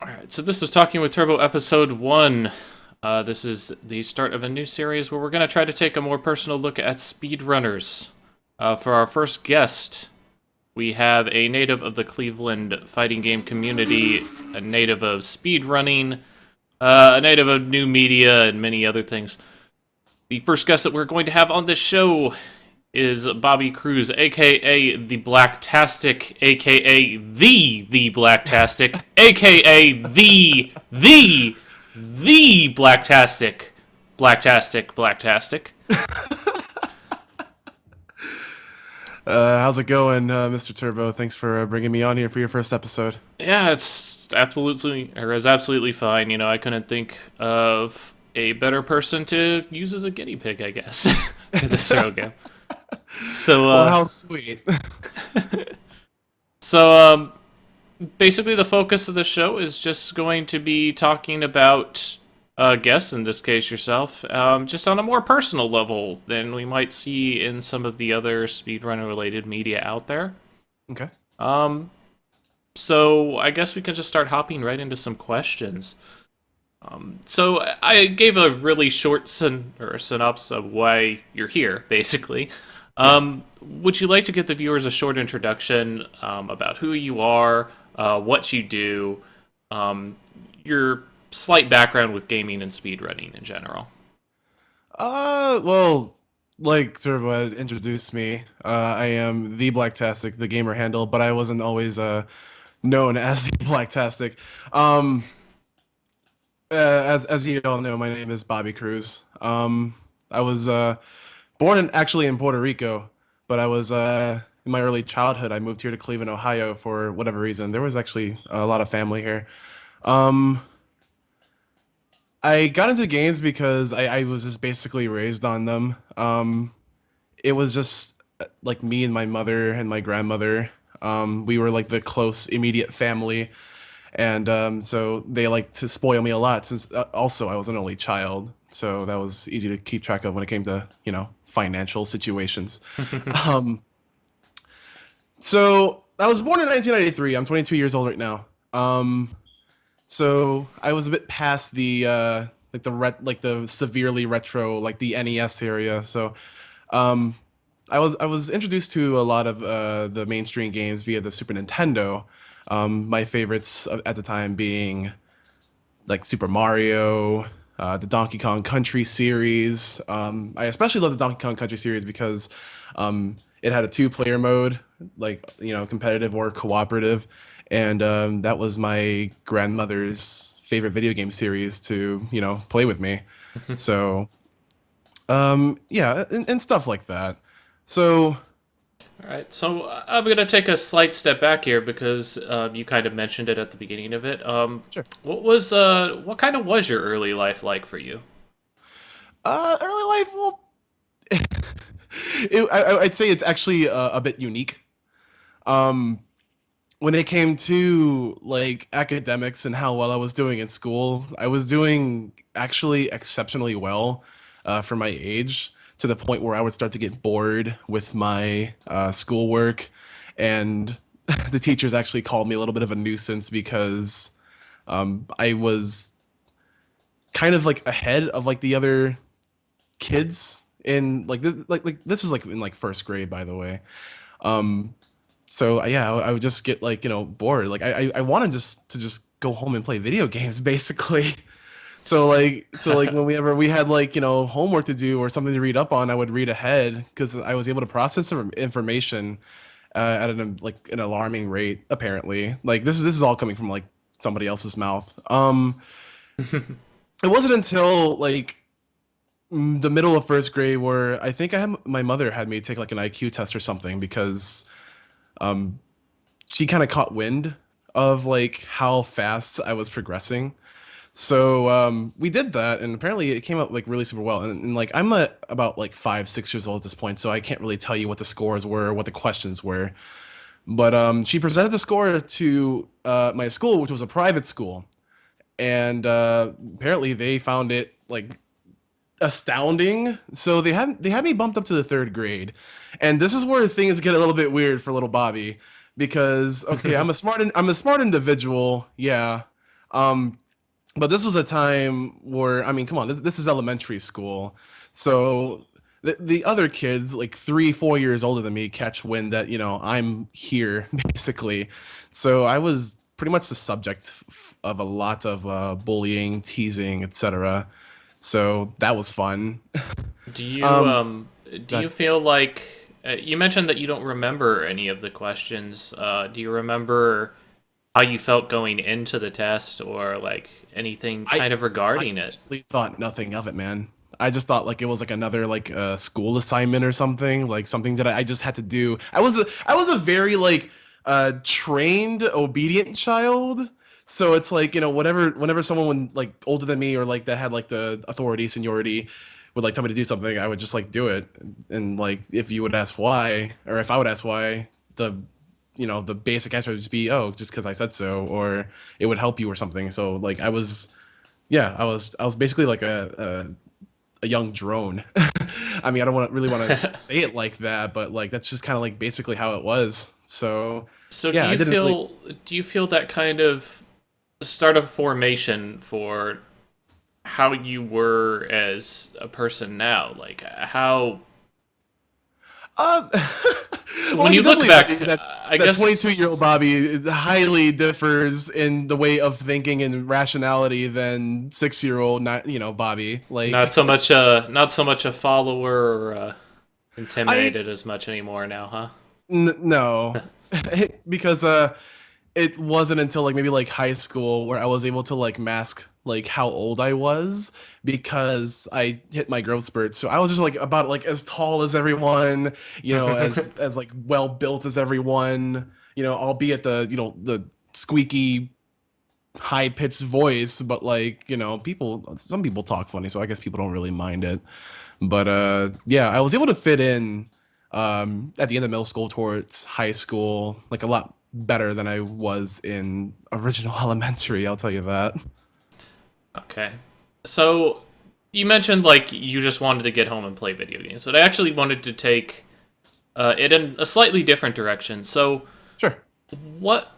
Alright, so this is Talking with Turbo Episode 1. This is the start of a new series where we're going to try to take a more personal look at speedrunners. For our first guest, we have a native of the Cleveland fighting game community, a native of speedrunning, a native of new media, and many other things. The first guest that we're going to have on this show is Bobby Cruz, aka TheBlacktastic, aka TheBlacktastic, aka the Blacktastic. How's it going, Mr. Turbo? Thanks for bringing me on here for your first episode. Yeah, it's absolutely fine. You know, I couldn't think of a better person to use as a guinea pig, I guess, for this program. So, Well, how sweet. so basically the focus of the show is just going to be talking about guests, in this case yourself, just on a more personal level than we might see in some of the other speedrunner-related media out there. Okay. So I guess we can just start hopping right into some questions. So I gave a really short synopsis of why you're here, basically. Would you like to give the viewers a short introduction about who you are, what you do, your slight background with gaming and speedrunning in general? Well, like Turbo had introduced me, I am the Blacktastic, the gamer handle, but I wasn't always known as the Blacktastic. As you all know, my name is Bobby Cruz. I was actually in Puerto Rico, but I was in my early childhood. I moved here to Cleveland, Ohio, for whatever reason. There was actually a lot of family here. Um, I got into games because I was just basically raised on them. It was just like me and my mother and my grandmother. We were like the close, immediate family. And so they like to spoil me a lot since also I was an only child. So that was easy to keep track of when it came to, financial situations. um, so I was born in 1993. I'm 22 years old right now. So I was a bit past the the severely retro, like the NES area. So um, I was introduced to a lot of the mainstream games via the Super Nintendo. My favorites at the time being like Super Mario, the Donkey Kong Country series. I especially love the Donkey Kong Country series because it had a two-player mode, like competitive or cooperative, and that was my grandmother's favorite video game series to play with me. So yeah, and stuff like that. So All right, so I'm going to take a slight step back here because you kind of mentioned it at the beginning of it. sure. What kind of was your early life like for you? Early life, well, I'd say it's actually a bit unique. Um, when it came to like academics and how well I was doing in school, I was doing actually exceptionally well for my age, to the point where I would start to get bored with my schoolwork, and the teachers actually called me a little bit of a nuisance because I was kind of like ahead of like the other kids in like this is like in like first grade, by the way. Um, so yeah, I would just get like bored. Like I wanted just go home and play video games basically. So like whenever we had like homework to do or something to read up on, I would read ahead because I was able to process some information at an alarming rate. Apparently, like this is all coming from like somebody else's mouth. It wasn't until like the middle of first grade where I think my mother had me take like an IQ test or something because um, she kind of caught wind of like how fast I was progressing. So we did that, and apparently it came out like really super well. And like I'm about like 5, 6 years old at this point, so I can't really tell you what the scores were, or what the questions were. But she presented the score to my school, which was a private school, and apparently they found it like astounding. So they had me bumped up to the third grade, and this is where things get a little bit weird for little Bobby, because okay, I'm a smart individual, yeah, um, but this was a time where I mean, come on, this is elementary school, so the other kids like 3 4 years older than me catch wind that I'm here basically, so I was pretty much the subject of a lot of bullying, teasing, etc. So that was fun. Do you Um, um do you but feel like you mentioned that you don't remember any of the questions? Do you remember how you felt going into the test, or like anything I kind of I regarding it? honestly thought nothing of it, man. I just thought like it was like another like school assignment or something, like something that I just had to do. I was a very like trained, obedient child. So it's like, whenever someone like older than me or like that had like the authority, seniority would like tell me to do something, I would just like do it. And like if you would ask why, or if I would ask why, the basic answer would just be, oh, just because I said so, or it would help you or something. So like I was basically like a young drone. I mean, I don't really want to say it like that, but like that's just kind of like basically how it was. So So yeah, I didn't really. do you feel that kind of start of formation for how you were as a person now? Like how Uh, well, I when you can look definitely tell you back, that I that guess 22-year-old Bobby highly differs in the way of thinking and rationality than 6-year-old, not Bobby. not Like, so much a follower or I intimidated as much anymore now, huh? no, because it wasn't until like maybe like high school where I was able to like mask like how old I was because I hit my growth spurt. So I was just like about like as tall as everyone, as like well built as everyone, albeit the squeaky high pitched voice, but like, some people talk funny, so I guess people don't really mind it. But yeah, I was able to fit in at the end of middle school towards high school, like a lot better than I was in original elementary, I'll tell you that. Okay. So you mentioned like you just wanted to get home and play video games, but I actually wanted to take it in a slightly different direction. So Sure. what?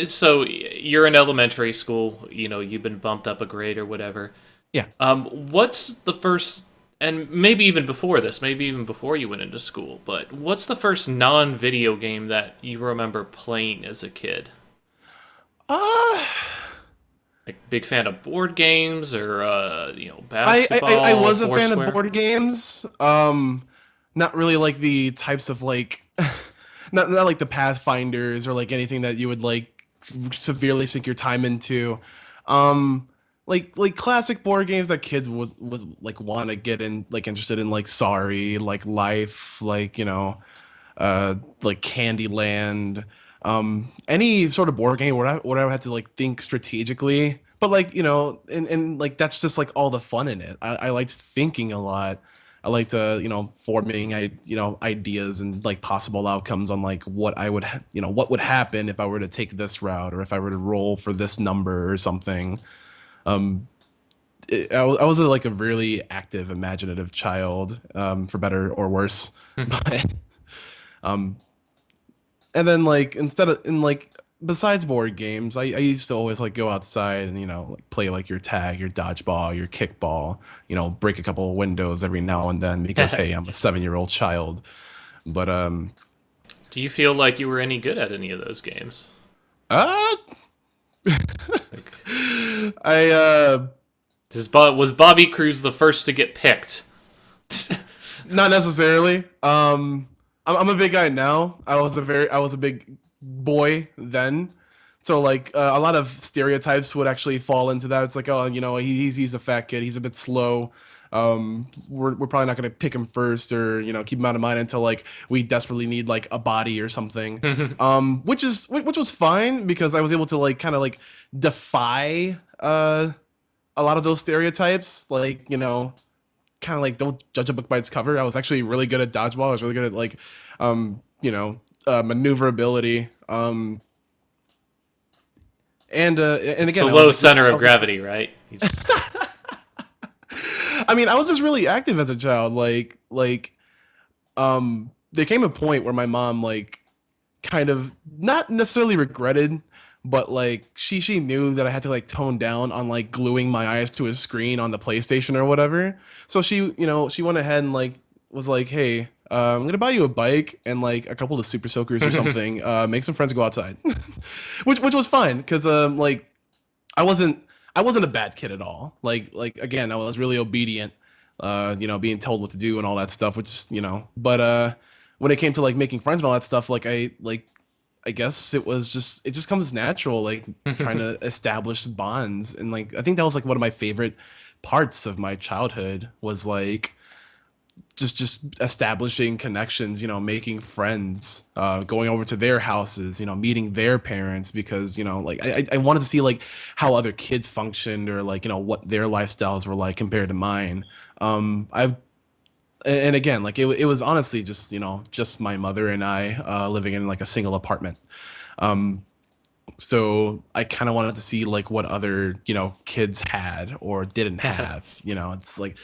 So you're in elementary school. You know you've been bumped up a grade or whatever. Yeah. What's the first? And maybe even before this, maybe even before you went into school, but what's the first non-video game that you remember playing as a kid? Uh Like big fan of board games or I basketball, was a fan of foursquare? board games. Not really like the types of like not like the Pathfinders or like anything that you would like severely sink your time into. Um, like classic board games that kids would like want to get in like interested in, like Sorry, like Life, like like Candyland, any sort of board game where I had to like think strategically, but like and like that's just like all the fun in it. I liked thinking a lot. I liked forming ideas and like possible outcomes on like what would happen if I were to take this route or if I were to roll for this number or something. Um, I was like a really active, imaginative child, for better or worse. But um, and then like instead of in like besides board games, I used to always like go outside and like play like your tag, your dodgeball, your kickball, break a couple of windows every now and then because hey, I'm a 7-year-old child. But Do you feel like you were any good at any of those games? uh Like, I was Bobby Cruz the first to get picked? not necessarily. I'm a big guy now. I was a big boy then. So like a lot of stereotypes would actually fall into that. It's like, oh, he's a fat kid. He's a bit slow. We're probably not gonna pick him first, or keep him out of mind until like we desperately need like a body or something. Which was fine because I was able to like kind of like defy a lot of those stereotypes. Like kind of like don't judge a book by its cover. I was actually really good at dodgeball. I was really good at like maneuverability. And It's again, the I was low like center I of was like gravity, right? You just I mean, I was just really active as a child. There came a point where my mom kind of not necessarily regretted, but like she knew that I had to like tone down on like gluing my eyes to a screen on the PlayStation or whatever. So she went ahead and like was like, "Hey, I'm gonna buy you a bike and like a couple of super soakers or something. Make some friends, go outside," which was fine because I wasn't I wasn't a bad kid at all. Like again, I was really obedient, being told what to do and all that stuff, which but when it came to like making friends and all that stuff, I guess it just comes natural, like trying to establish bonds. And like I think that was like one of my favorite parts of my childhood was like just establishing connections, making friends, going over to their houses, meeting their parents, because like I wanted to see like how other kids functioned, or like what their lifestyles were like compared to mine. I've And again, like it was honestly just just my mother and I, living in like a single apartment. Um, so I kind of wanted to see like what other kids had or didn't have. It's like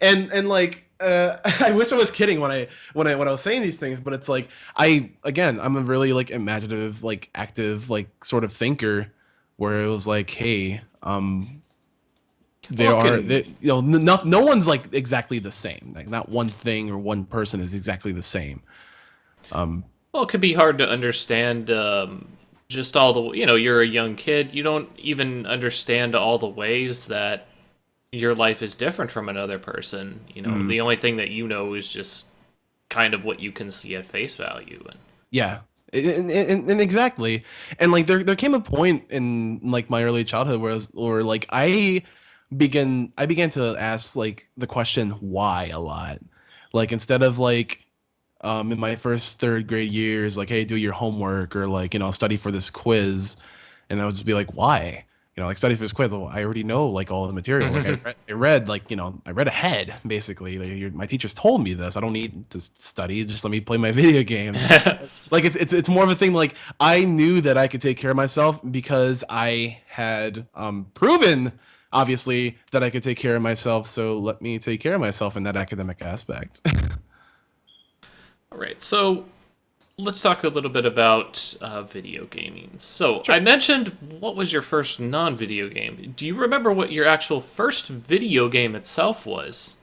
and like I wish I was kidding when I was saying these things, but it's like I'm a really like imaginative, like active, like sort of thinker, where it was like, hey, there Well, are can there, no one's like exactly the same. Like not one thing or one person is exactly the same. Um, Well, it could be hard to understand just all the, you're a young kid. You don't even understand all the ways that your life is different from another person. mm, The only thing that you know is just kind of what you can see at face value. And yeah, and exactly. And like there came a point in like my early childhood where like I began to ask like the question why a lot. Like instead of like in my first third grade years, like, hey, do your homework, or like, study for this quiz. And I would just be like, why? Like study for this quiz. Well, I already know like all the material. Like I read like, I read ahead basically. Like, my teachers told me this. I don't need to study. Just let me play my video games. Like it's more of a thing. Like I knew that I could take care of myself because I had proven obviously that I could take care of myself. So let me take care of myself in that academic aspect. all right, so let's talk a little bit about video gaming. So Sure. I mentioned, what was your first non-video game? Do you remember what your actual first video game itself was?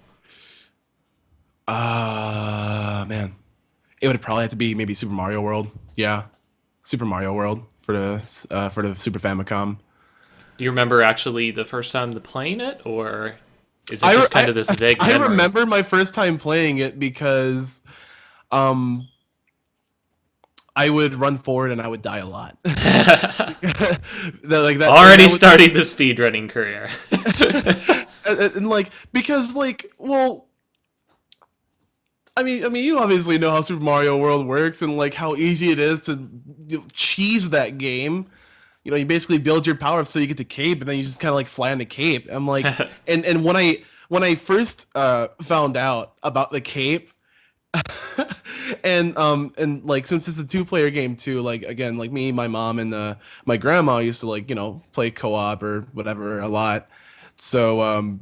Man, it would probably have to be maybe Super Mario World. Yeah, Super Mario World for the Super Famicom. Do you remember actually the first time to playing it, or is it I, re- just kind of this vague I memory? remember my first time playing it because um I would run forward and I would die a lot. Already That would starting the speedrunning career. and like because like well I mean, you obviously know how Super Mario World works and like how easy it is to cheese that game. You basically build your power up so you get the cape, and then you just kind of like fly on the cape. I'm like, and when I first found out about the cape, and like since it's a two-player game too, like again, like me, my mom, and my grandma used to like play co-op or whatever a lot. So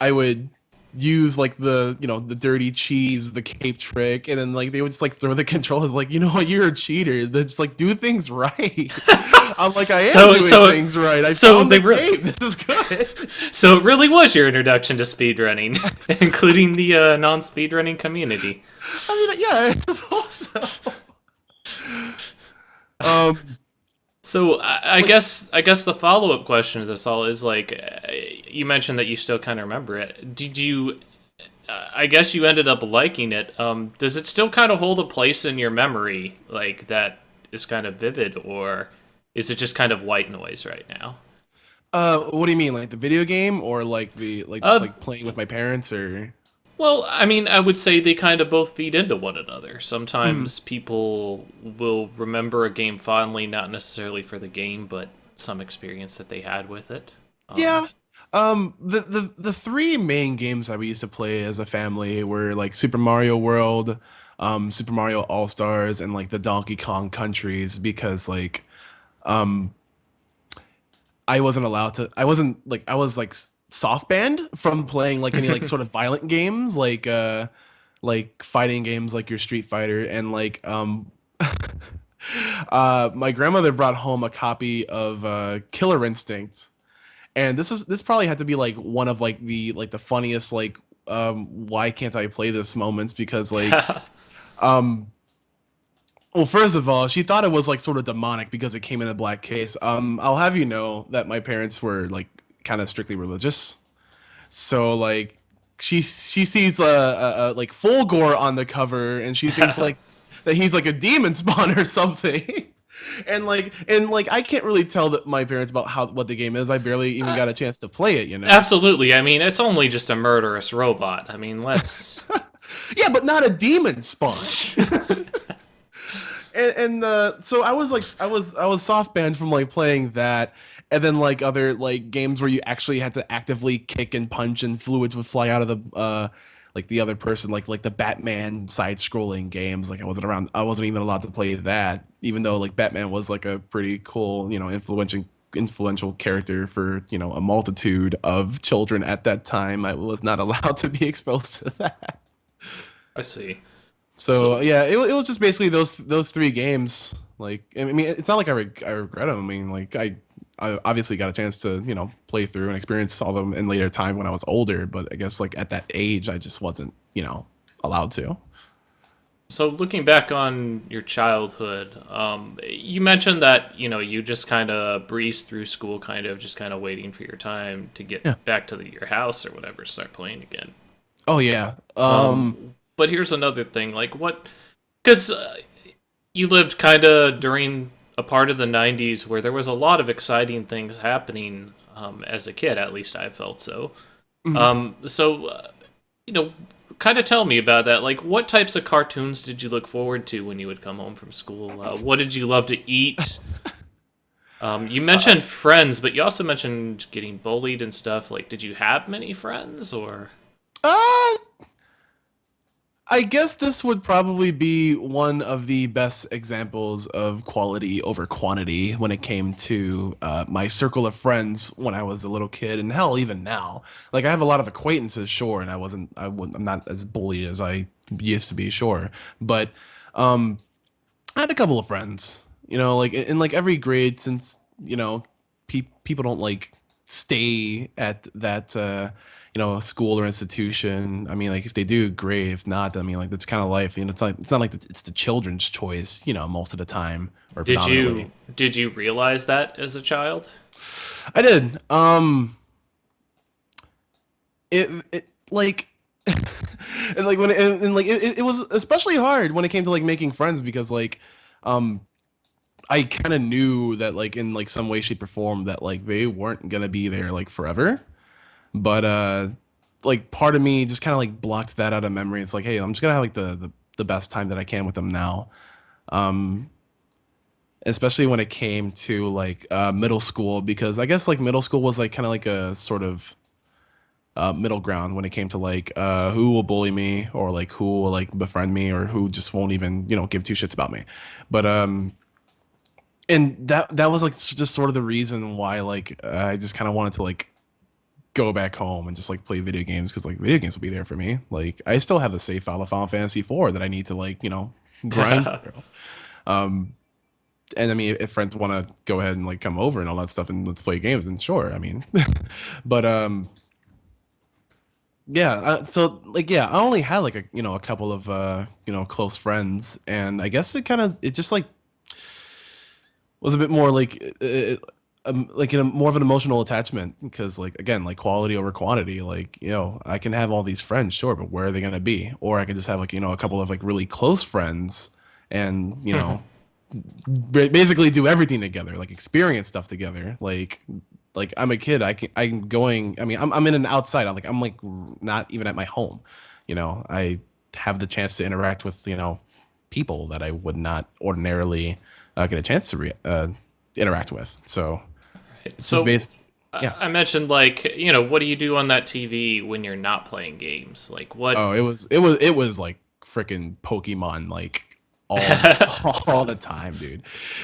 I would use like the dirty cheese, the cape trick, and then like they would just like throw the controllers like, what, you're a cheater. Let's like do things right. I'm like, I am so doing so things right. I so found they the re- cape. This is good. so it really was your introduction to speedrunning, including the non-speedrunning community. I mean, yeah, I suppose so. Um, So I like guess I guess the follow up question to this all is like, you mentioned that you still kind of remember it. Did you? I guess you ended up liking it. Does it still kind of hold a place in your memory, like that is kind of vivid, or is it just kind of white noise right now? what do you mean, like the video game, or like the like just Uh, like playing with my parents, or? well, I mean, I would say they kind of both feed into one another. Mhm. Sometimes people will remember a game fondly, not necessarily for the game, but some experience that they had with it. Yeah. The three main games that we used to play as a family were like Super Mario World, Super Mario All Stars, and like the Donkey Kong countries, because um I wasn't allowed to. I wasn't like I was like soft banned from playing like any like sort of violent games, like fighting games like your Street Fighter and like my grandmother brought home a copy of Killer Instinct, and this probably had to be like one of like the funniest like why can't I play this moments because like um well, first of all, she thought it was like sort of demonic because it came in a black case. I'll have you know that my parents were like kind of strictly religious. So like she sees like full gore on the cover and she thinks like that he's like a demon spawn or something. And I can't really tell that my parents about how what the game is. I barely even got a chance to play it, you know. Absolutely. I mean, it's only just a murderous robot. I mean, let's. Yeah, but not a demon spawn. And so I was soft banned from like playing that, and then like other like games where you actually had to actively kick and punch and fluids would fly out of the like the other person, like the Batman side scrolling games. Like I wasn't even allowed to play that, even though like Batman was like a pretty cool, influential character for, a multitude of children at that time. I was not allowed to be exposed to that. I see. So yeah, it was just basically those three games. Like I mean, it's not like I regret them. I mean, like I obviously got a chance to play through and experience all of them in later time when I was older. But I guess like at that age, I just wasn't allowed to. So looking back on your childhood, you mentioned that you just kind of breezed through school, kind of just kind of waiting for your time to Yeah. get back to your house or whatever, start playing again. Oh yeah. But here's another thing, like what, because you lived kind of during a part of the '90s where there was a lot of exciting things happening as a kid. At least I felt so. Mhm. So you know, kind of tell me about that. Like, what types of cartoons did you look forward to when you would come home from school? What did you love to eat? You mentioned friends, but you also mentioned getting bullied and stuff. Like, did you have many friends, or? Uh, I guess this would probably be one of the best examples of quality over quantity when it came to my circle of friends when I was a little kid, and hell, even now. Like I have a lot of acquaintances, sure, and I'm not as bully as I used to be, sure, but um, I had a couple of friends, like in like every grade since people don't like stay at that school or institution. I mean, like if they do, great. If not, I mean, like that's kind of life. It's not like it's the children's choice. Most of the time or Did predominantly. you realize that as a child? I did. It like. And like it was especially hard when it came to like making friends because like um I kind of knew that like in like some way shape or form that like they weren't gonna be there like forever, but like part of me just kind of like blocked that out of memory. It's like, hey, I'm just gonna have like the best time that I can with them now. um Especially when it came to like middle school, because I guess like middle school was like kind of like a sort of middle ground when it came to like who will bully me or like who will like befriend me or who just won't even give two shits about me. But and that was like just sort of the reason why like I just kind of wanted to like go back home and just like play video games, because like video games will be there for me. Like I still have the save file of Final Fantasy 4 that I need to like grind through. um and I mean, if friends want to go ahead and like come over and all that stuff and let's play games, then sure, I mean. But yeah, so like yeah, I only had like a couple of close friends, and I guess it just like was a bit more like in a more of an emotional attachment, because like again, like quality over quantity. Like I can have all these friends, sure, but where are they gonna be? Or I can just have like a couple of like really close friends, and basically do everything together, like experience stuff together. Like I'm a kid, I'm going. I mean, I'm in an outside. I'm like not even at my home. I have the chance to interact with people that I would not ordinarily get a chance to interact with. So it's just So based. Yeah. I mentioned like what do you do on that TV when you're not playing games? Like what? Oh, it was like freaking Pokemon. Like all the all the time, dude.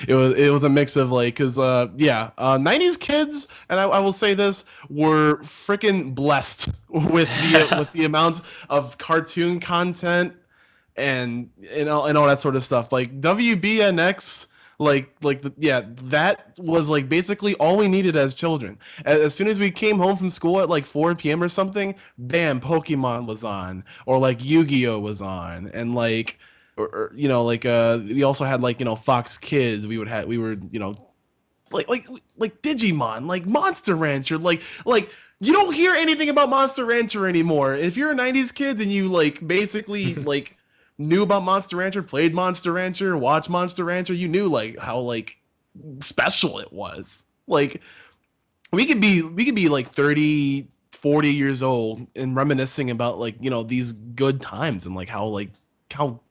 It was a mix of like, cause yeah, 90s kids, and I will say this, were freaking blessed with the amount of cartoon content and all that sort of stuff. Like WBNX, yeah, that was like basically all we needed as children. As soon as we came home from school at like 4 p.m. or something, bam, Pokemon was on, or like Yu-Gi-Oh was on, and like we also had like Fox Kids. We were like Digimon, like Monster Rancher, like you don't hear anything about Monster Rancher anymore. If you're a 90s kid and you like basically like knew about Monster Rancher, played Monster Rancher, watched Monster Rancher, you knew like how like special it was. Like we could be like 30, 40 years old and reminiscing about like, these good times and like how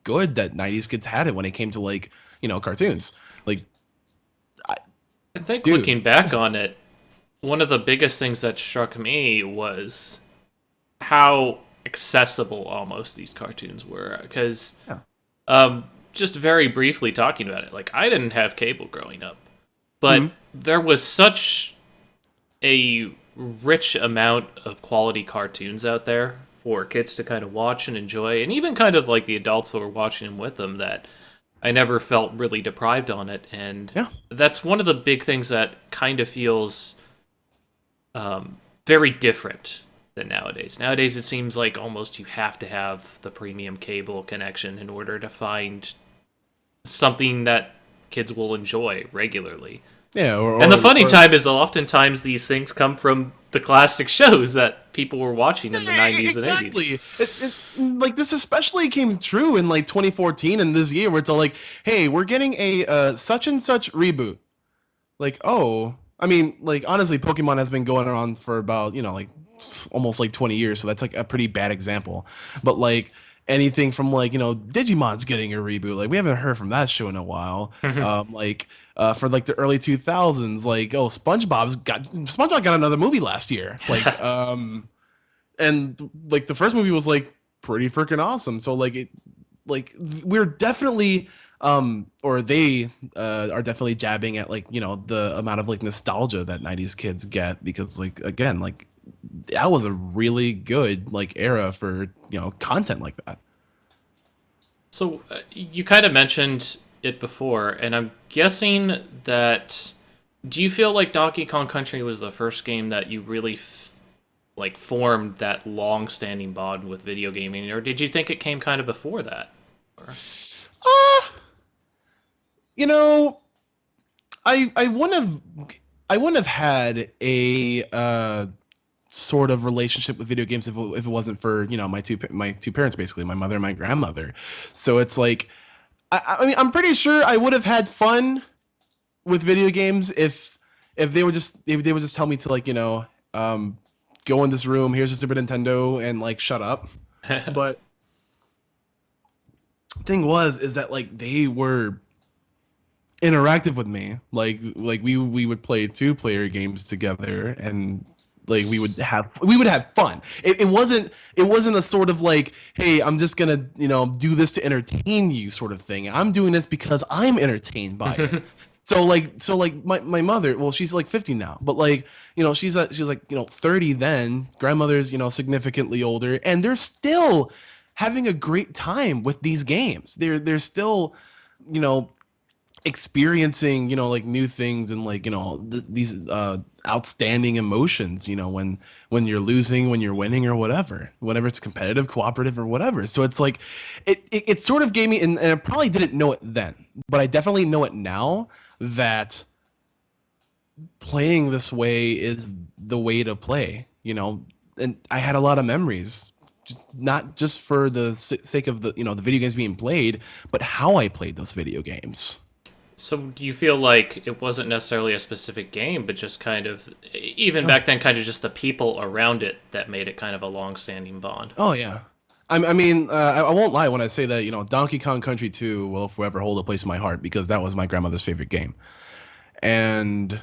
good that 90s kids had it when it came to like, cartoons. Like I, I think dude, looking back on it, one of the biggest things that struck me was how accessible almost these cartoons were. Because, yeah. just very briefly talking about it, like, I didn't have cable growing up, but Mhm. there was such a rich amount of quality cartoons out there for kids to kind of watch and enjoy, and even kind of like the adults who were watching them with them, that I never felt really deprived on it. And Yeah. that's one of the big things that kind of feels very different than nowadays. Nowadays, it seems like almost you have to have the premium cable connection in order to find something that kids will enjoy regularly. Yeah, And the funny or time is, oftentimes these things come from the classic shows that people were watching in the '90s and '80s. exactly. Like this especially came true in like 2014 and this year, where it's all like, hey, we're getting a such and such reboot. Like, oh, I mean, like honestly, Pokemon has been going on for about like almost like 20 years, so that's like a pretty bad example. But like anything from like Digimon's getting a reboot. Like we haven't heard from that show in a while. Like for like the early 2000s, like SpongeBob got another movie last year. Like and like the first movie was like pretty freaking awesome. So like we're definitely or they are definitely jabbing at like the amount of like nostalgia that 90s kids get, because like again, like that was a really good like era for content like that. So you kind of mentioned it before, and I'm guessing that. Do you feel like Donkey Kong Country was the first game that you really like formed that long-standing bond with video gaming, or did you think it came kind of before that? Or... uh you know I wouldn't have had a sort of relationship with video games if it wasn't for my two parents, basically my mother and my grandmother. So it's like I mean, I'm pretty sure I would have had fun with video games if they would just tell me to like go in this room, here's a Super Nintendo, and like shut up. But thing was is that like they were interactive with me, like we would play two-player games together, and like we would have fun. It wasn't a sort of like, hey, I'm just gonna do this to entertain you sort of thing. I'm doing this because I'm entertained by it. So like my mother, well, she's like 50 now, but like she's like 30 then. Grandmother's significantly older, and they're still having a great time with these games. They're still you know experiencing like new things, and like these outstanding emotions when you're losing, when you're winning, or whenever it's competitive, cooperative, or whatever. So it's like it sort of gave me, and I probably didn't know it then, but I definitely know it now, that playing this way is the way to play. And I had a lot of memories, not just for the sake of the video games being played, but how I played those video games. So do you feel like it wasn't necessarily a specific game, but just kind of, even back then, kind of just the people around it that made it kind of a long-standing bond? Oh yeah. I mean, I won't lie when I say that Donkey Kong Country 2 will forever hold a place in my heart, because that was my grandmother's favorite game. And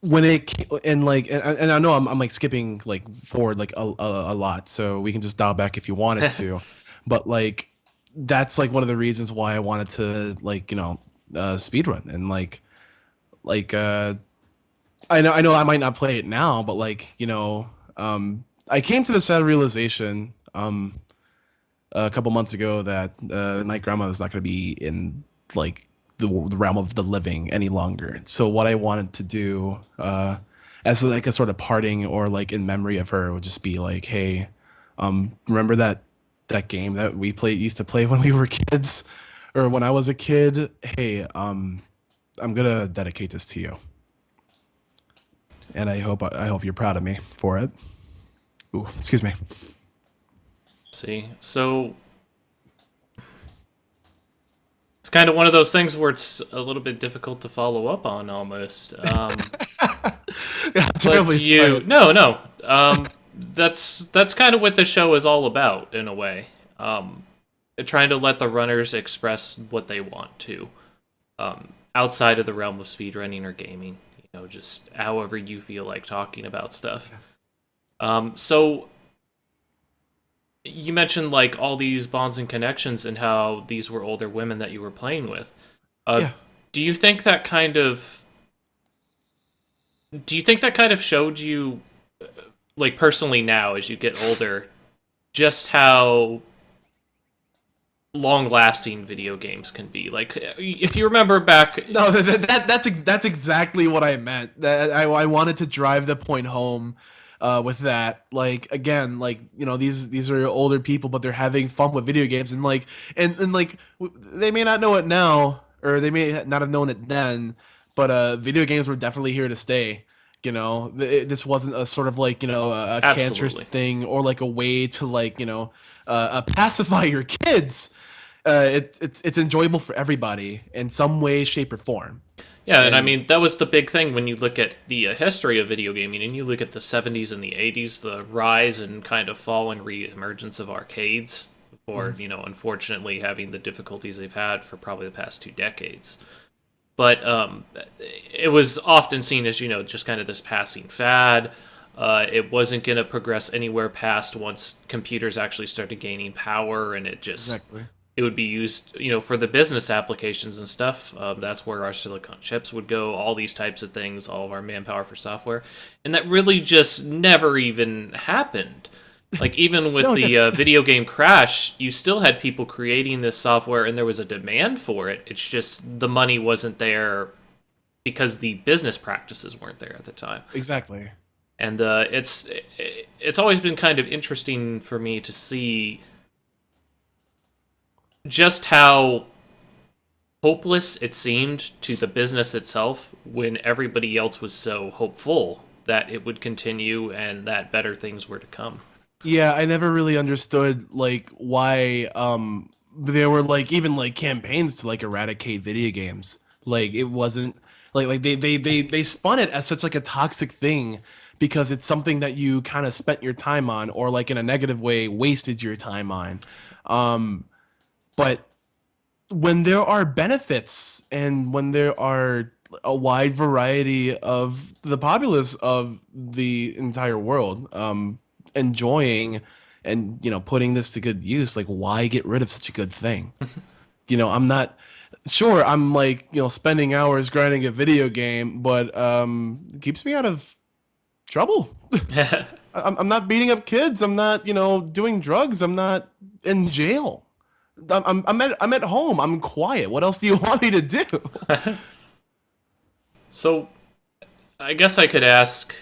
when and like and I know I'm like skipping like forward like a lot, so we can just dial back if you wanted to. But like that's like one of the reasons why I wanted to like speedrun and like I know I might not play it now, but I came to the sad realization a couple months ago that my grandmother's not going to be in like the realm of the living any longer. So what I wanted to do as like a sort of parting or like in memory of her would just be like, hey, remember that game that we used to play when we were kids or when I was a kid? Hey, I'm gonna dedicate this to you, and I hope you're proud of me for it. Ooh, excuse me. See, so it's kind of one of those things where it's a little bit difficult to follow up on almost. Yeah, But terribly do you? sorry. No, no. That's kind of what the show is all about in a way. Trying to let the runners express what they want to, outside of the realm of speedrunning or gaming. You know, just however you feel like talking about stuff. So you mentioned like all these bonds and connections and how these were older women that you were playing with. Uh, Yeah. do you think that kind of showed you like personally now as you get older just how long lasting video games can be? Like if you remember back. No, that's exactly what I meant. That I wanted to drive the point home with that. Like again, like these are older people, but they're having fun with video games, and they may not know it now, or they may not have known it then, but video games were definitely here to stay. This wasn't a sort of like a cancerous Absolutely. thing or like a way to pacify your kids. It's enjoyable for everybody in some way, shape, or form. Yeah, and I And mean that was the big thing when you look at the history of video gaming, and you look at the '70s and the '80s, the rise and kind of fall and re-emergence of arcades, or unfortunately having the difficulties they've had for probably the past 2 decades. But it was often seen as just kind of this passing fad. It wasn't going to progress anywhere past once computers actually started gaining power, and exactly. it would be used, for the business applications and stuff. That's where our silicon chips would go, all these types of things, all of our manpower for software. And that really just never even happened. Like, even with No, it the did. video game Crash, you still had people creating this software and there was a demand for it. It's just the money wasn't there because the business practices weren't there at the time. Exactly. And it's always been kind of interesting for me to see just how hopeless it seemed to the business itself when everybody else was so hopeful that it would continue and that better things were to come. Yeah, I never really understood like why there were like even like campaigns to like eradicate video games. Like it wasn't like they spun it as such like a toxic thing because it's something that you kind of spent your time on or like in a negative way wasted your time on. Um but when there are benefits and when there are a wide variety of the populace of the entire world enjoying and putting this to good use, like why get rid of such a good thing? I'm not sure. I'm like spending hours grinding a video game, but it keeps me out of trouble. I'm not beating up kids. I'm not doing drugs. I'm not in jail. I'm at home. I'm quiet. What else do you want me to do? So, I guess I could ask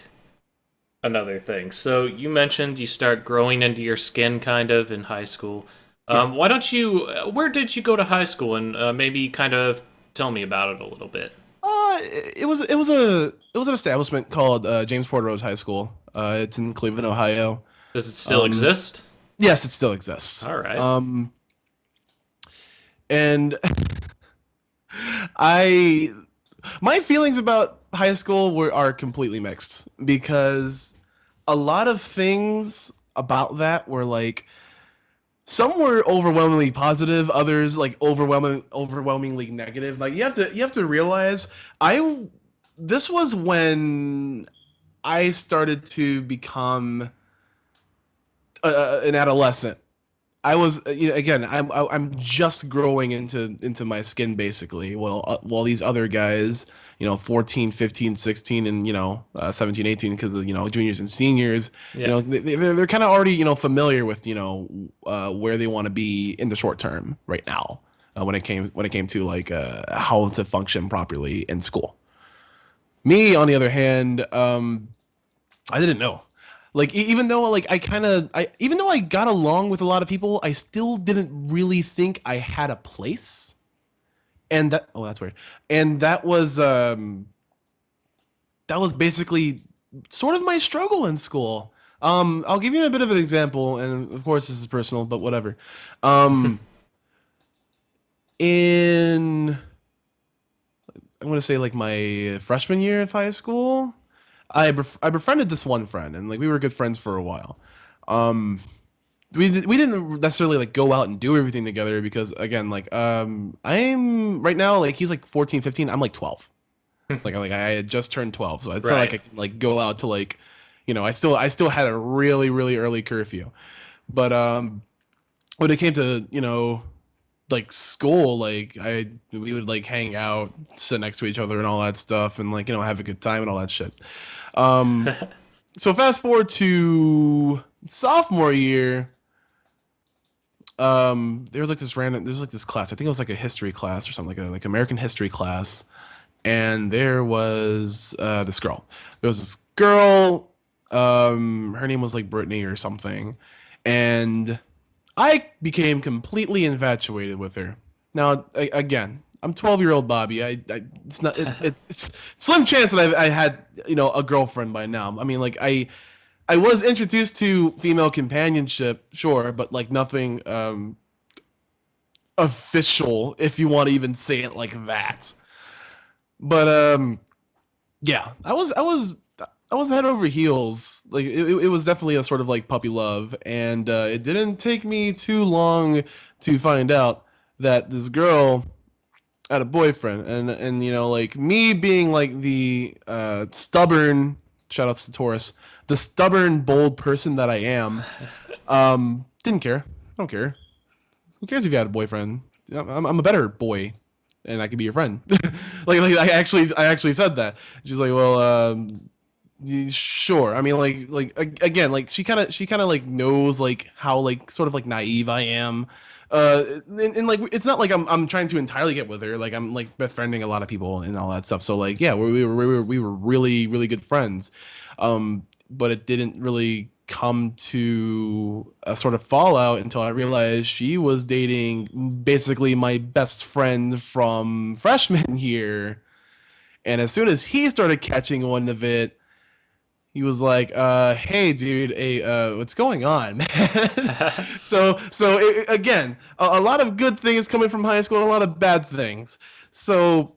another thing. So, you mentioned you start growing into your skin kind of in high school. Yeah. Why don't you, where did you go to high school? And maybe kind of tell me about it a little bit. It was an establishment called James Ford Rose High School. It's in Cleveland, Ohio. Does it still Um, exist? yes, it still exists. All right. And I my feelings about high school are completely mixed because a lot of things about that were like some were overwhelmingly positive, others like overwhelmingly negative. Like you have to realize I this was when I started to become an adolescent. I was again. I'm just growing into my skin basically. Well, while these other guys, 14, 15, 16, and 17, 18, because of juniors and seniors, Yeah. they're kind of already familiar with where they want to be in the short term right now. When it came to like how to function properly in school. Me, on the other hand, I didn't know. Like even though like I even though I got along with a lot of people, I still didn't really think I had a place. And that oh that's weird. And that was basically sort of my struggle in school. I'll give you a bit of an example, and of course this is personal, but whatever. Um, in I'm gonna say like my freshman year of high school, I befriended this one friend, and like we were good friends for a while. Um, we didn't necessarily like go out and do everything together because again like I'm right now like he's like 14, 15. I'm like 12. Like I had just turned 12, so it's not like Right. I can like go out to like I still had a really really early curfew. But when it came to like school, like we would like hang out, sit next to each other and all that stuff, and like have a good time and all that shit. um so fast forward to sophomore year. There's like this class. I think it was like a history class or something, like American history class. And there was this girl. There was this girl. Her name was like Brittany or something, and I became completely infatuated with her. Now, again, I'm 12-year-old Bobby. It's not. It's slim chance that I had a girlfriend by now. I mean, like I was introduced to female companionship, sure, but like nothing official, if you want to even say it like that. But yeah, I was head over heels. Like it was definitely a sort of like puppy love, and it didn't take me too long to find out that this girl had a boyfriend, and like me being like the stubborn, shout outs to Taurus, the stubborn bold person that I am, didn't care. I don't care. Who cares if you had a boyfriend? I'm a better boy, and I can be your friend. Like I actually said that. She's like, well, sure. I mean, again, like she kind of like knows like how like sort of like naive I am. And like it's not like I'm trying to entirely get with her. Like I'm like befriending a lot of people and all that stuff. So like yeah, we were really really good friends. But it didn't really come to a sort of fallout until I realized she was dating basically my best friend from freshman year. And as soon as he started catching wind of it, he was like, hey, dude, hey, what's going on, man? Again, a lot of good things coming from high school and a lot of bad things. So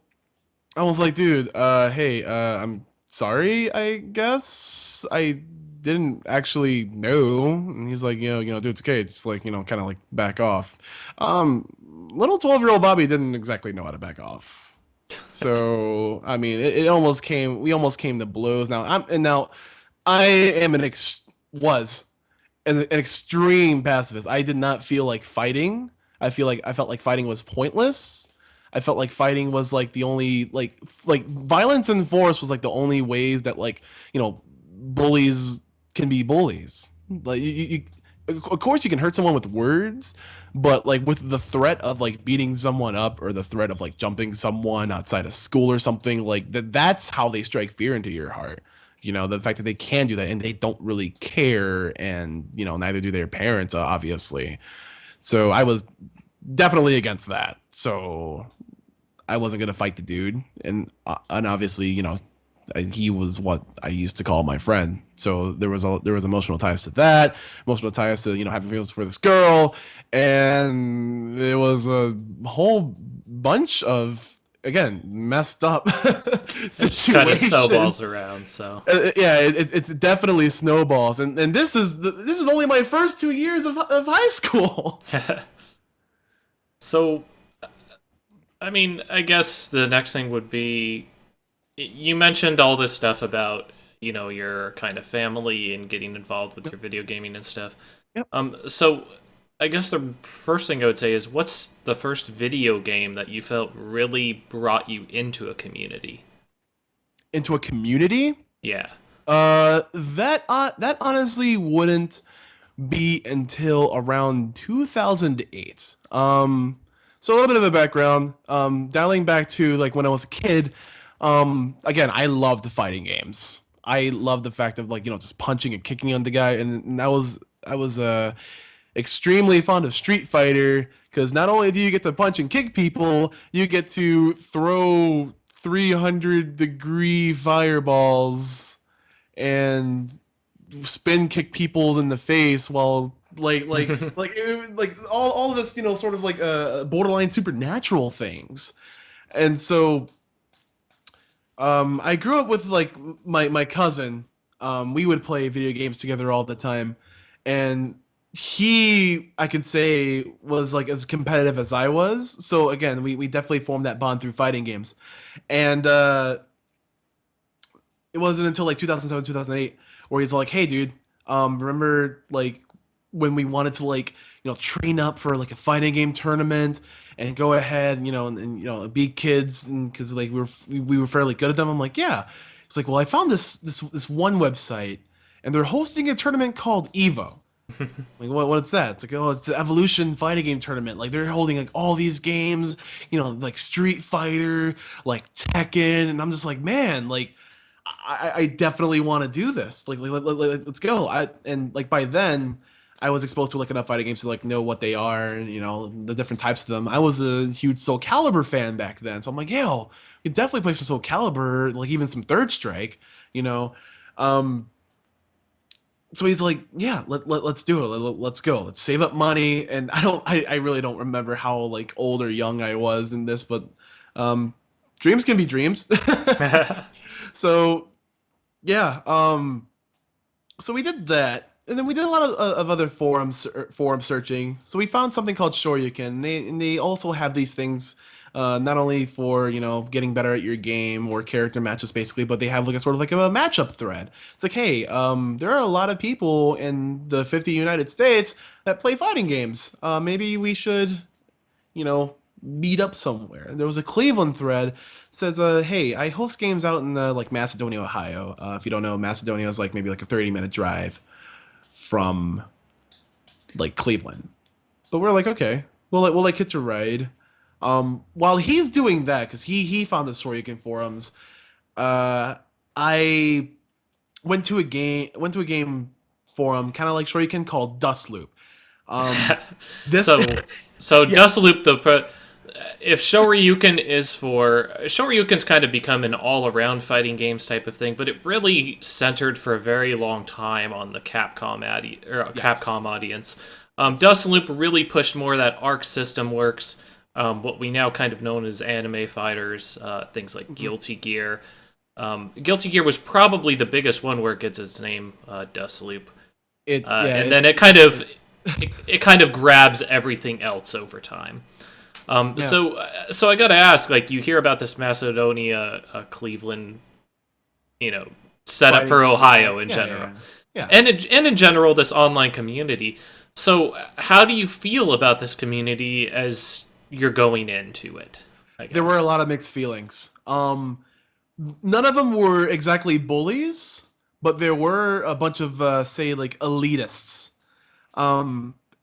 I was like, dude, hey, I'm sorry, I guess. I didn't actually know. And he's like, dude, it's okay. It's like, kind of like back off. Little 12-year-old Bobby didn't exactly know how to back off. So, I mean, we almost came to blows. Now I am was an extreme pacifist. I did not feel like fighting. I felt like fighting was pointless. I felt like fighting was like the only like violence and force was like the only ways that like bullies can be bullies. Like of course you can hurt someone with words, but like with the threat of like beating someone up or the threat of like jumping someone outside of school or something like that's how they strike fear into your heart. The fact that they can do that and they don't really care, and neither do their parents, obviously. So I was definitely against that. So I wasn't gonna fight the dude, and obviously, he was what I used to call my friend. So there was emotional ties to that, emotional ties to having feelings for this girl, and there was a whole bunch of again messed up It just kind of snowballs situations. around. So, Yeah, it definitely snowballs, and this is only my first 2 years of high school. so I mean, I guess the next thing would be you mentioned all this stuff about your kind of family and getting involved with your video gaming and stuff. Yep. So I guess the first thing I would say is, what's the first video game that you felt really brought you into a community? Into a community. Yeah. That honestly wouldn't be until around 2008. So a little bit of a background. Dialing back to like when I was a kid. Again, I loved fighting games. I loved the fact of like just punching and kicking on the guy, and I was extremely fond of Street Fighter because not only do you get to punch and kick people, you get to throw 300-degree fireballs and spin kick people in the face while like all of this sort of like borderline supernatural things. And so I grew up with like my cousin. We would play video games together all the time, and he, I can say, was like as competitive as I was. So again, we definitely formed that bond through fighting games. And it wasn't until like 2007, 2008 where he's like, "Hey, dude, remember like when we wanted to like train up for like a fighting game tournament and go ahead, and beat kids, and because like we were fairly good at them." I'm like, "Yeah." It's like, "Well, I found this one website, and they're hosting a tournament called Evo." Like, what's that? It's like, "Oh, it's the Evolution fighting game tournament. Like, they're holding like all these games, like Street Fighter, like Tekken." And I'm just like, "Man, like, I definitely want to do this. Like, let's go." And like by then, I was exposed to like enough fighting games to like know what they are, and the different types of them. I was a huge Soul Calibur fan back then, so I'm like, "Yo, we could definitely play some Soul Calibur, like even some Third Strike, you know." Um, so he's like, "Yeah, let's do it. Let's go. Let's save up money." And I really don't remember how like old or young I was in this, but um, dreams can be dreams. So yeah, so we did that, and then we did a lot of other forum searching. So we found something called Shoryuken, and they also have these things, not only for getting better at your game or character matches basically, but they have like a sort of like a matchup thread. It's like, hey, there are a lot of people in the 50 United States that play fighting games. Maybe we should meet up somewhere. And there was a Cleveland thread that says, "Hey, I host games out in like Macedonia, Ohio. If you don't know, Macedonia is like maybe like a 30-minute drive from like Cleveland." But we're like, "Okay, we'll like hitch a ride." While he's doing that, because he found the Soryakin forums, I went to a game forum, kind of like Shoryuken, called Dust Loop. Um, this, so so yeah, Dustloop, if Shoryuken's kind of become an all-around fighting games type of thing, but it really centered for a very long time on the yes, Capcom audience. Dustloop really pushed more of that Arc System Works, what we now kind of known as anime fighters, things like mhm. Guilty Gear. Guilty Gear was probably the biggest one where it gets its name, Dustloop. It yeah, And then it it's kind of it's it kind of grabs everything else over time. yeah. So I gotta ask, like, you hear about this Macedonia, Cleveland, you know, setup Fighting for game. Yeah, Ohio in yeah, general, yeah, yeah. and in general this online community. So how do you feel about this community as you're going into it? I There were a guess. lot of mixed feelings. None of them were exactly bullies, but there were a bunch of say like elitists.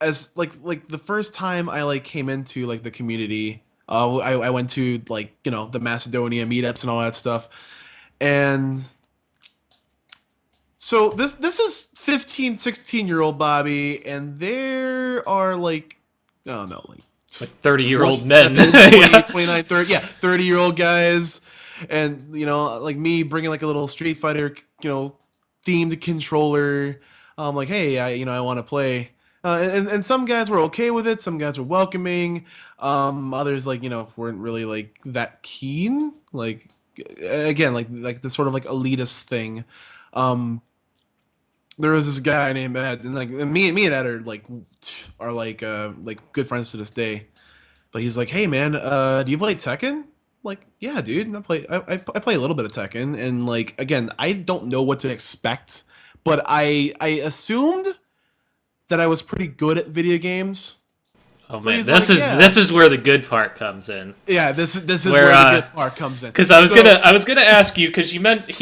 As like the first time I like came into like the community, I went to like the Macedonia meetups and all that stuff, and so this is 15, 16-year-old Bobby, and there are like, I don't know, like Like 30-year-old men. 27, 20, Yeah. 29, 30, yeah, 30-year-old guys, and like me bringing like a little Street Fighter, themed controller. I'm like, "Hey, I want to play." And some guys were okay with it. Some guys were welcoming. Others like weren't really like that keen. Like again, like this sort of like elitist thing. Um, there was this guy named Ed, and like and me and Ed are like good friends to this day. But he's like, "Hey man, do you play Tekken?" Like, "Yeah, dude, I play a little bit of Tekken." And like again, I don't know what to expect, but I assumed that I was pretty good at video games. Oh So man, he's this like, is yeah, this is where the good part comes in. yeah, this is Where where the good part comes in. because So I was gonna ask you because he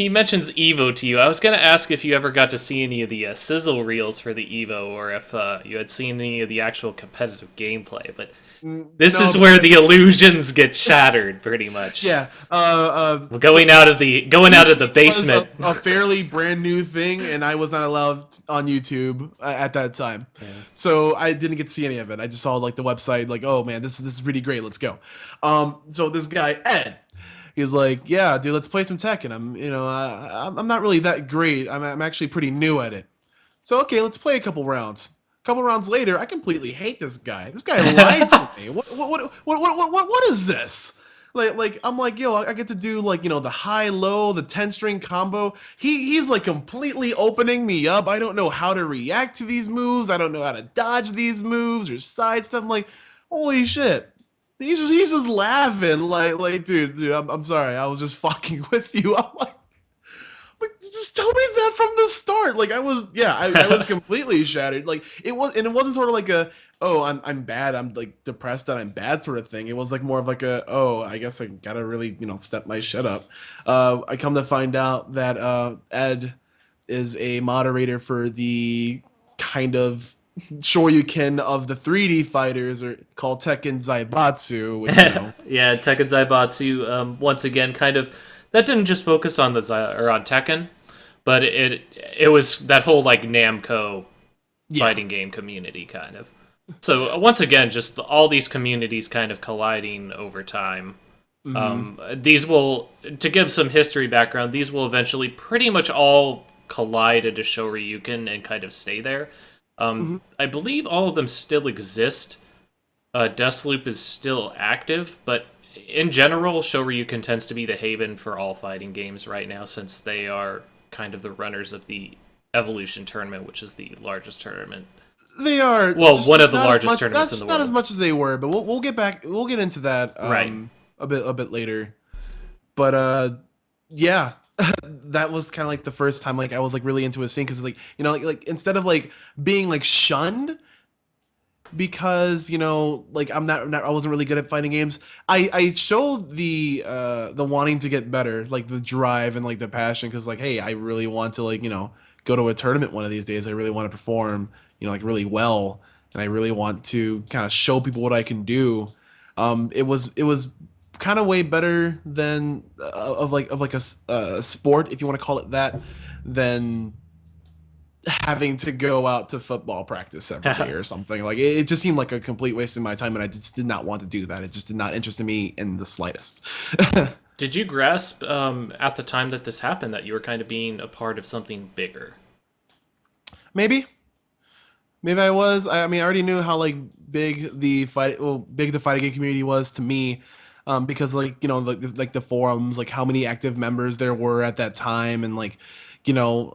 mentions Evo to you. I was gonna ask if you ever got to see any of the sizzle reels for the Evo, or if you had seen any of the actual competitive gameplay. But this no, is where because the illusions get shattered, pretty much. yeah, so Going out of the CT was basement. a fairly brand new thing, and I was not allowed on YouTube at that time, Yeah. so I didn't get to see any of it. I just saw like the website, like, oh man, this is pretty great. Let's go. So this guy Ed, he's like, yeah, dude, let's play some Tekken. I'm not really that great. I'm actually pretty new at it. So okay, let's play a couple rounds. A couple rounds later, I completely hate this guy. This guy lied to me. What is this? Like I'm like, yo, I get to do like, the high low, the 10 string combo. He's like completely opening me up. I don't know how to react to these moves. I don't know how to dodge these moves or side stuff. I'm like, holy shit. He's just laughing dude, I'm sorry. I was just fucking with you. I'm like, just tell me that from the start. Like I was completely shattered. Like it wasn't sort of like a, oh, I'm bad. I'm like depressed that I'm bad sort of thing. It was like more of like a, oh, I guess I gotta really step my shit up. I come to find out that Ed is a moderator for the kind of Shoryuken of the 3D fighters, or called Tekken Zaibatsu, which Yeah, Tekken Zaibatsu. Once again, kind of that didn't just focus on or on Tekken, but it was that whole like Namco yeah. fighting game community kind of. So once again, just all these communities kind of colliding over time. Hmm. These will, to give some history background, these will eventually pretty much all collide into Shoryuken and kind of stay there. Hmm. I believe all of them still exist. Deathloop is still active, but in general, Shoryuken tends to be the haven for all fighting games right now, since they are kind of the runners of the Evolution tournament, which is the largest tournament. They are Well, one of just the not as largest much. That's tournaments in the just not as world. much as they were, but we'll get back. We'll get into that Right. a bit later. But yeah, that was kind of like the first time like I was like really into a scene, because like like instead of like being like shunned because like I wasn't really good at fighting games. I showed the wanting to get better, like the drive and like the passion, because like, hey, I really want to like go to a tournament one of these days. I really want to perform like really well, and I really want to kind of show people what I can do. It was kind of way better than of like a sport, if you want to call it that, than having to go out to football practice every day or something. Like it just seemed like a complete waste of my time, and I just did not want to do that. It just did not interest me in the slightest. Did you grasp at the time that this happened that you were kind of being a part of something bigger? Maybe, maybe I was. I mean, I already knew how like big the fighting game community was to me, because like like the forums, like how many active members there were at that time, and like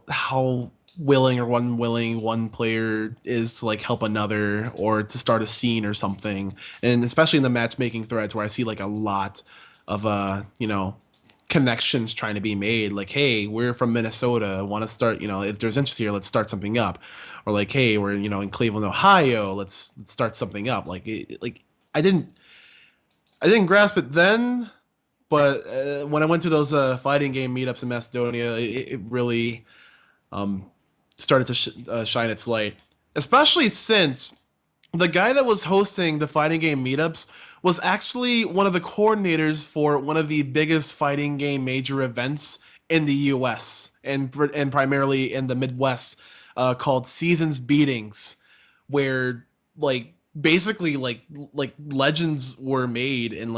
how willing or unwilling one player is to like help another or to start a scene or something, and especially in the matchmaking threads where I see like a lot of connections trying to be made, like, hey, we're from Minnesota, want to start, if there's interest here, let's start something up, or like, hey, we're in Cleveland, Ohio, let's start something up. Like like I didn't grasp it then, but when I went to those fighting game meetups in Macedonia, it really um, started to shine its light, especially since the guy that was hosting the fighting game meetups was actually one of the coordinators for one of the biggest fighting game major events in the U.S. and primarily in the Midwest, called Seasons Beatings, where like basically like legends were made in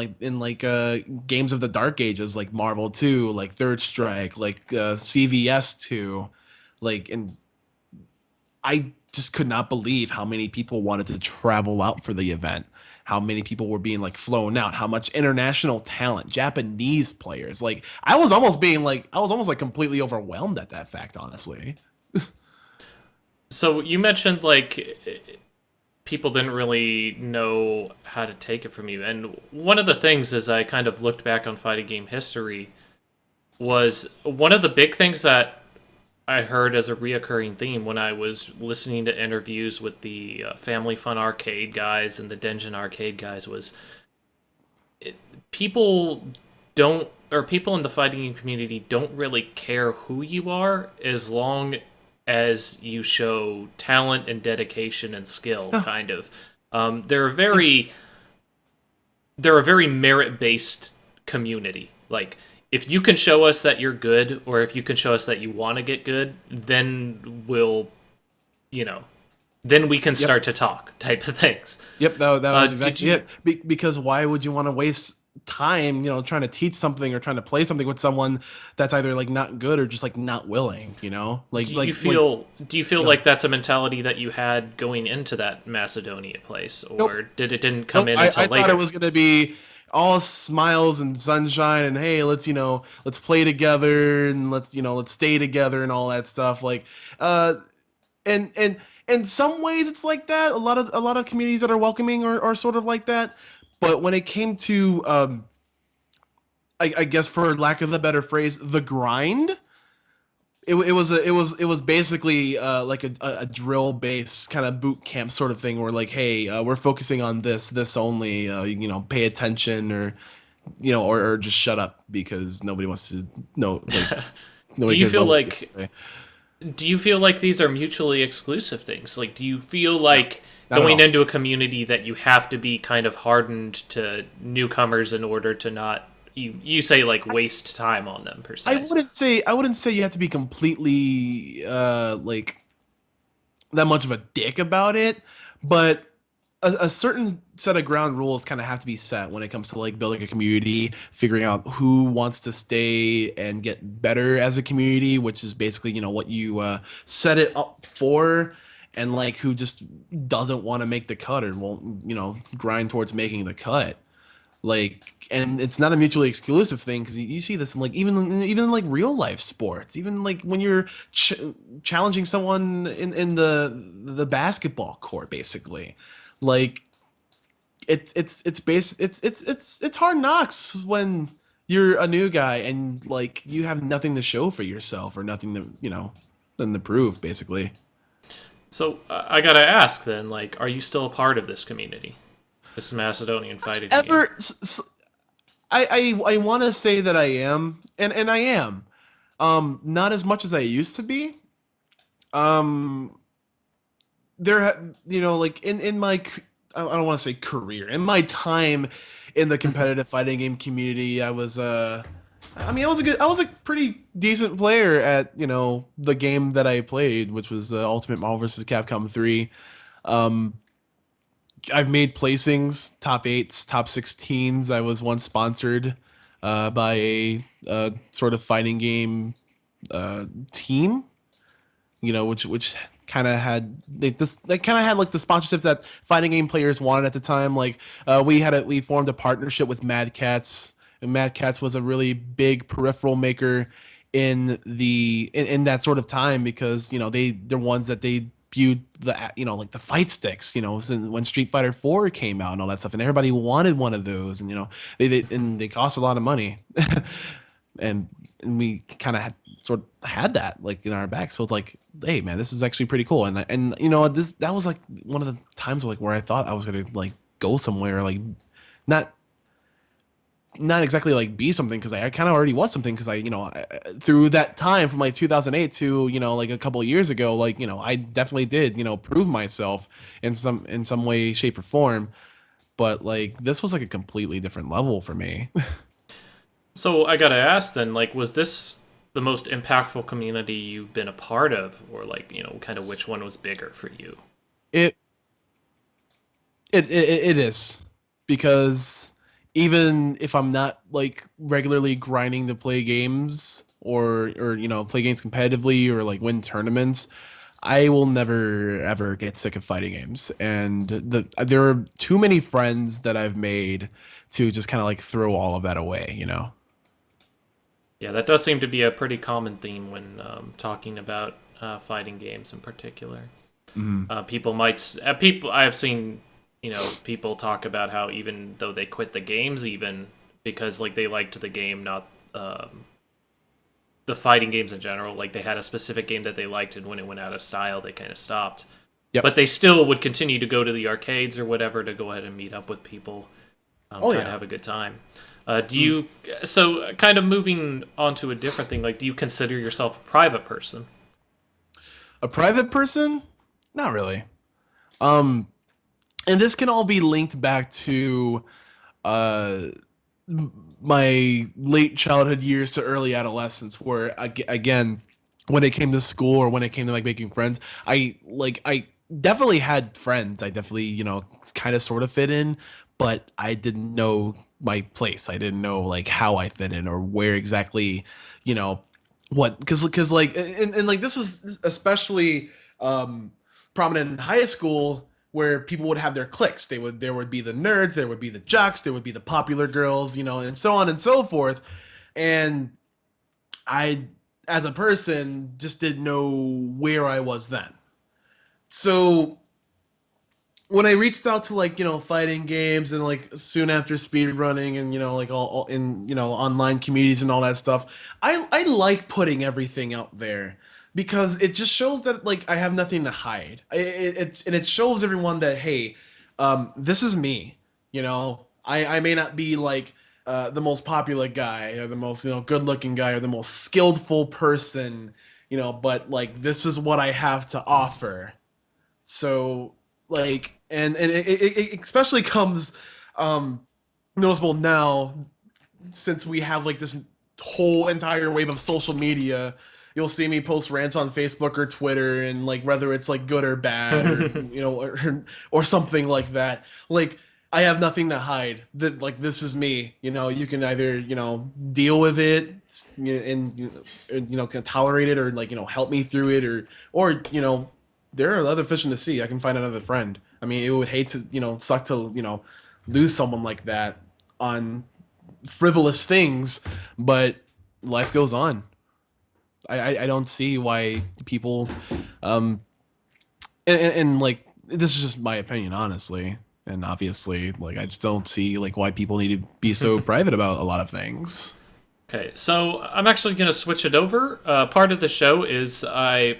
games of the Dark Ages, like Marvel 2, like Third Strike, like CVS 2, and I just could not believe how many people wanted to travel out for the event, how many people were being like flown out, how much international talent, Japanese players. Like I was almost like completely overwhelmed at that fact, honestly. So you mentioned like people didn't really know how to take it from you, and one of the things as I kind of looked back on fighting game history was one of the big things that I heard as a reoccurring theme when I was listening to interviews with the Family Fun Arcade guys and the Denjin Arcade guys was people don't or people in the fighting game community don't really care who you are as long as you show talent and dedication and skill. Yeah, Kind of, yeah, they're a very merit based community. Like if you can show us that you're good, or if you can show us that you want to get good, then we'll you know then we can yep. start to talk type of things. Yep, that was Did exactly you it. Because why would you want to waste time, trying to teach something or trying to play something with someone that's either like not good or just like not willing, Do you feel you know. like that's a mentality that you had going into that Macedonia place, Nope, or did it didn't come nope. in I until thought it later? was gonna be all smiles and sunshine and hey, let's play together and let's stay together and all that stuff. Uh, and in some ways it's like that. A lot of communities that are welcoming are sort of like that. But when it came to I guess for lack of a better phrase, the grind. It was basically like a drill base kind of boot camp sort of thing where like hey we're focusing on this only pay attention or just shut up because nobody wants to know like Do nobody you cares feel about what you have to like say. these are mutually exclusive things? Like, do you feel No, like not at going all. into a community that you have to be kind of hardened to newcomers in order to not you say like waste time on them per I se? wouldn't say you have to be completely like that much of a dick about it, but a certain set of ground rules kind of have to be set when it comes to like building a community, figuring out who wants to stay and get better as a community, which is basically what you set it up for, and like who just doesn't want to make the cut or won't grind towards making the cut. And it's not a mutually exclusive thing because you see this in like even in like real life sports, even like when you're challenging someone in the basketball court basically. Like it's hard knocks when you're a new guy and like you have nothing to show for yourself or nothing to nothing to prove basically. So I gotta ask then, like, are you still a part of this community, this Macedonian fighting game? Ever I want to say that I am, and I am, not as much as I used to be. Um, like in my I don't want to say career, in my time in the competitive fighting game community, I mean, I was a pretty decent player at the game that I played, which was Ultimate Marvel vs. Capcom 3. Um, I've made placings, top eights, top 16s. I was once sponsored by a sort of fighting game team, which kind of had they kind of had like the sponsorships that fighting game players wanted at the time. Like we formed a partnership with Mad Cats, and Mad Cats was a really big peripheral maker in that sort of time because they're ones that they viewed like the fight sticks when Street Fighter 4 came out and all that stuff, and everybody wanted one of those, and they cost a lot of money. and and we kind of sort of had that like in our back, so it's like hey man, this is actually pretty cool. And this that was like one of the times where I thought I was gonna like go somewhere like not not exactly like be something because I kind of already was something because through that time from like 2008 to like a couple of years ago, like I definitely did prove myself in some way shape or form, but like this was like a completely different level for me. So I gotta ask then, like, was this the most impactful community you've been a part of, or like, kind of which one was bigger for you? it it is because even if I'm not like regularly grinding to play games or play games competitively or like win tournaments, I will never ever get sick of fighting games. And there are too many friends that I've made to just kind of like throw all of that away. Yeah, that does seem to be a pretty common theme when talking about fighting games in particular. Mhm. People I've seen, people talk about how even though they quit the games, even because like they liked the game, not the fighting games in general. Like they had a specific game that they liked, and when it went out of style, they kind of stopped. Yep. But they still would continue to go to the arcades or whatever to go ahead and meet up with people, Oh kind of yeah. have a good time. Do you so kind of moving on to a different thing? Like, do you consider yourself a private person? A private person? Not really. Um, and this can all be linked back to uh my late childhood years to early adolescence, where again, when it came to school or when it came to like making friends, I definitely had friends. I definitely kind of sort of fit in, but I didn't know my place. I didn't know like how I fit in or where exactly, you know, what because like and like this was especially um prominent in high school where people would have their cliques. There would be the nerds, there would be the jocks, there would be the popular girls, and so on and so forth. And I, as a person, just didn't know where I was then. So when I reached out to like fighting games and like soon after speed running and like all in online communities and all that stuff, I like putting everything out there because it just shows that like I have nothing to hide. It shows everyone that hey, this is me. I may not be like the most popular guy or the most good looking guy or the most skillful person, but like this is what I have to offer. So like, and it especially comes noticeable now since we have like this whole entire wave of social media. You'll see me post rants on Facebook or Twitter, and like whether it's like good or bad, or or something like that. Like I have nothing to hide. That like this is me. You can either deal with it and can tolerate it, or like help me through it, or there are other fish in the sea. I can find another friend. I mean, it would hate to suck to lose someone like that on frivolous things, but life goes on. I don't see why people um and like this is just my opinion honestly, and obviously like I just don't see like why people need to be so private about a lot of things. Okay, so I'm actually going to switch it over. Part of the show is I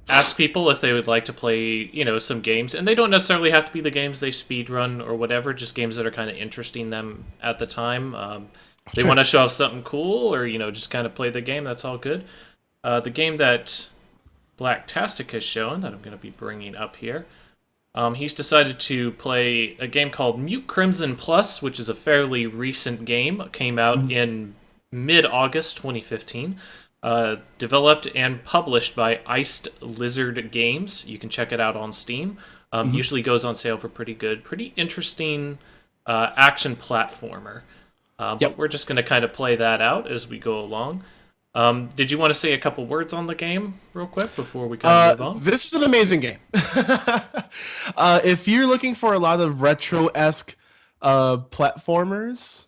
ask people if they would like to play, some games, and they don't necessarily have to be the games they speed run or whatever, just games that are kind of interesting them at the time. They Sure. want to show off something cool, or just kind of play the game. That's all good. The game that Blacktastic has shown that I'm going to be bringing up here. He's decided to play a game called Mute Crimson Plus, which is a fairly recent game. It came out Mhm. in mid-August 2015. Developed and published by Iced Lizard Games. You can check it out on Steam. Mhm. Usually goes on sale for pretty interesting action platformer. But Yep. we're just going to kind of play that out as we go along. Did you want to say a couple words on the game real quick before we kind of move on? This is an amazing game. If you're looking for a lot of retro-esque platformers,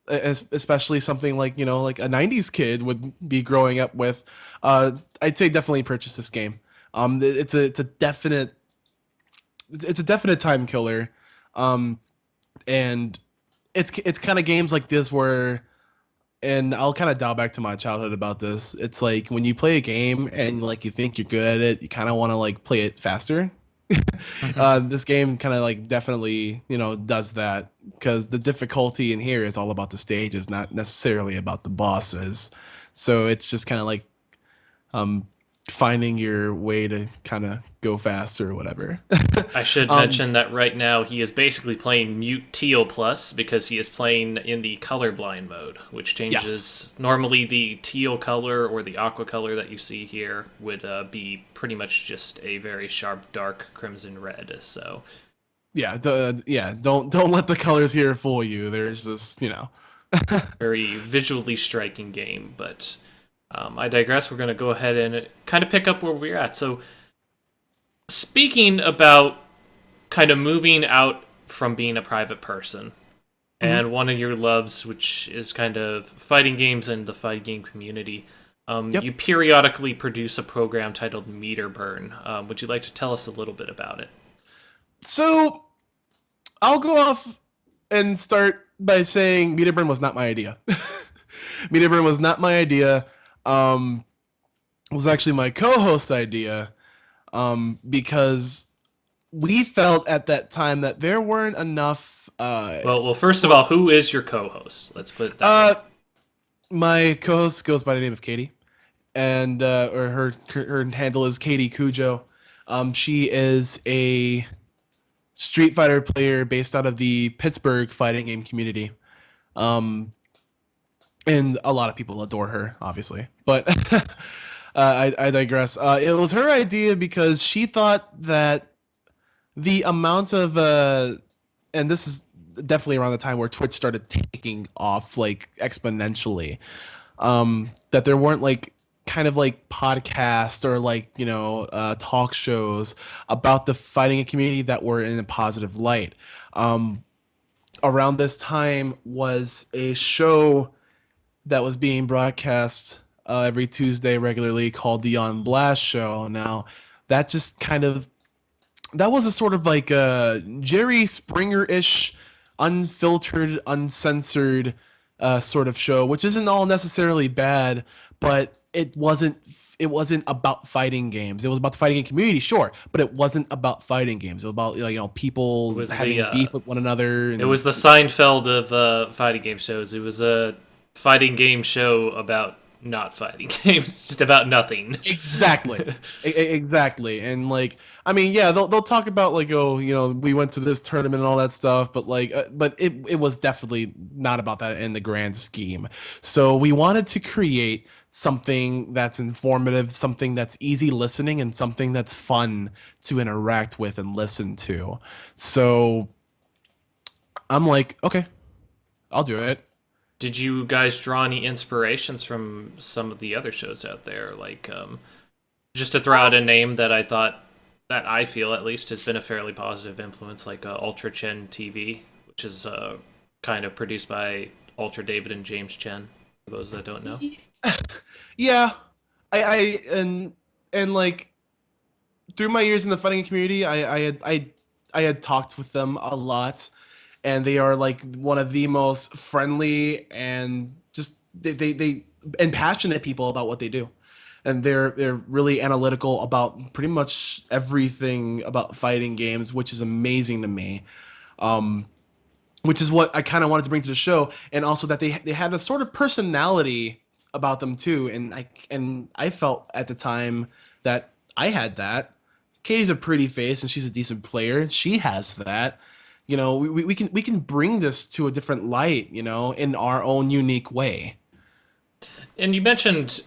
especially something like like a '90s kid would be growing up with, I'd say definitely purchase this game. It's a definite time killer, um, and it's kind of games like this where and I'll kind of dial back to my childhood about this. It's like when you play a game and like you think you're good at it, you kind of want to like play it faster. This game kind of like definitely does that because the difficulty in here is all about the stages, not necessarily about the bosses. So it's just kind of like um finding your way to kind of go faster or whatever. I should um mention that right now he is basically playing Mute Teal Plus because he is playing in the colorblind mode, which yes. changes. Normally, the teal color or the aqua color that you see here would be pretty much just a very sharp, dark crimson red. So, Yeah, don't let the colors here fool you. There's just. very visually striking game. But I digress. We're going to go ahead and kind of pick up where we're at. So, speaking about kind of moving out from being a private person Mhm. and one of your loves, which is kind of fighting games and the fighting game community. You Yep. periodically produce a program titled Meter Burn. Would you like to tell us a little bit about it? So I'll go off and start by saying Meterburn was not my idea. Meet Everyone was not my idea. It was actually my co-host idea. Because we felt at that time that there weren't enough Well, first of sort all, who is your co-host? Let's put it that way. uh my co-host goes by the name of Katie, and or her handle is Katie Cujo. She is a Street Fighter player based out of the Pittsburgh fighting game community. Um, and a lot of people adore her, obviously. But I digress. It was her idea because she thought that the amount of and this is definitely around the time where Twitch started taking off like exponentially. That there weren't like kind of like podcasts or like talk shows about the fighting community that were in a positive light. Um, Around this time was a show that was being broadcast every Tuesday regularly called the On Blast Show. Now, that just kind of that was a sort of like a Jerry Springer-ish, unfiltered, uncensored sort of show, which isn't all necessarily bad, but it wasn't about fighting games. It was about the fighting game community, sure, but it wasn't about fighting games. It was about It people was the having beef with one another it and was the Seinfeld of fighting game shows. It was a fighting game show about not fighting games, just about nothing. exactly. Exactly. And like I mean, yeah, they'll talk about like, oh, we went to this tournament and all that stuff, but like but it was definitely not about that in the grand scheme. So we wanted to create something that's informative, something that's easy listening, and something that's fun to interact with and listen to. So I'm like, okay, I'll do it. Did you guys draw any inspirations from some of the other shows out there? Like, just to throw out a name that I feel at least has been a fairly positive influence, like Ultra Chen TV, which is kind of produced by Ultra David and James Chen. For those that don't know, Yeah. I and like through my years in the fighting community, I had talked with them a lot, and they are like one of the most friendly and just they and passionate people about what they do, and they're really analytical about pretty much everything about fighting games, which is amazing to me. Um, which is what I kind of wanted to bring to the show, and also that they had a sort of personality about them too, and I felt at the time that I had that. Katie's a pretty face and she's a decent player. She has that. We can bring this to a different light, in our own unique way. and you mentioned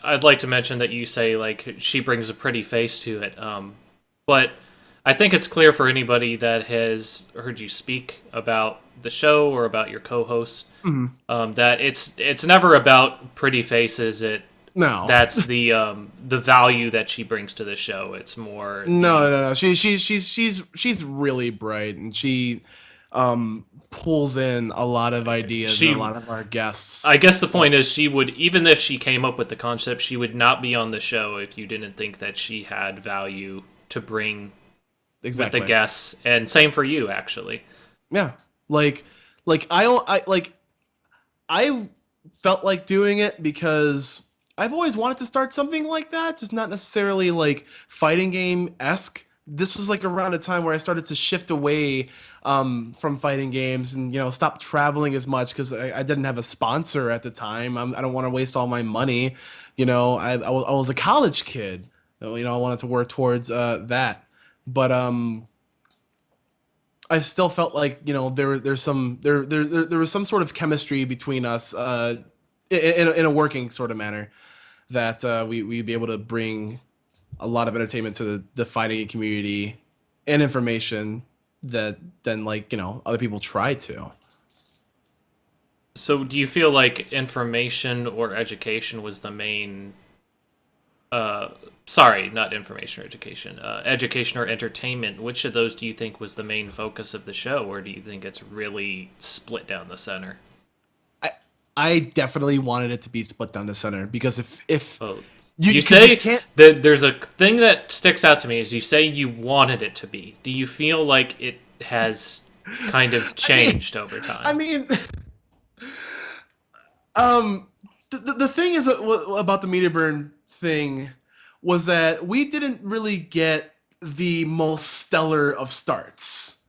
I'd like to mention that you say like she brings a pretty face to it, but I think it's clear for anybody that has heard you speak about the show or about your co-host, Mhm. that it's never about pretty faces. No, That's the value that she brings to the show. It's more no, the no, no. She's really bright, and she pulls in a lot of ideas and a she. lot of our I guests. guess the So point is she would, even if she came up with the concept, she would not be on the show if you didn't think that she had value to bring with the exactly. guests, and same for you actually. Yeah. Like I felt like doing it because I've always wanted to start something like that, just not necessarily like fighting game esque. This was like around a time where I started to shift away from fighting games and stop traveling as much because I didn't have a sponsor at the time. I don't want to waste all my money. I was a college kid. I wanted to work towards that, but I still felt like there was some sort of chemistry between us in a working sort of manner that we'd be able to bring a lot of entertainment to the fighting community and information that then like other people try to. So do you feel like information or education was the main uh sorry, not information or education. Education or entertainment, which of those do you think was the main focus of the show, or do you think it's really split down the center? I I definitely wanted it to be split down the center because if Well, you you because you say can't. that there's a thing that sticks out to me is you say you wanted it to be. Do you feel like it has kind of I mean, changed over I time? mean Um, the thing is about the meter burn thing was that we didn't really get the most stellar of starts.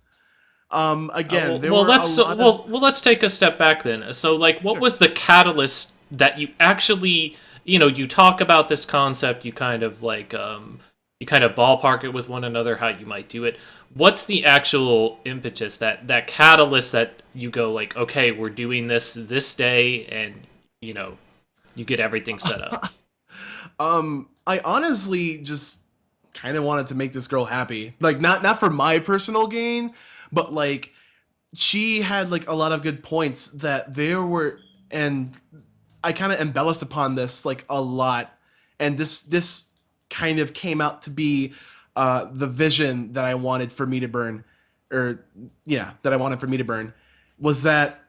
Again, there were a lot of Let's take a step back then. So, like, what sure. was the catalyst that you actually, you talk about this concept, you kind of like, you kind of ballpark it with one another how you might do it. What's the actual impetus that catalyst that you go like, okay, we're doing this day, and you know, you get everything set up. I honestly just kind of wanted to make this girl happy. Like not for my personal gain, but like she had like a lot of good points that there were, and I kind of embellished upon this like a lot, and this kind of came out to be the vision that I wanted for me to burn, or yeah, that I wanted for me to burn, was that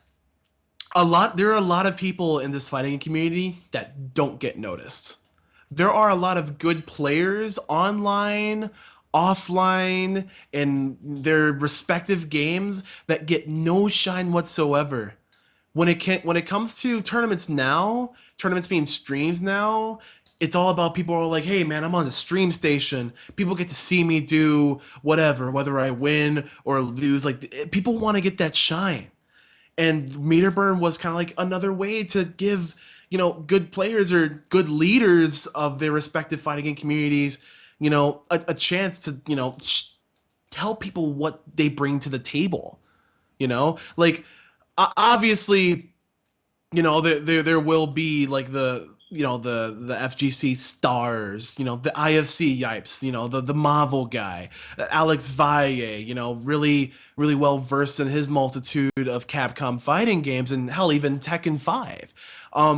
there are a lot of people in this fighting community that don't get noticed. There are a lot of good players online, offline, in their respective games that get no shine whatsoever. When it comes to tournaments now, tournaments being streamed now, it's all about people are like, hey man, I'm on the stream station. People get to see me do whatever, whether I win or lose. Like people want to get that shine, and meter burn was kind of like another way to give good players or good leaders of their respective fighting game communities a chance to tell people what they bring to the table. Like obviously there will be like the FGC stars, the IFC yipes, the Marvel guy, Alex Valle, really really well versed in his multitude of Capcom fighting games, and hell, even Tekken 5. A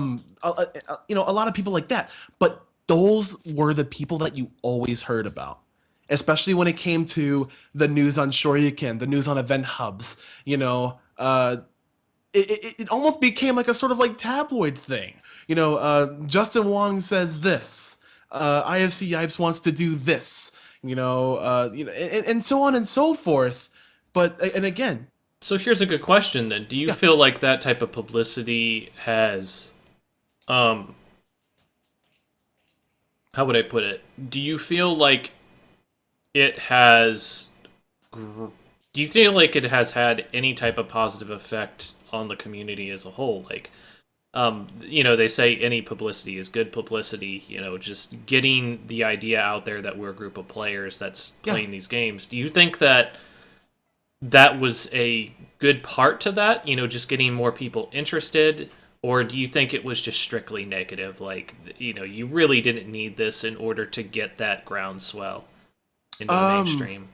lot of people like that, but those were the people that you always heard about, especially when it came to the news on Shoryuken, the news on event hubs. It almost became like a sort of like tabloid thing. Justin Wong says this. IFC Yipes wants to do this. And so on and so forth. But and again, So here's a good question then. Do you yeah. feel like that type of publicity has um how would I put it? Do you feel like it has do you feel like it has had any type of positive effect on the community as a whole? Like, they say any publicity is good publicity, just getting the idea out there that we're a group of players that's Yeah. playing these games. Do you think that that was a good part to that, just getting more people interested? Or do you think it was just strictly negative? Like, you really didn't need this in order to get that groundswell into the Um mainstream?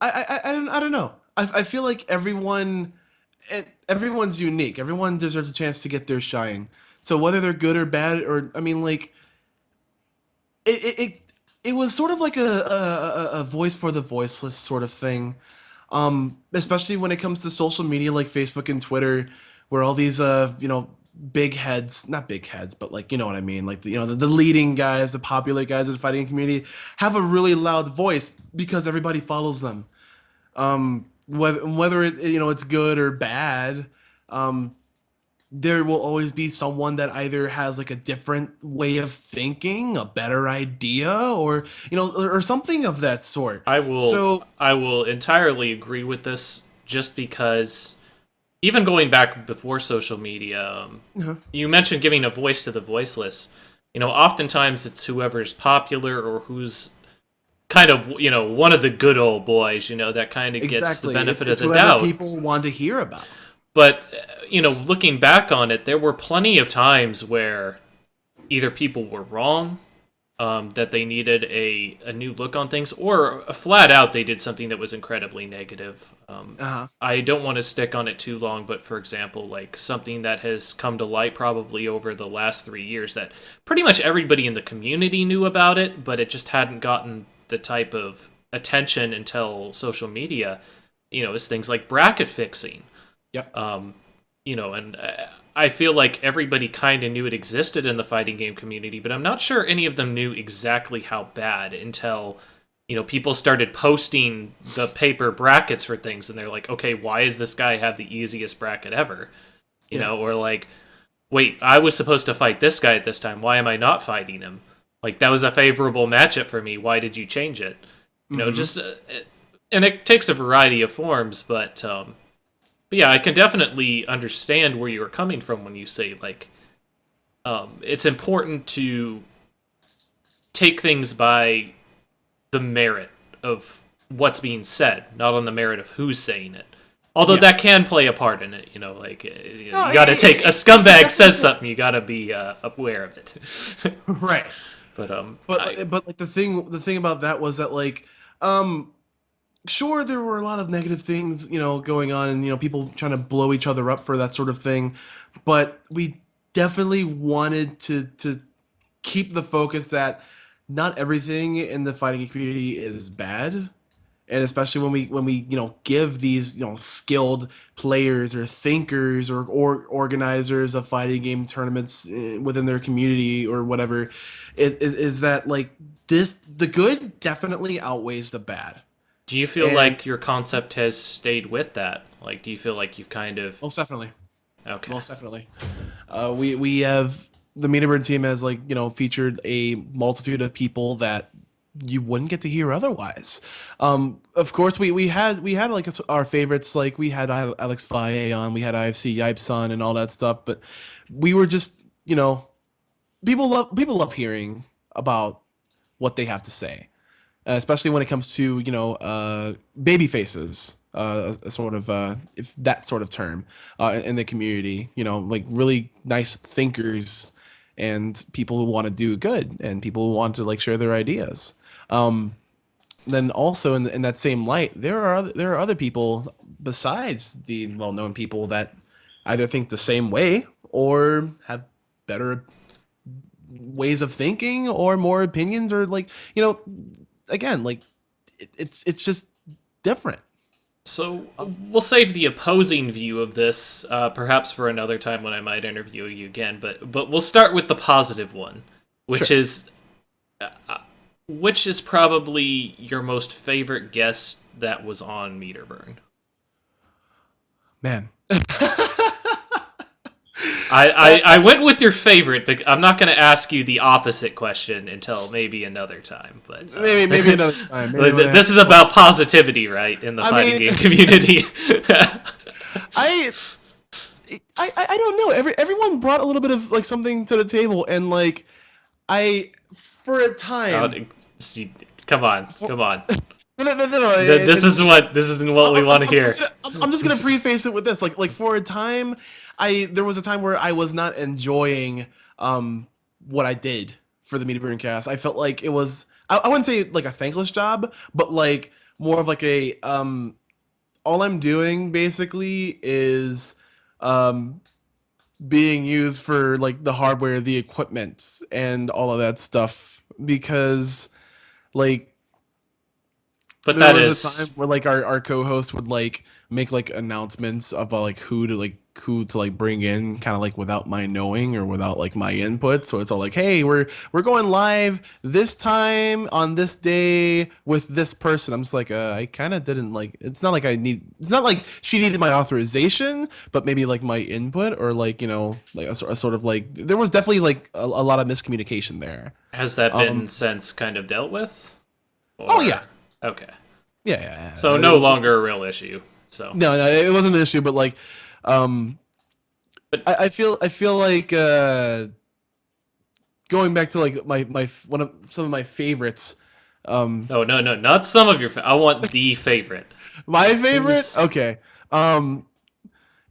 I don't know. I feel like everyone's unique. Everyone deserves a chance to get their shine. So whether they're good or bad, or I mean, like it was sort of like a voice for the voiceless sort of thing. Especially when it comes to social media like Facebook and Twitter, where all these big heads, not big heads, but like you know what I mean, like the leading guys, the popular guys in the fighting community have a really loud voice because everybody follows them. Whether it's good or bad, um, there will always be someone that either has like a different way of thinking, a better idea, or or something of that sort. I will So, I will entirely agree with this just because even going back before social media, uh, you mentioned giving a voice to the voiceless. Oftentimes it's whoever's popular or who's kind of, one of the good old boys, that kind of gets the exactly, benefit of it's the whoever doubt. people want to hear about. But, looking back on it, there were plenty of times where either people were wrong, that they needed a new look on things, or flat out they did something that was incredibly negative. Uh-huh. I don't want to stick on it too long, but for example, like something that has come to light probably over the last 3 years that pretty much everybody in the community knew about it, but it just hadn't gotten the type of attention until social media, is things like bracket fixing. Yep. And I feel like everybody kind of knew it existed in the fighting game community, but I'm not sure any of them knew exactly how bad until people started posting the paper brackets for things, and they're like, okay, why does this guy have the easiest bracket ever? Yeah. or like, wait, I was supposed to fight this guy at this time. Why am I not fighting him? Like, that was a favorable matchup for me. Why did you change it? Mm-hmm. Just and it takes a variety of forms, but yeah, I can definitely understand where you are coming from when you say like it's important to take things by the merit of what's being said, not on the merit of who's saying it. Although Yeah. that can play a part in it, like No, you got to take a it scumbag says definitely something, you got to be aware of it. right. but But I but like the thing about that was that like um sure there were a lot of negative things going on, and people trying to blow each other up for that sort of thing, but we definitely wanted to keep the focus that not everything in the fighting community is bad. And especially when we give these skilled players or thinkers or organizers of fighting game tournaments within their community or whatever, is that like this the good definitely outweighs the bad. Do you feel And like your concept has stayed with that? Like, do you feel like you've kind of most definitely, okay? most definitely, we have the Meter Bird team has featured a multitude of people that you wouldn't get to hear otherwise. Of course, we had like our favorites, like we had Alex Faye on, we had IFC Yipes on, and all that stuff. But we were just people love hearing about what they have to say, especially when it comes to baby faces, a sort of if that sort of term in the community. Like really nice thinkers and people who want to do good and people who want to like share their ideas. Um, then also in that same light, there are other people besides the well-known people that either think the same way or have better ways of thinking or more opinions or like again like it's just different. So we'll save the opposing view of this, perhaps for another time when I might interview you again. But we'll start with the positive one, which Sure. is which is probably your most favorite guest that was on Meterburn. Man. I went with your favorite, but I'm not going to ask you the opposite question until maybe another time. But Maybe another time. Maybe when I have this is about positivity, right, in the I fighting mean, game community. I I don't know. Everyone brought a little bit of like something to the table, and like I for a Oh, time. see, come on, For, come on. no. This is what we want to hear. I'm just gonna preface it with this. Like for a time, there was a time where I was not enjoying what I did for the Media Burn cast. I felt like it was I wouldn't say like a thankless job, but like more of like a all I'm doing basically is um being used for like the hardware, the equipment, and all of that stuff because like But there that was a time is where like our co-host would like make like announcements about like who to like bring in kind of like without my knowing or without like my input. So it's all like, hey, we're going live this time on this day with this person. I'm just like, I kind of didn't like, it's not like it's not like she needed my authorization, but maybe like my input or like like a sort of like there was definitely like a lot of miscommunication there. has that been um since kind of dealt with, oh or yeah. okay, so Yeah. no longer a real issue. So, No, it wasn't an issue, but like, um, but I feel like going back to like my one of some of my favorites. no, not some of your. I want the favorite. My favorite, This- okay. Um,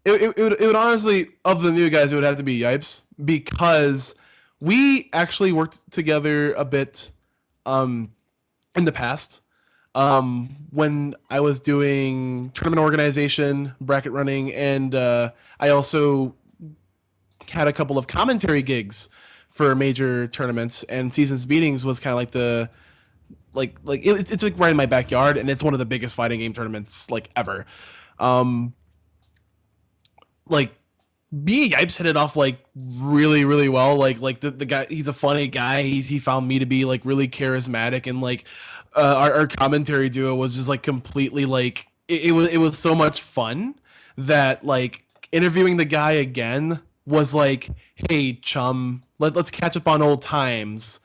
it would honestly of the new guys, it would have to be Yipes because we actually worked together a bit, um, in the past. When I was doing tournament organization, bracket running, and I also had a couple of commentary gigs for major tournaments, and seasons meetings was kind of like the it's like right in my backyard, and it's one of the biggest fighting game tournaments like ever. Um, like B Yipes hit it off like really well. Like the guy, he's a funny guy. He found me to be like really charismatic, and like our commentary duo was just like completely like it was so much fun that like interviewing the guy again was like, hey chum, let's catch up on old times.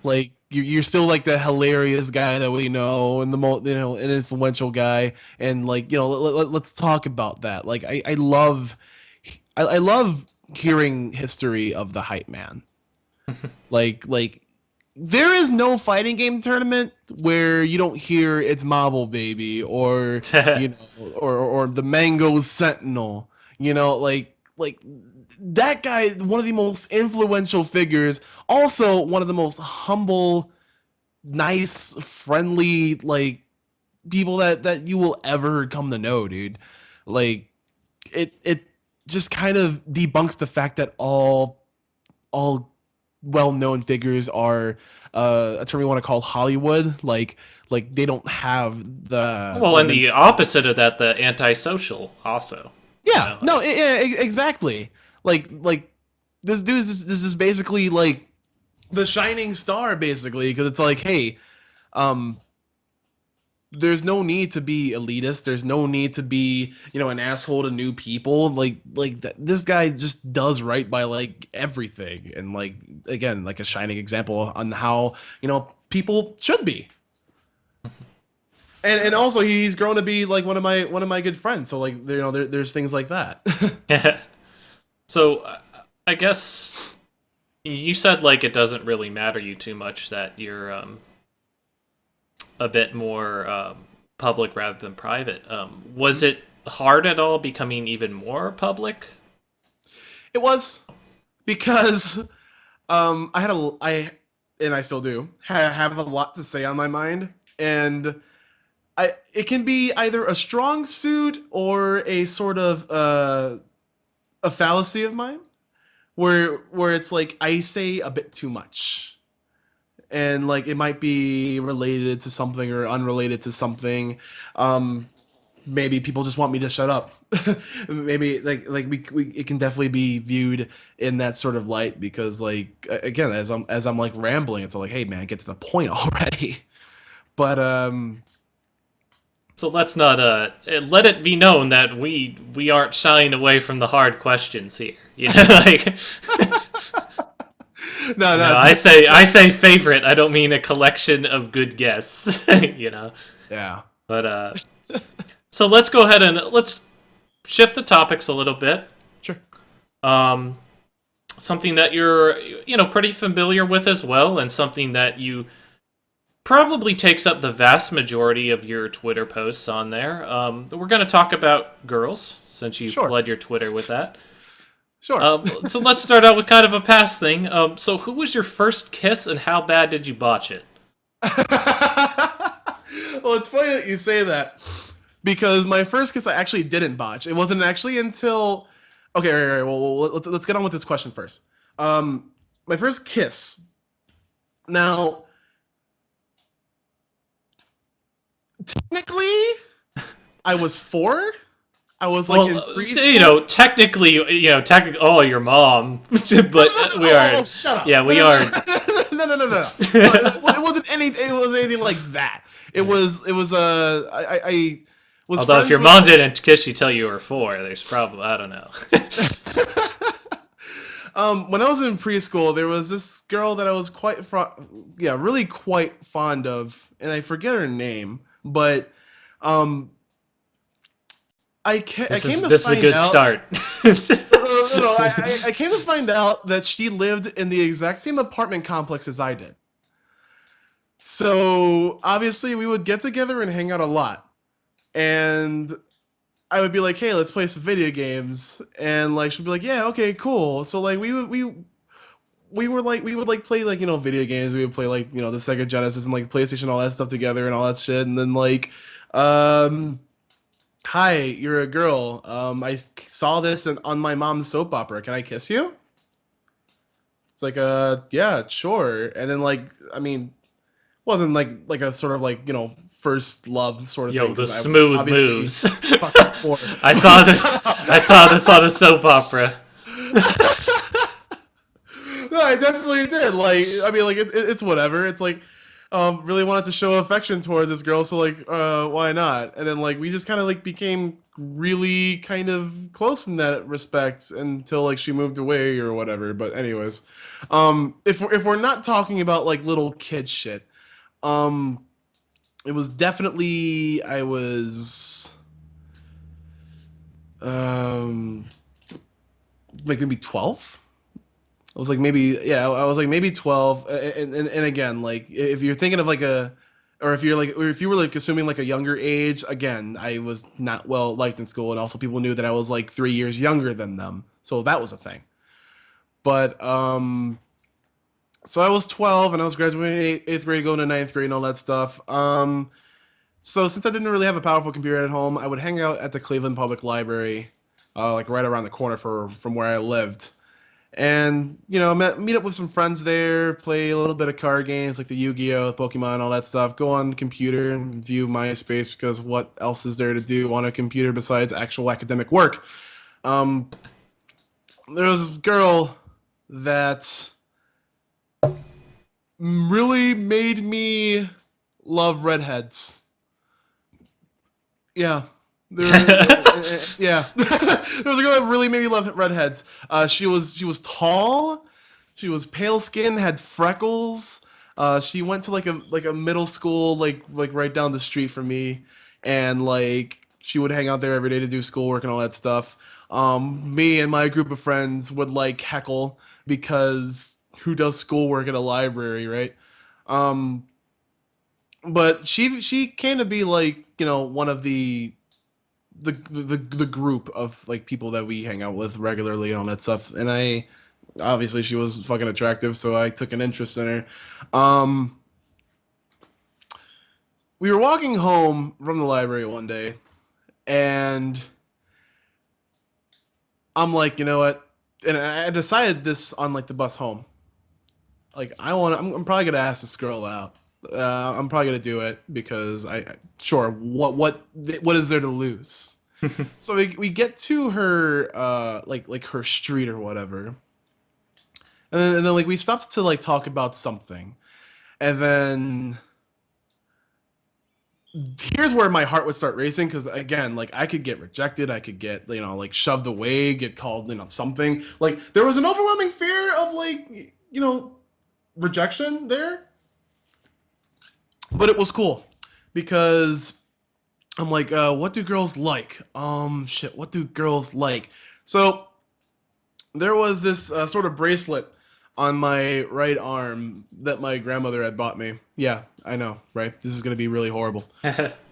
Like you're still like the hilarious guy that we know, and the an influential guy, and like let's talk about that. Like I love I love hearing history of the hype man. Like there is no fighting game tournament where you don't hear it's Marble Baby or or the Mango Sentinel. Like that guy is one of the most influential figures, also one of the most humble, nice, friendly like people that you will ever come to know, dude. Like it just kind of debunks the fact that all well-known figures are a term we want to call Hollywood. Like they don't have Well, the and the mentality. opposite of that, the antisocial, also. You Yeah, know, no, like, exactly. Like this is basically like the shining star, basically, because it's like, hey, um, there's no need to be elitist. There's no need to be, an asshole to new people. This guy just does right by like everything, and like again, like a shining example on how people should be. And also he's grown to be like one of my good friends. So like there's things like that. so I guess you said like it doesn't really matter you too much that you're a bit more public rather than private. Was it hard at all becoming even more public? It was because I had a I and I still do have a lot to say on my mind, and it can be either a strong suit or a sort of a fallacy of mine, where it's like I say a bit too much, and like it might be related to something or unrelated to something. Maybe people just want me to shut up. Maybe we it can definitely be viewed in that sort of light, because like again, as I'm like rambling, it's like, hey man, get to the point already. But So let's not let it be known that we aren't shying away from the hard questions here. You know, like no, you know, no, I say favorite. I don't mean a collection of good guests. You know, yeah, but so let's go ahead and let's shift the topics a little bit. sure. Um, Something that you're pretty familiar with as well, and something that you probably takes up the vast majority of your Twitter posts on there. We're going to talk about girls, since you Sure, flood your Twitter with that. sure. So let's start out with kind of a past thing. So who was your first kiss, and how bad did you botch it? Well, it's funny that you say that, because my first kiss I actually didn't botch. It wasn't actually until okay, all right. Well, let's get on with this question first. My first kiss. Now, technically, I was 4. I was like Well, in preschool. technically, technically, oh, your mom, but we are, Shut up! yeah, No, we no, are. no, no, no, no, no, no. It wasn't any. It wasn't anything like that. It was. It was. I was Although if friends your with. mom didn't kiss you till you were 4, there's probably I don't know. When I was in preschool, there was this girl that I was yeah, really quite fond of, and I forget her name, but um, I This came is to this is a find good out. start. No, I came to find out that she lived in the exact same apartment complex as I did. So obviously, we would get together and hang out a lot, and I would be like, "Hey, let's play some video games," and like she'd be like, "Yeah, okay, cool." So like we would like play like video games. We would play like the Sega Genesis and like PlayStation, all that stuff together and all that shit. And then like, um, hi, you're a girl. Saw this on my mom's soap opera. Can I kiss you? It's like, yeah, sure. And then like, I mean, wasn't like a sort of like first love sort of thing, Yo, the because I was smooth obviously moves. fucking 4. I saw Shut the, up. I saw this on a soap opera. No, I definitely did. Like, I mean, like it's whatever. It's like, really wanted to show affection toward this girl, so like, why not? And then like we just kind of like became really kind of close in that respect until like she moved away or whatever. But anyways, if we're not talking about like little kid shit, um, it was definitely I was um like maybe 12. I was like maybe yeah, I was like maybe 12, and again, like if you're thinking of like a, or if you're like, or if you were like assuming like a younger age, again, I was not well liked in school, and also people knew that I was like 3 years younger than them, so that was a thing. But so I was 12, and I was graduating eighth grade, going to ninth grade, and all that stuff. So since I didn't really have a powerful computer at home, I would hang out at the Cleveland Public Library, like right around the corner from where I lived, and meet up with some friends there, play a little bit of card games like the Yu-Gi-Oh, Pokemon, all that stuff. Go on the computer and view MySpace, because what else is there to do on a computer besides actual academic work? Um, there was this girl that really made me love redheads. Yeah. Yeah. There was a girl that really made me love redheads. She was tall, she was pale skin, had freckles. She went to like a middle school like right down the street from me, and like she would hang out there every day to do schoolwork and all that stuff. Me and my group of friends would like heckle, because who does schoolwork at a library, right? Um, but she came to be like one of the group of like people that we hang out with regularly and all that stuff. And I obviously she was fucking attractive, so I took an interest in her. Um, we were walking home from the library one day, and I'm like, you know what? And I decided this on like the bus home. Like I'm probably gonna ask this girl out. I'm probably gonna do it because sure, what is there to lose? So we get to her like her street or whatever, and then like we stopped to like talk about something, and then here's where my heart would start racing, because again, like I could get rejected, I could get like shoved away, get called something. Like there was an overwhelming fear of like rejection there, but it was cool because I'm like, what do girls like? Shit, what do girls like? So there was this sort of bracelet on my right arm that my grandmother had bought me. Yeah, I know, right? This is gonna be really horrible.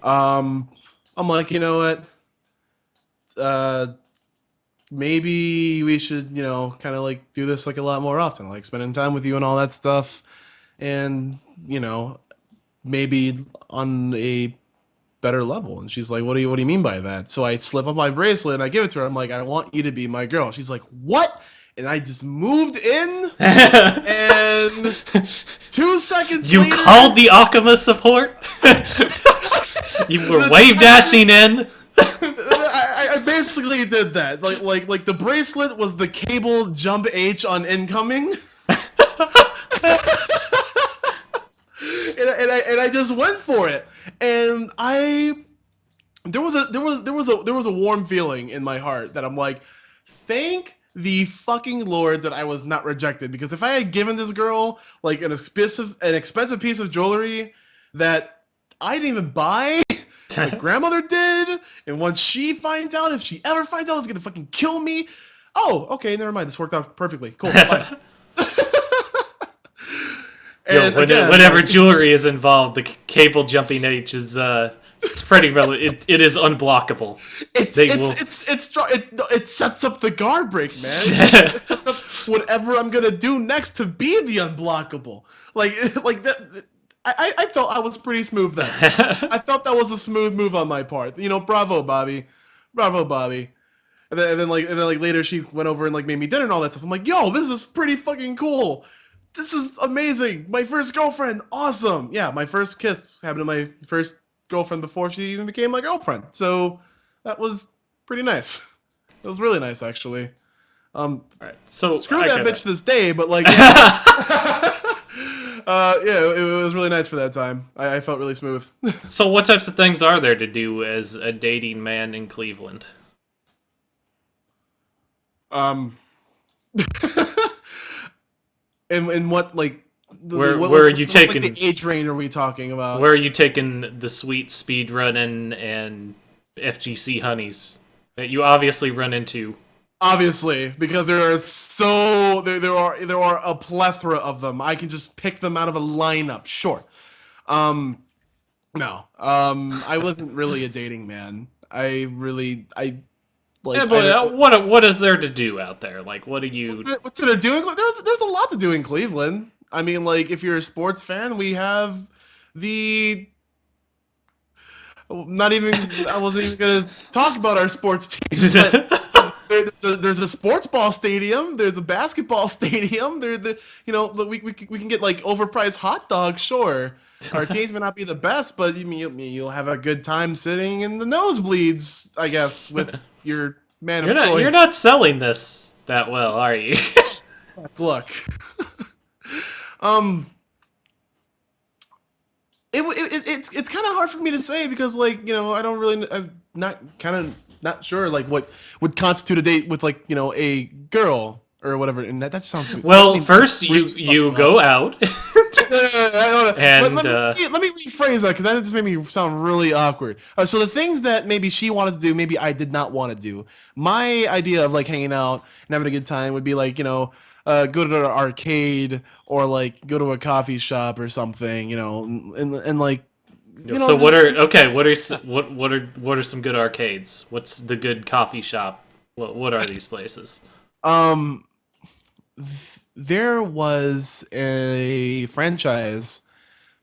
Um, I'm like, you know what? Uh, Maybe we should, kind of like do this like a lot more often, like spending time with you and all that stuff, and you know, maybe on a better level. And she's like, what do you mean by that? So I slip on my bracelet and I give it to her. I'm like, I want you to be my girl. She's like, what? And I just moved in, and 2 seconds You later, called the Akama support? You were wave dashing in? I basically did that. Like the bracelet was the cable jump H on incoming. And I just went for it, and there was a warm feeling in my heart that I'm like, thank the fucking Lord that I was not rejected, because if I had given this girl like an expensive piece of jewelry that I didn't even buy, my grandmother did, and once she finds out, if she ever finds out, it's gonna fucking kill me. Oh, okay, never mind. This worked out perfectly. Cool. Fine. Yo, And again, whenever like, jewelry is involved, the cable jumping H is it's pretty relevant. It is unblockable. it sets up the guard break, man. It sets up whatever I'm gonna do next to be the unblockable. Like that. I felt I was pretty smooth then. I felt that was a smooth move on my part. Bravo, Bobby. Bravo, Bobby. And then later she went over and like made me dinner and all that stuff. I'm like, yo, this is pretty fucking cool. This is amazing. My first girlfriend, awesome. Yeah, my first kiss happened to my first girlfriend before she even became my girlfriend. So that was pretty nice. It was really nice, actually. All right, so Screw I that gotta- bitch to this day, but like, yeah. Yeah, it was really nice for that time. I felt really smooth. So, what types of things are there to do as a dating man in Cleveland? um, and what like Where are you what's like the taking? age range are we talking Where about? are you taking the sweet speed running and FGC honeys that you obviously run into? Obviously, because there are a plethora of them. I can just pick them out of a lineup. Sure. Um, no. I wasn't really a dating man. I Yeah, like I but don't. what is there to do out there? Like, what do you? What's it doing? There's a lot to do in Cleveland. I mean, like if you're a sports fan, we have the not even I wasn't even gonna talk about our sports teams, but there's a sports ball stadium, there's a basketball stadium, we can get like overpriced hot dogs, sure. Our teams may not be the best, but you'll have a good time sitting in the nosebleeds, I guess, with your man of You're not choice. selling this that well, are you? Look, um, it's kind of hard for me to say because I don't really I'm not kind of not sure like what would constitute a date with a girl or whatever, and that sounds that Well, means first really you fucking go out and let me rephrase that because that just made me sound really awkward. So the things that maybe she wanted to do, maybe I did not want to do. My idea of like hanging out and having a good time would be like go to the arcade or like go to a coffee shop or something, and like so what are just okay? What are some good arcades? What's the good coffee shop? What are these places? um there was a franchise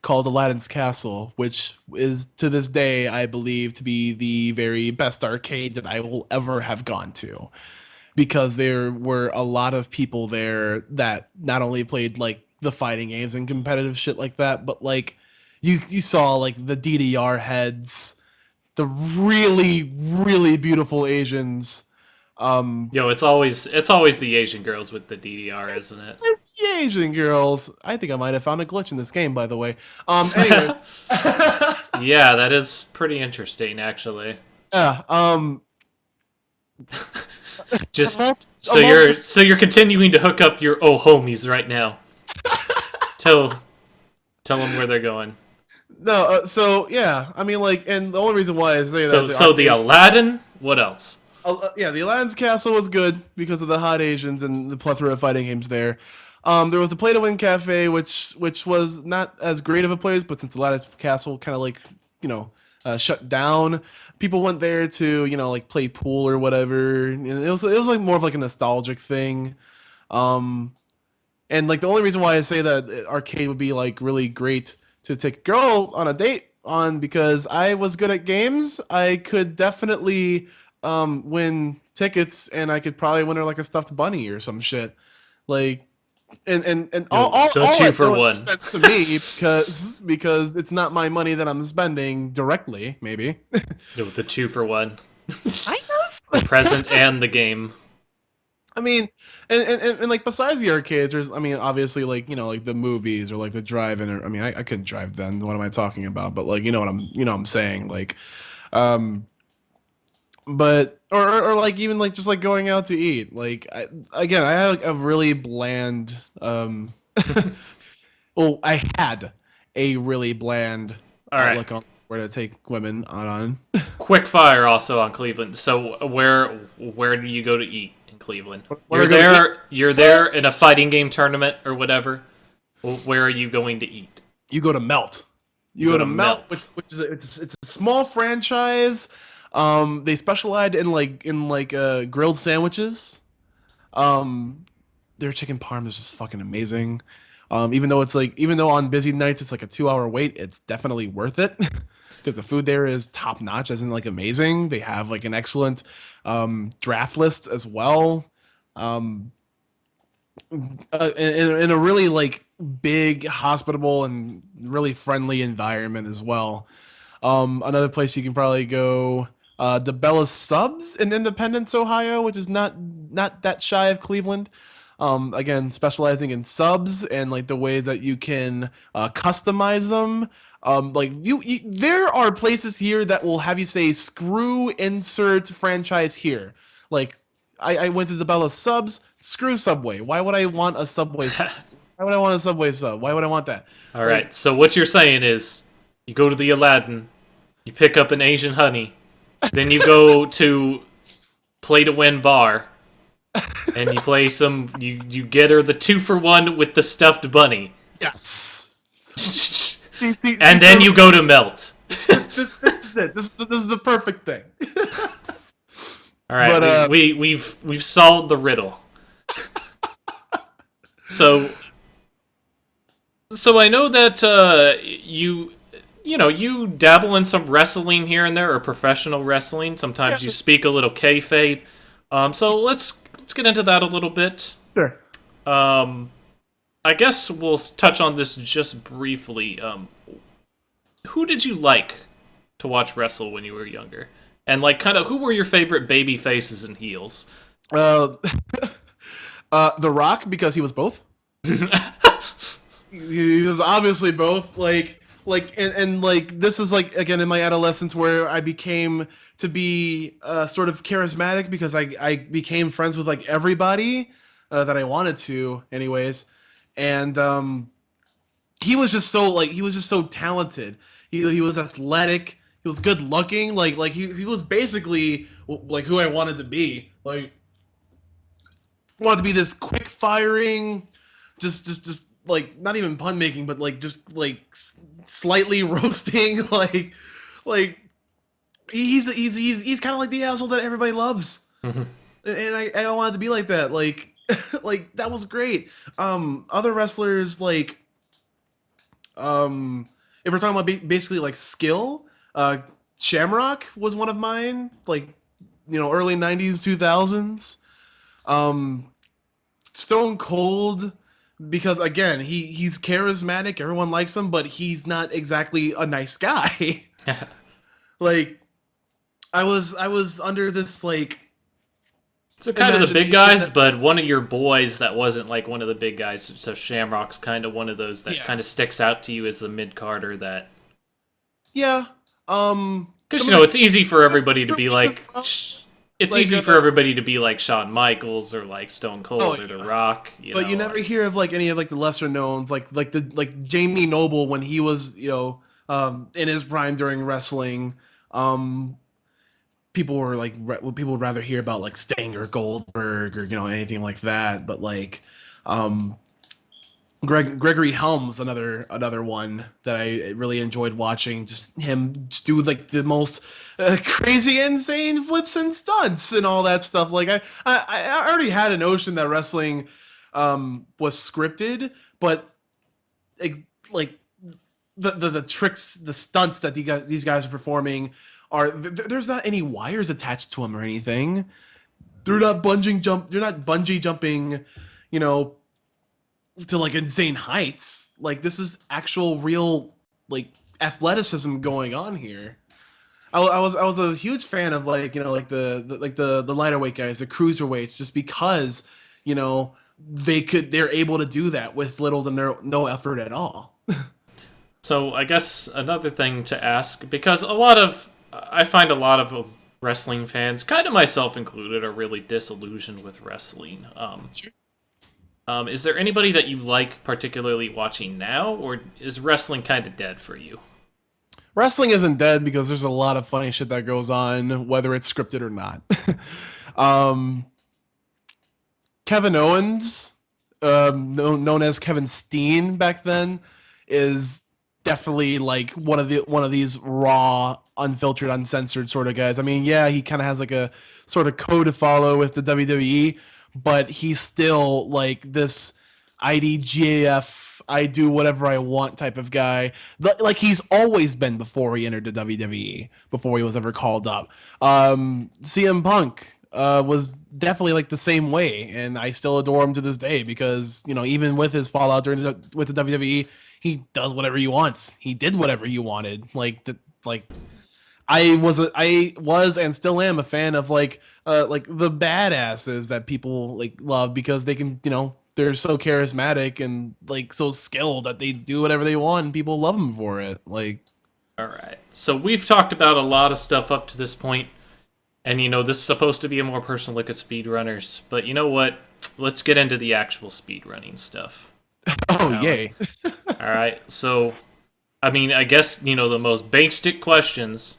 called Aladdin's Castle, which is to this day I believe to be the very best arcade that I will ever have gone to. Because there were a lot of people there that not only played like the fighting games and competitive shit like that, but like you saw like the DDR heads, the really beautiful Asians. Um, Yo, it's always the Asian girls with the DDR, isn't it's the Asian girls. I think I might have found a glitch in this game, by the way. Anyway, it? Yeah, that is pretty interesting, actually. yeah. I'm Just all, so I'm all for you're continuing to hook up your oh homies right now. Tell tell them where they're going. no. So yeah, I mean like, and the only reason why I say that So the Aladdin. What else? Yeah, the Aladdin's Castle was good because of the hot Asians and the plethora of fighting games there. There was the Play to Win Cafe, which was not as great of a place, but since Aladdin's Castle kind of like shut down, people went there to like play pool or whatever. And it was like more of like a nostalgic thing. Um, and like the only reason why I say that arcade would be like really great to take a girl on a date on because I was good at games. I could definitely win tickets and I could probably win her like a stuffed bunny or some shit. Like and Yo, the all two that for no one. sense to me because it's not my money that I'm spending directly, maybe. Yo, the 2 for 1. Kind The of. present and the game. I mean, and like besides the arcades, there's I mean obviously like like the movies or like the drive-in or I mean I couldn't drive then. What am I talking about? But like what I'm saying like, um, but or like even like just like going out to eat. Like again, I had like a really bland well I had a really bland All right. outlook on where to take women on. Quick fire also on Cleveland. So where do you go to eat in Cleveland? Where I go to eat? You're there in a fighting game tournament or whatever. Well, where are you going to eat? You go to Melt. You You go go to to Melt, Melt. which is it's a small franchise. They specialize in grilled sandwiches. Um, their chicken parm is just fucking amazing. Even though on busy nights it's like a 2 hour wait, it's definitely worth it because the food there is top notch, as in like amazing. They have like an excellent draft list as well. Um, in a really like big, hospitable, and really friendly environment as well. Another place you can probably go, the Bella Subs in Independence, Ohio, which is not that shy of Cleveland. Again, specializing in subs and like the ways that you can customize them. Like there are places here that will have you say screw insert franchise here. Like I went to the Bella subs, screw Subway. Why would I want a Subway? Why would I want a Subway sub? Why would I want that? All Like, right. So what you're saying is, you go to the Aladdin, you pick up an Asian honey, then you go to Play to Win bar, and you play some. You get her the 2-for-1 with the stuffed bunny, yes. and then you go to Melt. This is it. This is the perfect thing. All right, But, we've solved the riddle. So I know that you dabble in some wrestling here and there, or professional wrestling. Sometimes you speak a little kayfabe. So let's get into that a little bit. Sure. I guess we'll touch on this just briefly. Who did you like to watch wrestle when you were younger? And like, kind of, who were your favorite baby faces and heels? Uh, The Rock, because he was both. He was obviously both. And like this is like again in my adolescence where I became to be sort of charismatic because I became friends with like everybody that I wanted to, anyways. And he was just so talented. He was athletic. He was good looking. He was basically like who I wanted to be. Like wanted to be this quick firing, just like not even pun making, but like just like slightly roasting. Like he's kind of like the asshole that everybody loves, Mm-hmm. and I wanted to be like that. Like like that was great. Other wrestlers like if we're talking about basically like skill, Shamrock was one of mine. Like early '90s, 2000s. Stone Cold, because again he's charismatic, everyone likes him, but he's not exactly a nice guy. Like I was under this like So kind of the big imagination guys, that- but one of your boys that wasn't like one of the big guys. So Shamrock's kind of one of those that Yeah. kind of sticks out to you as the mid carder. That yeah. because some of the- it's easy for everybody to be like. It's like, easy for everybody to be like Shawn Michaels or like Stone Cold Oh, or The yeah. Rock. But you never hear of like any of like the lesser knowns, like Jamie Noble when he was in his prime during wrestling. People were like people would rather hear about like Sting or Goldberg or anything like that. But like Gregory Helms, another one that I really enjoyed watching. Just him just do like the most crazy, insane flips and stunts and all that stuff. Like I already had a notion that wrestling was scripted, but like the tricks, the stunts that these guys are performing are there's not any wires attached to them or anything. They're not bungee jumping, you know, to like insane heights. Like this is actual real like athleticism going on here. I was a huge fan of like the lighter weight guys, the cruiserweights, just because they're able to do that with little to no effort at all. So I guess another thing to ask, because I find a lot of wrestling fans, kind of myself included, are really disillusioned with wrestling. Is there anybody that you like particularly watching now, or is wrestling kind of dead for you? Wrestling isn't dead because there's a lot of funny shit that goes on, whether it's scripted or not. um, Kevin Owens, known as Kevin Steen back then, is definitely like one of these raw, unfiltered, uncensored sort of guys. I mean, yeah, he kind of has like a sort of code to follow with the WWE, but he's still like this IDGAF, I do whatever I want type of guy. Like he's always been before he entered the WWE, before he was ever called up. CM Punk was definitely like the same way, and I still adore him to this day because even with his fallout with the WWE, he does whatever he wants. He did whatever he wanted. Like I was and still am a fan of like the badasses that people like love because they can, they're so charismatic and like so skilled that they do whatever they want and people love them for it. Like, All right. So we've talked about a lot of stuff up to this point, and this is supposed to be a more personal look at speedrunners. But you know what? Let's get into the actual speedrunning stuff. oh Now, yay. all right. So, I mean, I guess the most basic questions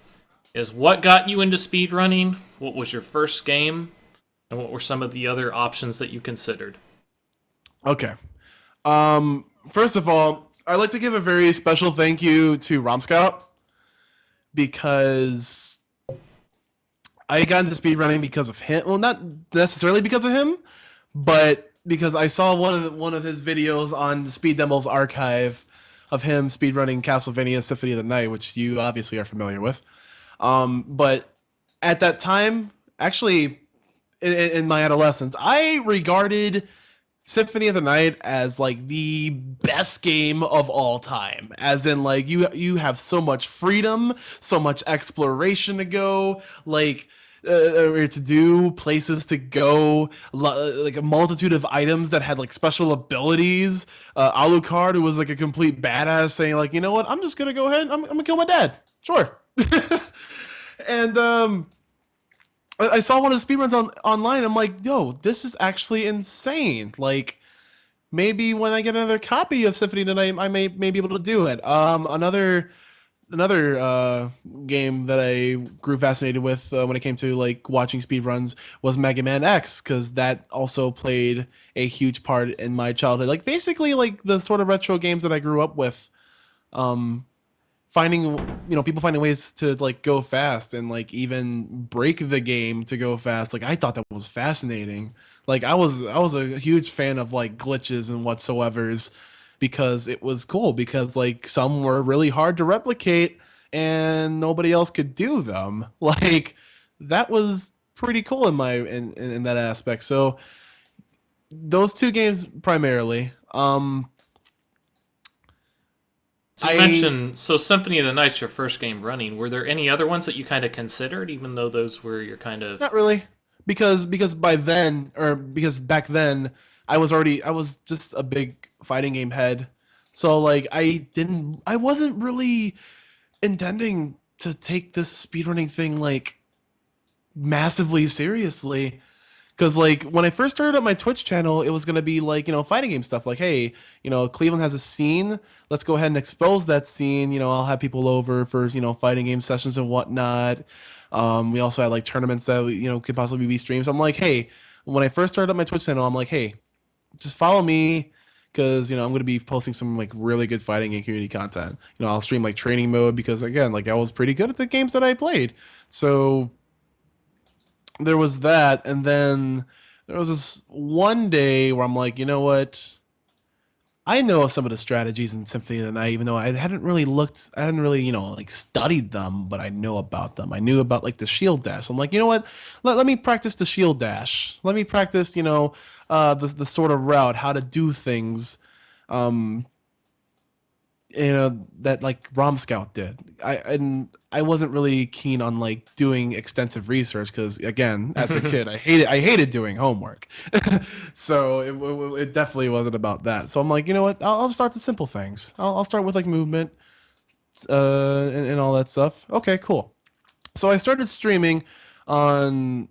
is what got you into speedrunning? What was your first game? And what were some of the other options that you considered? Okay. First of all, I'd like to give a very special thank you to Scout because I got into speedrunning because of him. Well, not necessarily because of him, but because I saw one of his videos on the Speed Demos archive of him speedrunning Castlevania Symphony of the Night, which you obviously are familiar with. But at that time, actually, in my adolescence, I regarded Symphony of the Night as like the best game of all time. As in, like you have so much freedom, so much exploration to go, like or to do, places to go, like a multitude of items that had like special abilities. Alucard, who was like a complete badass, saying like, you know what, I'm just gonna go ahead, I'm gonna kill my dad. Sure. And I saw one of the speedruns online. I'm like, yo, this is actually insane. Like, maybe when I get another copy of Symphony tonight, I may be able to do it. Another game that I grew fascinated with when it came to like watching speedruns was Mega Man X, because that also played a huge part in my childhood. Like basically like the sort of retro games that I grew up with. Finding people finding ways to like go fast and like even break the game to go fast, like I thought that was fascinating. Like I was a huge fan of like glitches and whatsoever's because it was cool, because like some were really hard to replicate and nobody else could do them. Like that was pretty cool in in that aspect. So those two games primarily. So you I mentioned Symphony of the Night's your first game running. Were there any other ones that you kind of considered, even though those were your kind Not of really, because by then, or because back then, I was just a big fighting game head. So like I wasn't really intending to take this speedrunning thing like massively seriously. Because like when I first started up my Twitch channel, it was gonna be like, fighting game stuff. Like, hey, Cleveland has a scene. Let's go ahead and expose that scene. I'll have people over for fighting game sessions and whatnot. We also had like tournaments that could possibly be streams. I'm like, hey, when I first started up my Twitch channel, I'm like, hey, just follow me, because I'm gonna be posting some like really good fighting game community content. I'll stream like training mode because again, like I was pretty good at the games that I played. So there was that, and then there was this one day where I'm like, you know what? I know some of the strategies in Symphony of the Night, even though I hadn't really, like studied them, but I know about them. I knew about like the shield dash. I'm like, you know what? Let me practice the shield dash. Let me practice, the sort of route, how to do things. Um, that like Scout did. I wasn't really keen on like doing extensive research because again, as a kid, I hated doing homework. So it definitely wasn't about that. So I'm like, you know what? I'll start the simple things. I'll start with like movement, and all that stuff. Okay, cool. So I started streaming on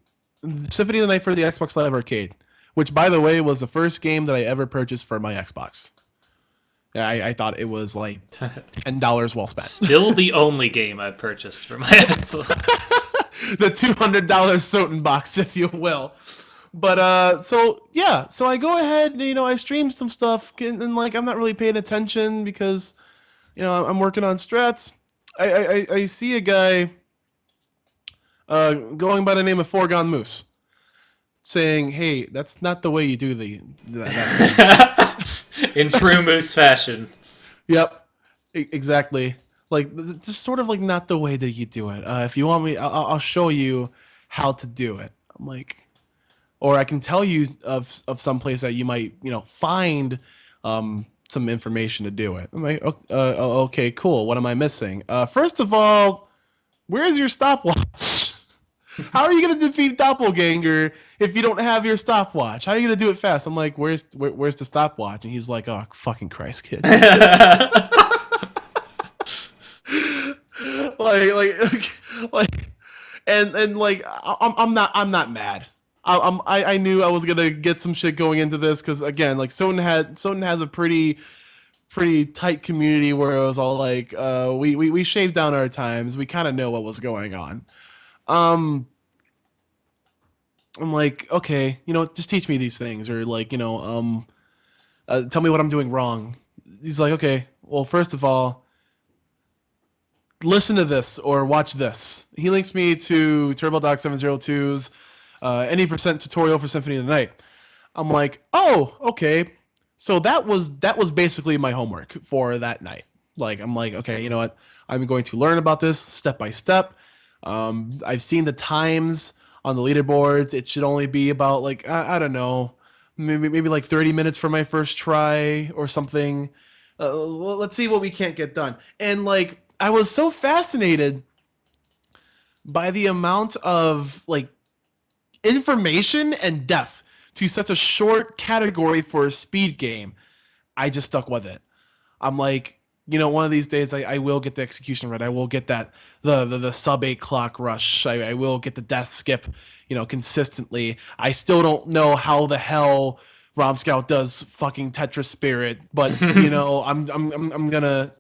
Symphony of the Night for the Xbox Live Arcade, which by the way was the first game that I ever purchased for my Xbox. I thought it was like $10 well spent. still the only game I purchased for my Xbox. The $200 Soten box, if you will. But so yeah, so I go ahead and I stream some stuff, and like I'm not really paying attention because I'm working on strats. I see a guy going by the name of Foregone Moose saying, "Hey, that's not the way you do that." In true Moose fashion. Yep, exactly. Like just sort of like not the way that you do it. If you want me, I'll show you how to do it. I'm like, or I can tell you of some place that you might find some information to do it. I'm like, okay, cool. What am I missing? First of all, Where's your stopwatch? How are you gonna defeat Doppelganger if you don't have your stopwatch? How are you gonna do it fast? I'm like, where's the stopwatch? And he's like, oh fucking Christ, kid. like, and like, I'm not mad. I knew I was gonna get some shit going into this because again, like Soden has a pretty tight community where it was all like, we shaved down our times. We kind of know what was going on. Um, I'm like, okay, just teach me these things, or like, tell me what I'm doing wrong. He's like, okay, well, first of all, listen to this or watch this. He links me to TurboDoc 702's any percent tutorial for Symphony of the Night. I'm like, oh, okay. So that was basically my homework for that night. Like, I'm like, okay, you know what? I'm going to learn about this step by step. I've seen the times on the leaderboards. It should only be about like, I don't know, maybe like 30 minutes for my first try or something. Let's see what we can't get done. And like, I was so fascinated by the amount of like information and depth to such a short category for a speed game. I just stuck with it. I'm like, one of these days I will get the execution right. I will get that the sub 8 clock rush. I will get the death skip, consistently. I still don't know how the hell Rom Scout does fucking Tetris Spirit, but I'm gonna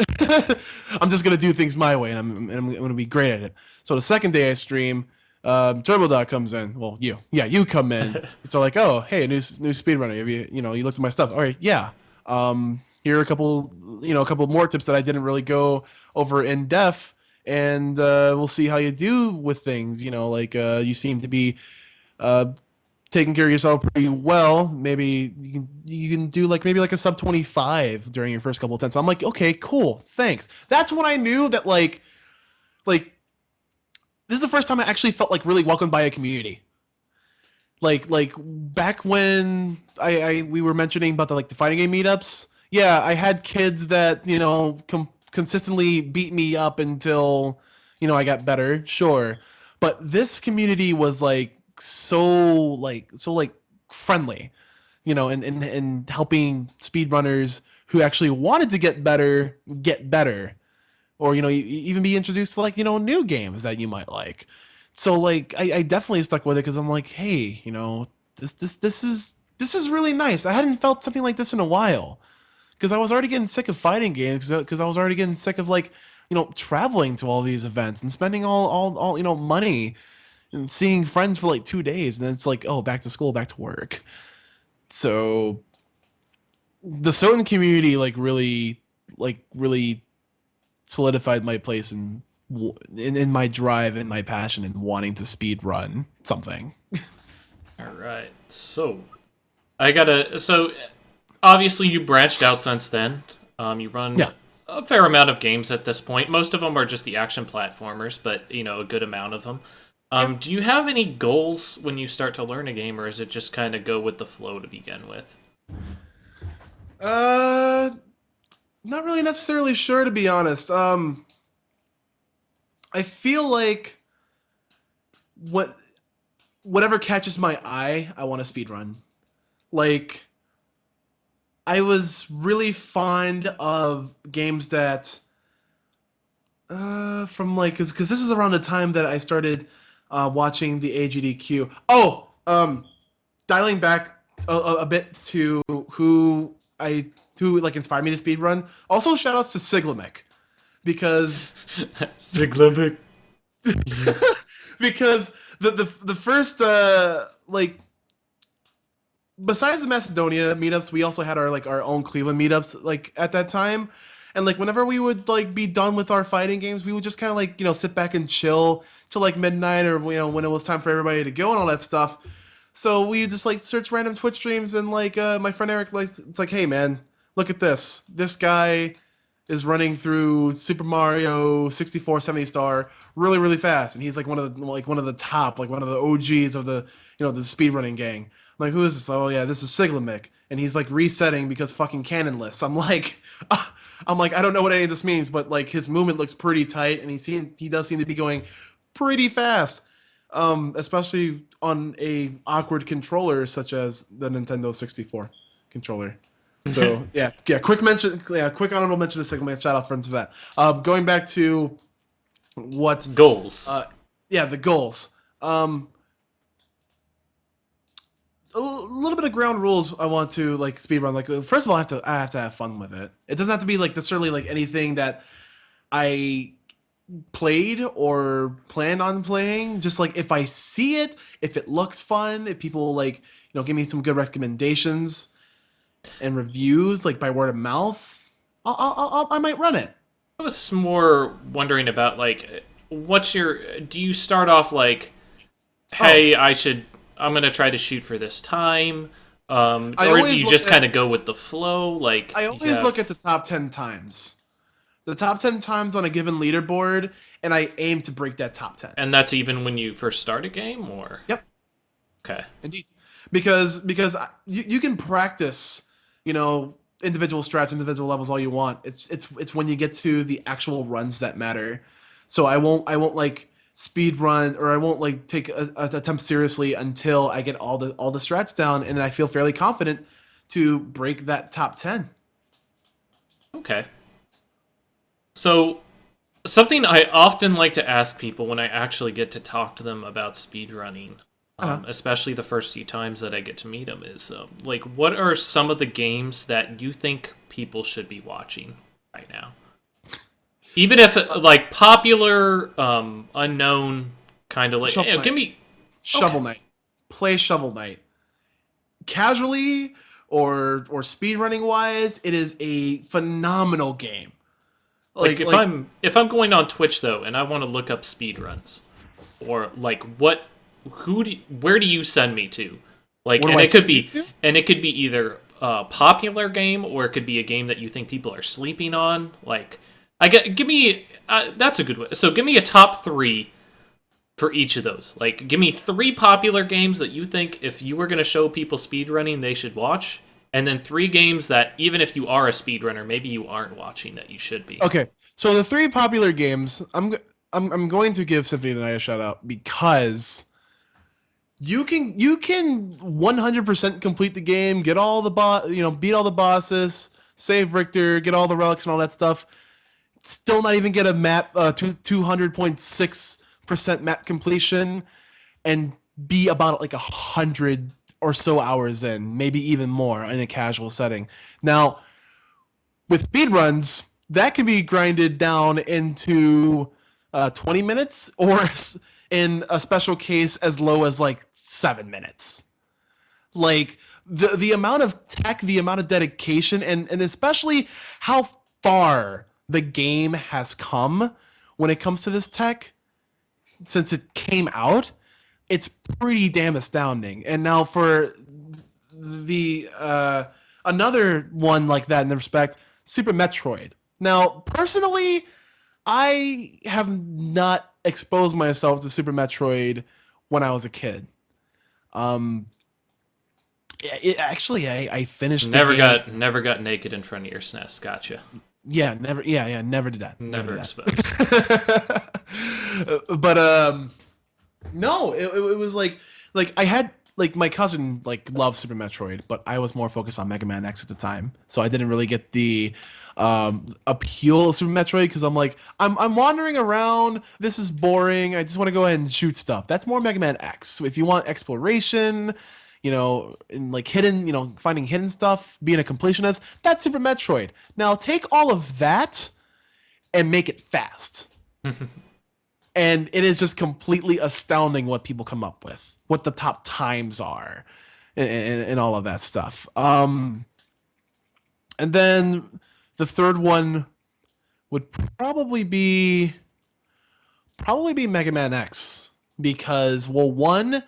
I'm just gonna do things my way, and I'm gonna be great at it. So the second day I stream, TurboDoc comes in. Well, you come in. It's all like, oh, hey, a new speedrunner. Have you looked at my stuff? All right, yeah. Here are a couple more tips that I didn't really go over in depth, and we'll see how you do with things. You seem to be taking care of yourself pretty well. Maybe you can do like maybe like a sub 25 during your first couple of attempts. I'm like, okay, cool, thanks. That's when I knew that like this is the first time I actually felt like really welcomed by a community. Like back when we were mentioning about the fighting game meetups. Yeah, I had kids that consistently beat me up until I got better. Sure, but this community was like so friendly, and helping speedrunners who actually wanted to get better, or even be introduced to new games that you might like. So like I definitely stuck with it because I'm like, hey, this is really nice. I hadn't felt something like this in a while because I was already getting sick of fighting games because I was already getting sick of traveling to all these events and spending all money and seeing friends for like 2 days, and then it's like, oh, back to school, back to work. So the Soten community really solidified my place in my drive and my passion in wanting to speed run something. All right. So obviously you branched out since then. You run Yeah. a fair amount of games at this point. Most of them are just the action platformers, but a good amount of them. Do you have any goals when you start to learn a game, or is it just kind of go with the flow to begin with? Uh, Not really necessarily sure, to be honest. I feel like what whatever catches my eye, I want to speed run. Like, I was really fond of games that from like because this is around the time that I started watching the AGDQ. Oh, dialing back a bit to who like inspired me to speedrun. Also, shout outs to Siglamic because Cyclopic. because the first like besides the Macedonia meetups, we also had our own Cleveland meetups like at that time. And like whenever we would like be done with our fighting games, we would just kind of like sit back and chill till like midnight, or when it was time for everybody to go and all that stuff. So we just like search random Twitch streams, and like my friend Eric, like, it's like, hey man, look at this. This guy is running through Super Mario 64 70 star really really fast, and he's like one of the top, like one of the OGs of the the speedrunning gang. I'm like, who is this? Oh yeah, this is Siglamic, and he's like resetting because fucking canon lists. I'm like, I'm like, I don't know what any of this means, but like his movement looks pretty tight, and he does seem to be going pretty fast, especially on a awkward controller such as the Nintendo 64 controller. So yeah. Quick mention, quick honorable mention to Sigma. Shout out friends for that. Going back to what Goals. the goals. A little bit of ground rules I want to like speed run. Like first of all, I have to have fun with it. It doesn't have to be like necessarily like anything that I played or plan on playing. Just like if I see it, if it looks fun, if people like give me some good recommendations and reviews like by word of mouth, I might run it. I was more wondering about like, do you start off like, hey, I'm gonna try to shoot for this time, or do you just kind of go with the flow? Like, I always look at the top 10 times. The top 10 times on a given leaderboard, and I aim to break that top 10. And that's even when you first start a game, or? Yep. Okay. Indeed. Because you can practice, individual strats, individual levels all you want. It's when you get to the actual runs that matter. So I won't like speed run, or I won't like take a attempt seriously until I get all the strats down, and I feel fairly confident to break that top 10. Okay. So, something I often like to ask people when I actually get to talk to them about speedrunning, especially the first few times that I get to meet them, is like, what are some of the games that you think people should be watching right now? Even if like popular, unknown, kind of like, give me Shovel Knight. Play Shovel Knight. Casually or speedrunning wise, it is a phenomenal game. Like if I'm going on Twitch though, and I want to look up speedruns, or like where do you send me to? Like, and it could be either a popular game, or it could be a game that you think people are sleeping on. Like, give me that's a good way. So give me a top 3 for each of those. Like, give me 3 popular games that you think if you were going to show people speedrunning, they should watch. And then 3 games that even if you are a speedrunner, maybe you aren't watching that you should be. Okay, so the 3 popular games, I'm going to give Symphony of the Night a shout out because you can 100% complete the game, get all the beat all the bosses, save Richter, get all the relics and all that stuff. Still not even get a map 200.6% map completion, and be about like 100 or so hours in, maybe even more in a casual setting. Now, with speedruns, that can be grinded down into 20 minutes, or in a special case, as low as like 7 minutes. Like the amount of tech, the amount of dedication, and especially how far the game has come when it comes to this tech since it came out, it's pretty damn astounding. And now for the another one like that in the respect, Super Metroid. Now, personally, I have not exposed myself to Super Metroid when I was a kid. I finished. Never got naked in front of your SNES. Gotcha. Yeah, never. Yeah, never did that. Never exposed. But no, it was like I had like my cousin like loved Super Metroid, but I was more focused on Mega Man X at the time, so I didn't really get the appeal of Super Metroid because I'm like I'm wandering around. This is boring. I just want to go ahead and shoot stuff. That's more Mega Man X. So if you want exploration, and like hidden, finding hidden stuff, being a completionist, that's Super Metroid. Now take all of that and make it fast. And it is just completely astounding what people come up with, what the top times are, and all of that stuff. And then the third one would probably be Mega Man X, because, well, one,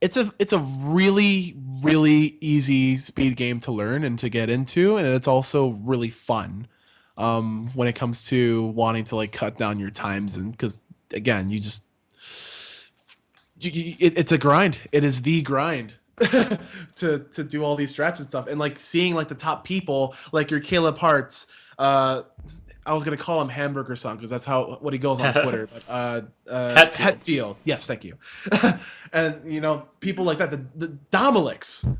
it's a really, really easy speed game to learn and to get into, and it's also really fun. When it comes to wanting to like cut down your times, and because again, it's a grind. It is the grind to do all these strats and stuff, and like seeing like the top people, like your Caleb Harts, uh, I was gonna call him Hamburger Son because that's what he goes on Twitter. But Hetfield. Hetfield, yes, thank you. And people like that, the Domalix.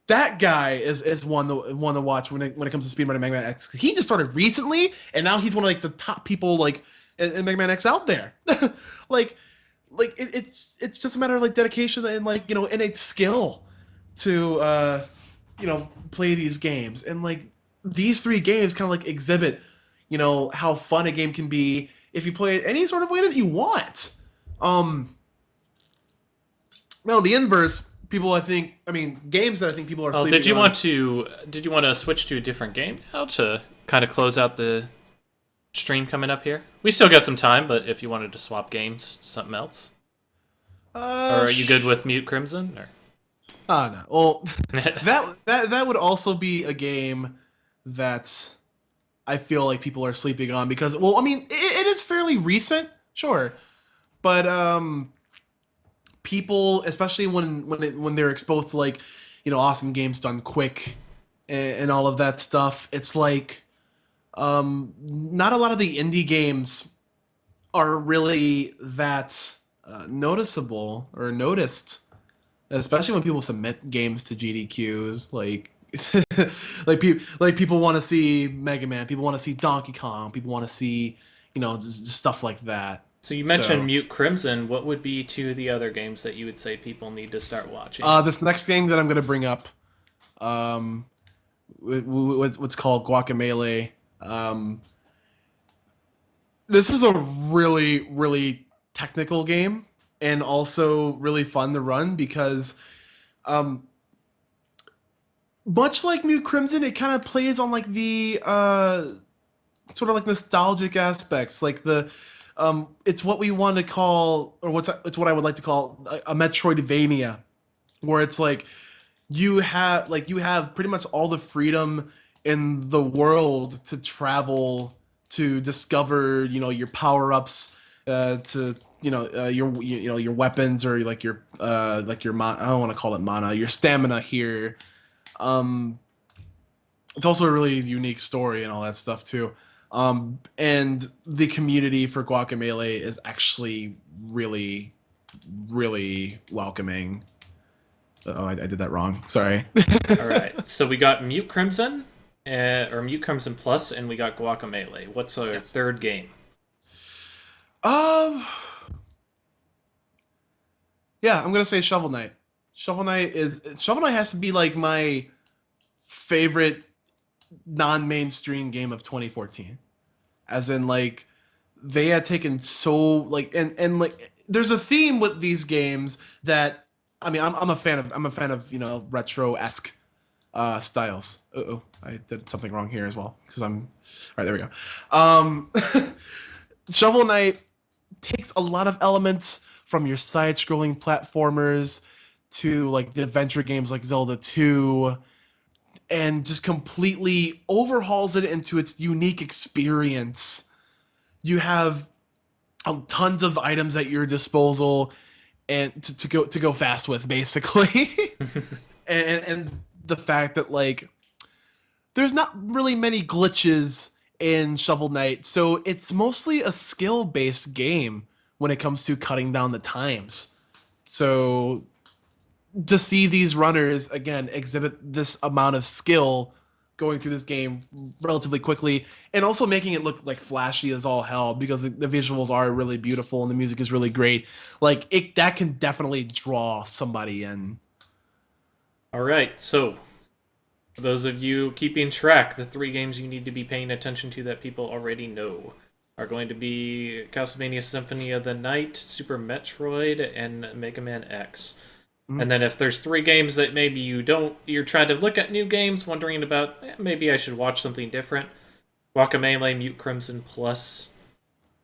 That guy is one to watch when it comes to speedrunning Mega Man X. He just started recently, and now he's one of like the top people like in Mega Man X out there. like it's just a matter of like dedication and like innate skill to play these games, and like these three games kind of like exhibit how fun a game can be if you play it any sort of way that you want. Now the inverse, games that I think people are sleeping on. Did you want to switch to a different game now to kind of close out the stream coming up here? We still got some time, but if you wanted to swap games to something else. Or are you good with Mute Crimson? Or? No. Well, that would also be a game that I feel like people are sleeping on because, it is fairly recent, sure, but people, especially when they're exposed to like awesome games done quick and all of that stuff, it's like not a lot of the indie games are really that noticeable or noticed, especially when people submit games to GDQs. Like people want to see Mega Man, people want to see Donkey Kong, people want to see just stuff like that. So you mentioned Mute Crimson. What would be two of the other games that you would say people need to start watching? This next game that I'm going to bring up, what's called Guacamelee. This is a really, really technical game and also really fun to run because much like Mute Crimson, it kind of plays on like the sort of like nostalgic aspects, like the it's what we want to call, or it's what I would like to call a Metroidvania, where it's like you have pretty much all the freedom in the world to travel, to discover your power-ups, to your weapons, or like your I don't want to call it mana, your stamina here. It's also a really unique story and all that stuff too. And the community for Guacamelee is actually really, really welcoming. Oh, I did that wrong. Sorry. All right. So we got Mute Crimson, or Mute Crimson Plus, and we got Guacamelee. What's our third game? Yeah, I'm gonna say Shovel Knight. Shovel Knight has to be like my favorite non-mainstream game of 2014. As in, like, they had taken so like and like there's a theme with these games that I'm a fan of retro-esque styles. I did something wrong here as well because I'm right there. We go. Shovel Knight takes a lot of elements from your side-scrolling platformers to like the adventure games like Zelda 2, and just completely overhauls it into its unique experience. You have tons of items at your disposal and to go fast with, basically. and the fact that like there's not really many glitches in Shovel Knight, so it's mostly a skill-based game when it comes to cutting down the times. So to see these runners again exhibit this amount of skill going through this game relatively quickly, and also making it look like flashy as all hell because the visuals are really beautiful and the music is really great, like that can definitely draw somebody in. All right, so for those of you keeping track, the three games you need to be paying attention to that people already know are going to be Castlevania Symphony of the Night, Super Metroid, and Mega Man X. Mm-hmm. And then if there's three games that maybe you're trying to look at new games, wondering about, maybe I should watch something different, Guacamelee, Mute Crimson Plus,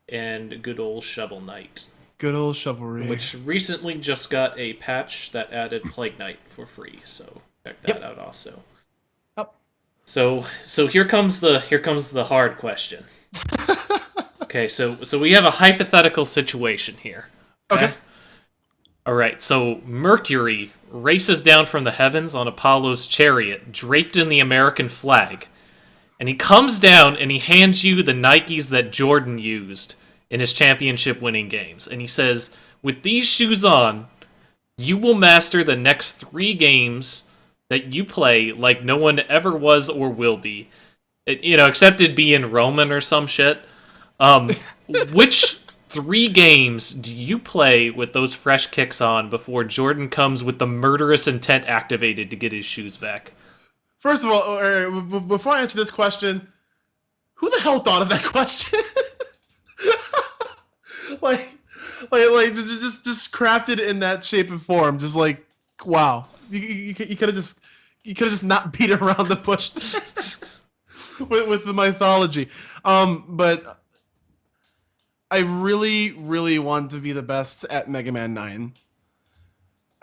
and good old Shovel Knight. Good old Shovelry. Which recently just got a patch that added Plague Knight for free, so check that out also. Yep. So here comes the hard question. Okay, so we have a hypothetical situation here. Okay. All right, so Mercury races down from the heavens on Apollo's chariot, draped in the American flag, and he comes down and he hands you the Nikes that Jordan used in his championship winning games. And he says, with these shoes on, you will master the next 3 games that you play like no one ever was or will be. Except it'd be in Roman or some shit. Which 3 games do you play with those fresh kicks on before Jordan comes with the murderous intent activated to get his shoes back? First of all, before I answer this question, who the hell thought of that question? like, just crafted in that shape and form. Just like, wow, you could have just not beat around the bush there with the mythology. But I really, really want to be the best at Mega Man 9.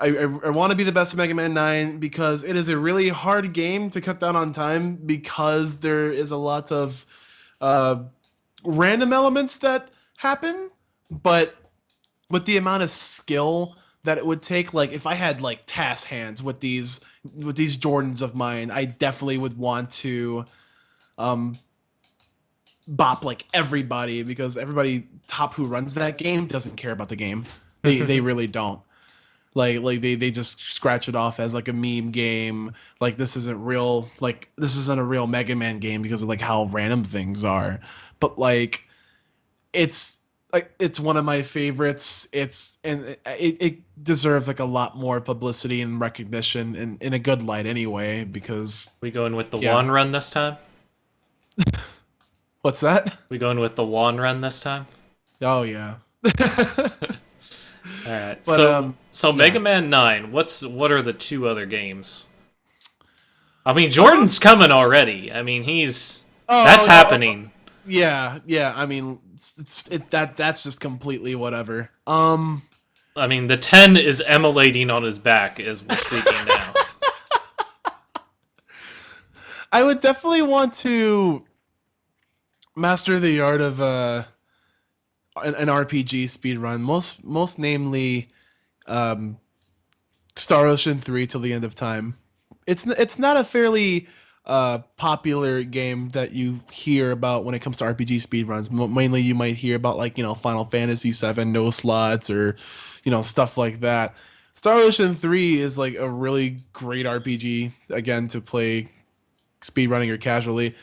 I want to be the best at Mega Man 9 because it is a really hard game to cut down on time because there is a lot of random elements that happen, but with the amount of skill that it would take, like if I had like task hands with these Jordans of mine, I definitely would want to bop like everybody because everybody top who runs that game doesn't care about the game. They really don't. Like they just scratch it off as like a meme game. Like this isn't real. Like this isn't a real Mega Man game because of like how random things are. But like it's one of my favorites. It deserves like a lot more publicity and recognition in a good light anyway because We going with the Yeah. Juan run this time? what's that? We going with the Juan run this time? Oh yeah. All right. But, So Mega Man 9. What are the 2 other games? I mean, Jordan's coming already. I mean, that's happening. Yeah. I mean, that's just completely whatever. I mean, the 10 is emulating on his back as we're speaking now. I would definitely want to master the art of an RPG speedrun. Most namely, Star Ocean 3 till the end of time. It's not a fairly popular game that you hear about when it comes to RPG speedruns. Mainly, you might hear about like Final Fantasy 7 no slots or stuff like that. Star Ocean 3 is like a really great RPG again to play speedrunning or casually.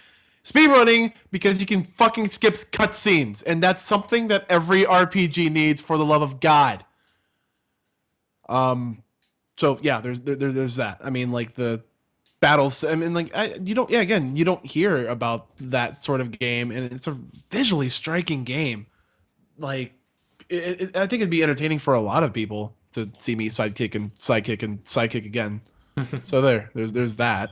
Speedrunning because you can fucking skip cutscenes, and that's something that every RPG needs for the love of God. So yeah, there's that. I mean, like the battles. I mean, like you don't hear about that sort of game, and it's a visually striking game. Like, I think it'd be entertaining for a lot of people to see me sidekick and sidekick and sidekick again. So there's that.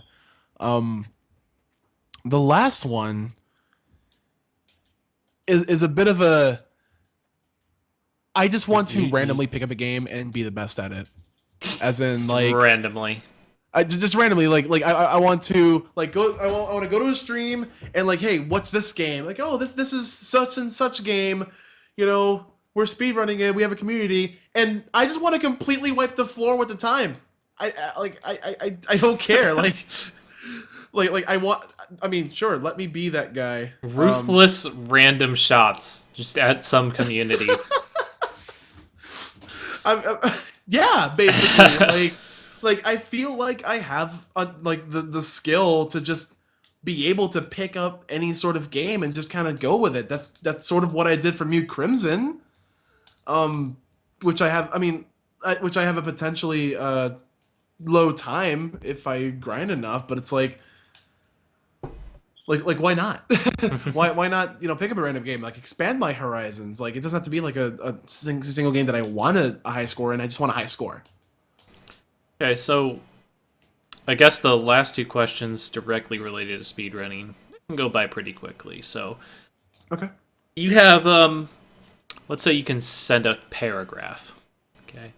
The last one is a bit of a. I just want to randomly pick up a game and be the best at it. As in, Just like randomly. I just randomly I want to like go. I want to go to a stream and like, hey, what's this game? Like, oh, this is such and such game. We're speedrunning it. We have a community, and I just want to completely wipe the floor with the time. I don't care. Like I want. I mean, sure, let me be that guy. Ruthless random shots just at some community. Yeah, basically. like I feel like I have like the skill to just be able to pick up any sort of game and just kind of go with it. That's sort of what I did for Mute Crimson, which I have. I mean, which I have a potentially low time if I grind enough. But it's like why not? why not? Pick up a random game. Like expand my horizons. Like it doesn't have to be like a single game that I want a high score and I just want a high score. Okay, so I guess the last 2 questions directly related to speedrunning can go by pretty quickly. So Okay. you have let's say you can send a paragraph. Okay.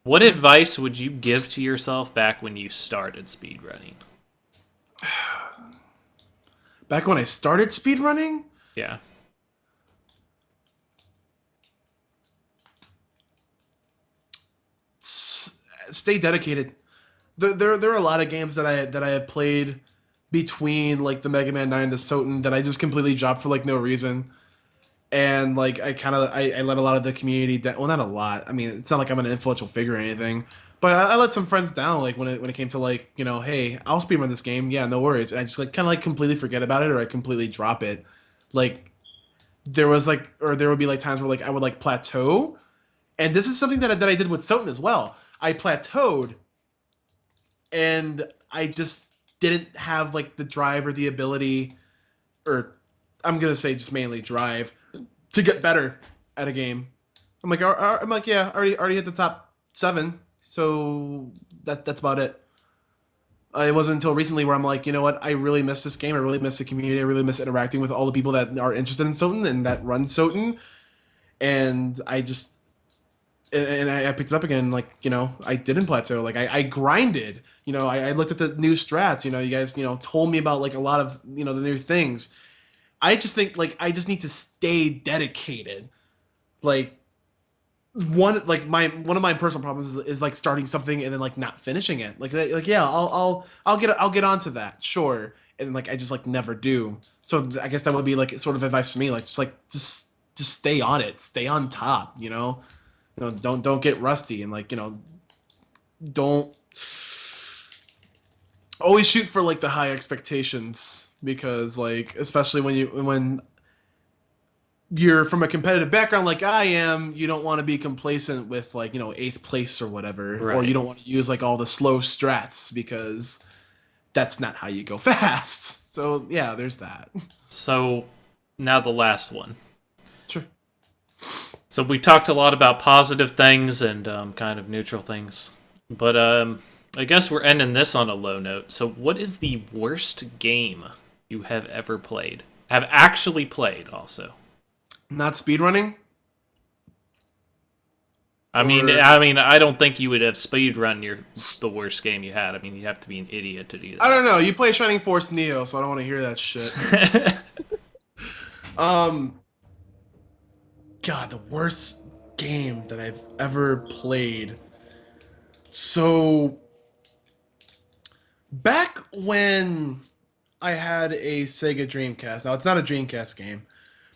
What advice would you give to yourself back when you started speedrunning? Back when I started speedrunning? Yeah. Stay dedicated. There are a lot of games that I have played between like the Mega Man 9 to Soten that I just completely dropped for like no reason. And like I let a lot of the community down. Well, not a lot. I mean, it's not like I'm an influential figure or anything. But I let some friends down, like when it came to like, hey, I'll speedrun this game. Yeah, no worries. And I just like kind of like completely forget about it, or I completely drop it. Like there would be like times where like I would like plateau, and this is something that I did with Soten as well. I plateaued, and I just didn't have like the drive or the ability, or I'm gonna say just mainly drive, to get better at a game. Yeah, already hit the top 7, so that's about it. It wasn't until recently where I'm like, you know what? I really miss this game. I really miss the community. I really miss interacting with all the people that are interested in Soten and that run Soten. And I picked it up again. Like, I didn't plateau. Like, I grinded. I looked at the new strats. You guys, told me about like a lot of the new things. I just think like I just need to stay dedicated. Like one of my personal problems is like starting something and then like not finishing it. Like yeah, I'll get onto that, sure, and like I just like never do. So I guess that would be like sort of advice for me, like just stay on it, stay on top. Don't get rusty, and like don't always shoot for like the high expectations, because like especially when you're from a competitive background like I am, you don't want to be complacent with like, 8th place or whatever, or you Right. don't want to use like all the slow strats, because that's not how you go fast. So yeah, there's that. So now the last one. Sure. So we talked a lot about positive things and kind of neutral things, but I guess we're ending this on a low note. So what is the worst game you have ever played? Have actually played also. Not speedrunning? I mean, Or I don't think you would have speedrun the worst game you had. I mean, you'd have to be an idiot to do I that. don't know. You play Shining Force Neo, so I don't want to hear that shit. Um, God, the worst game that I've ever played. So back when I had a Sega Dreamcast. Now it's not a Dreamcast game,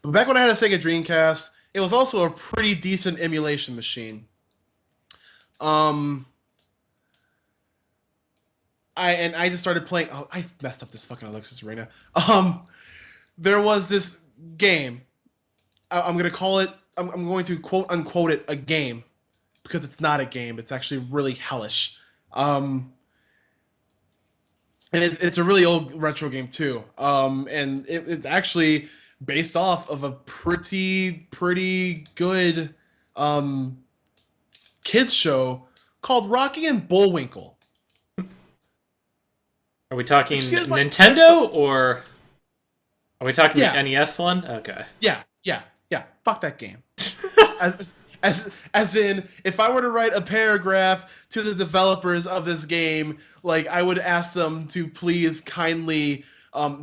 but back when I had a Sega Dreamcast, it was also a pretty decent emulation machine. Um, I just started playing. Oh, I messed up this fucking Alexis right now. There was this game. I'm gonna call it. I'm going to quote unquote it a game, because it's not a game. It's actually really hellish. And it's a really old retro game too. And it's actually based off of a pretty good um kids show called Rocky and Bullwinkle. Are we talking Excuse my French, Nintendo but or are we talking the yeah, NES one? Okay. yeah. Fuck that game. As in, if I were to write a paragraph to the developers of this game, like I would ask them to please kindly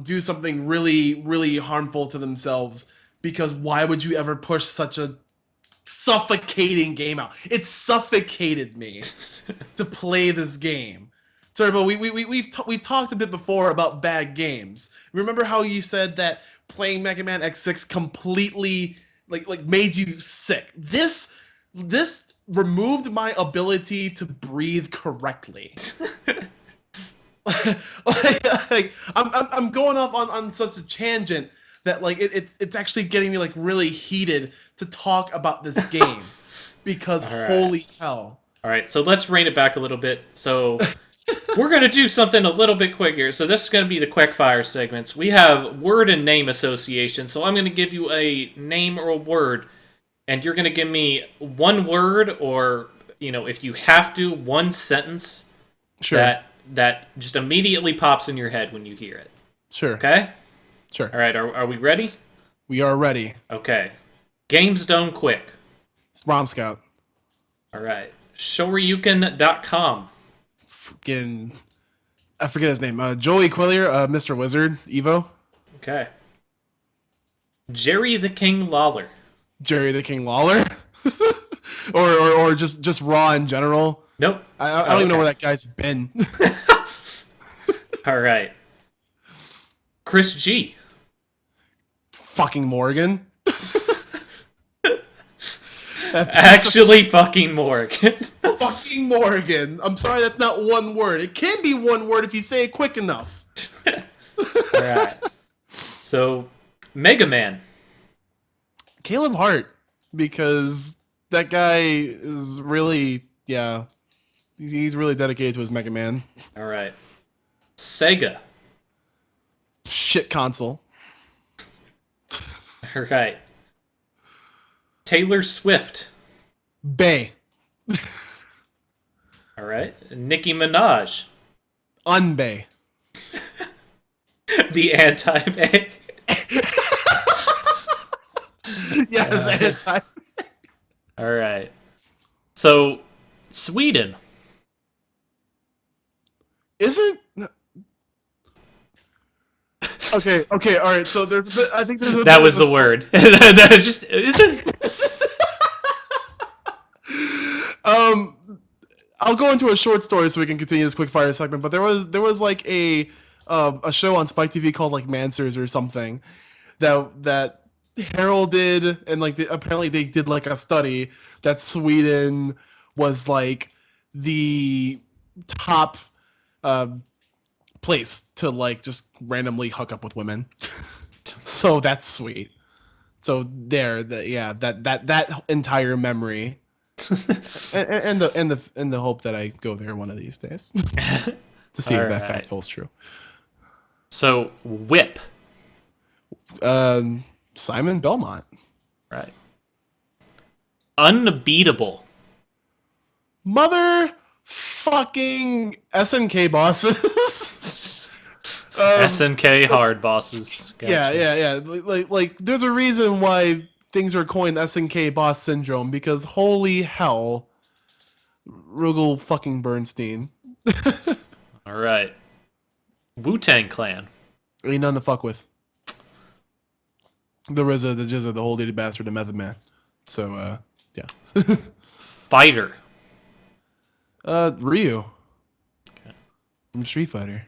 do something really harmful to themselves, because why would you ever push such a suffocating game out? It suffocated me to play this game. Turbo, we've talked a bit before about bad games. Remember how you said that playing Mega Man X6 completely like made you sick? This removed my ability to breathe correctly. I'm going off on such a tangent that like it's actually getting me like really heated to talk about this game, because All right. holy hell. All right. So let's rein it back a little bit. So we're going to do something a little bit quick here. So this is going to be the quick fire segments. We have word and name association. So I'm going to give you a name or a word, and you're going to give me one word, or if you have to, one sentence Sure. that just immediately pops in your head when you hear it. Sure. Okay? Sure. All right. Are we ready? We are ready. Okay. Games done quick. Rom Scout. All right. Shoryuken.com. Freaking, I forget his name. Joey Quillier, Mr. Wizard, Evo. Okay. Jerry the King Lawler. Jerry the King Lawler. or just Raw in general. Nope. I Oh, don't even know okay. where that guy's been. All right. Chris G. Fucking Morgan. Actually, fucking Morgan. Fucking Morgan. I'm sorry, that's not one word. It can be one word if you say it quick enough. All right. So, Mega Man. Caleb Hart, because that guy is really, yeah, he's really dedicated to his Mega Man. All right. Sega. Shit console. All right. Taylor Swift. Bay. All right. Nicki Minaj. Unbay. The anti-Bay. Yes, anti. All right. So, Sweden. Isn't... Okay, all right, so I think there's a... That was the word. That is just isn't. I'll go into a short story so we can continue this quick fire segment. But there was like a show on Spike TV called like Mansers or something that heralded, and like apparently they did like a study that Sweden was like the top place to like just randomly hook up with women. So that's sweet. So that entire memory. and the hope that I go there one of these days to see if that fact holds true. So Whip. Simon Belmont. Right. Unbeatable. Mother fucking SNK bosses. SNK hard bosses. Gotcha. Yeah. Like there's a reason why things are coined SNK boss syndrome, because holy hell, Rugel fucking Bernstein. All right. Wu-Tang Clan. Ain't none to fuck with. The RZA, the Jizza, the whole Lady Bastard, the Method Man. So, yeah. Fighter. Ryu. Okay. From Street Fighter.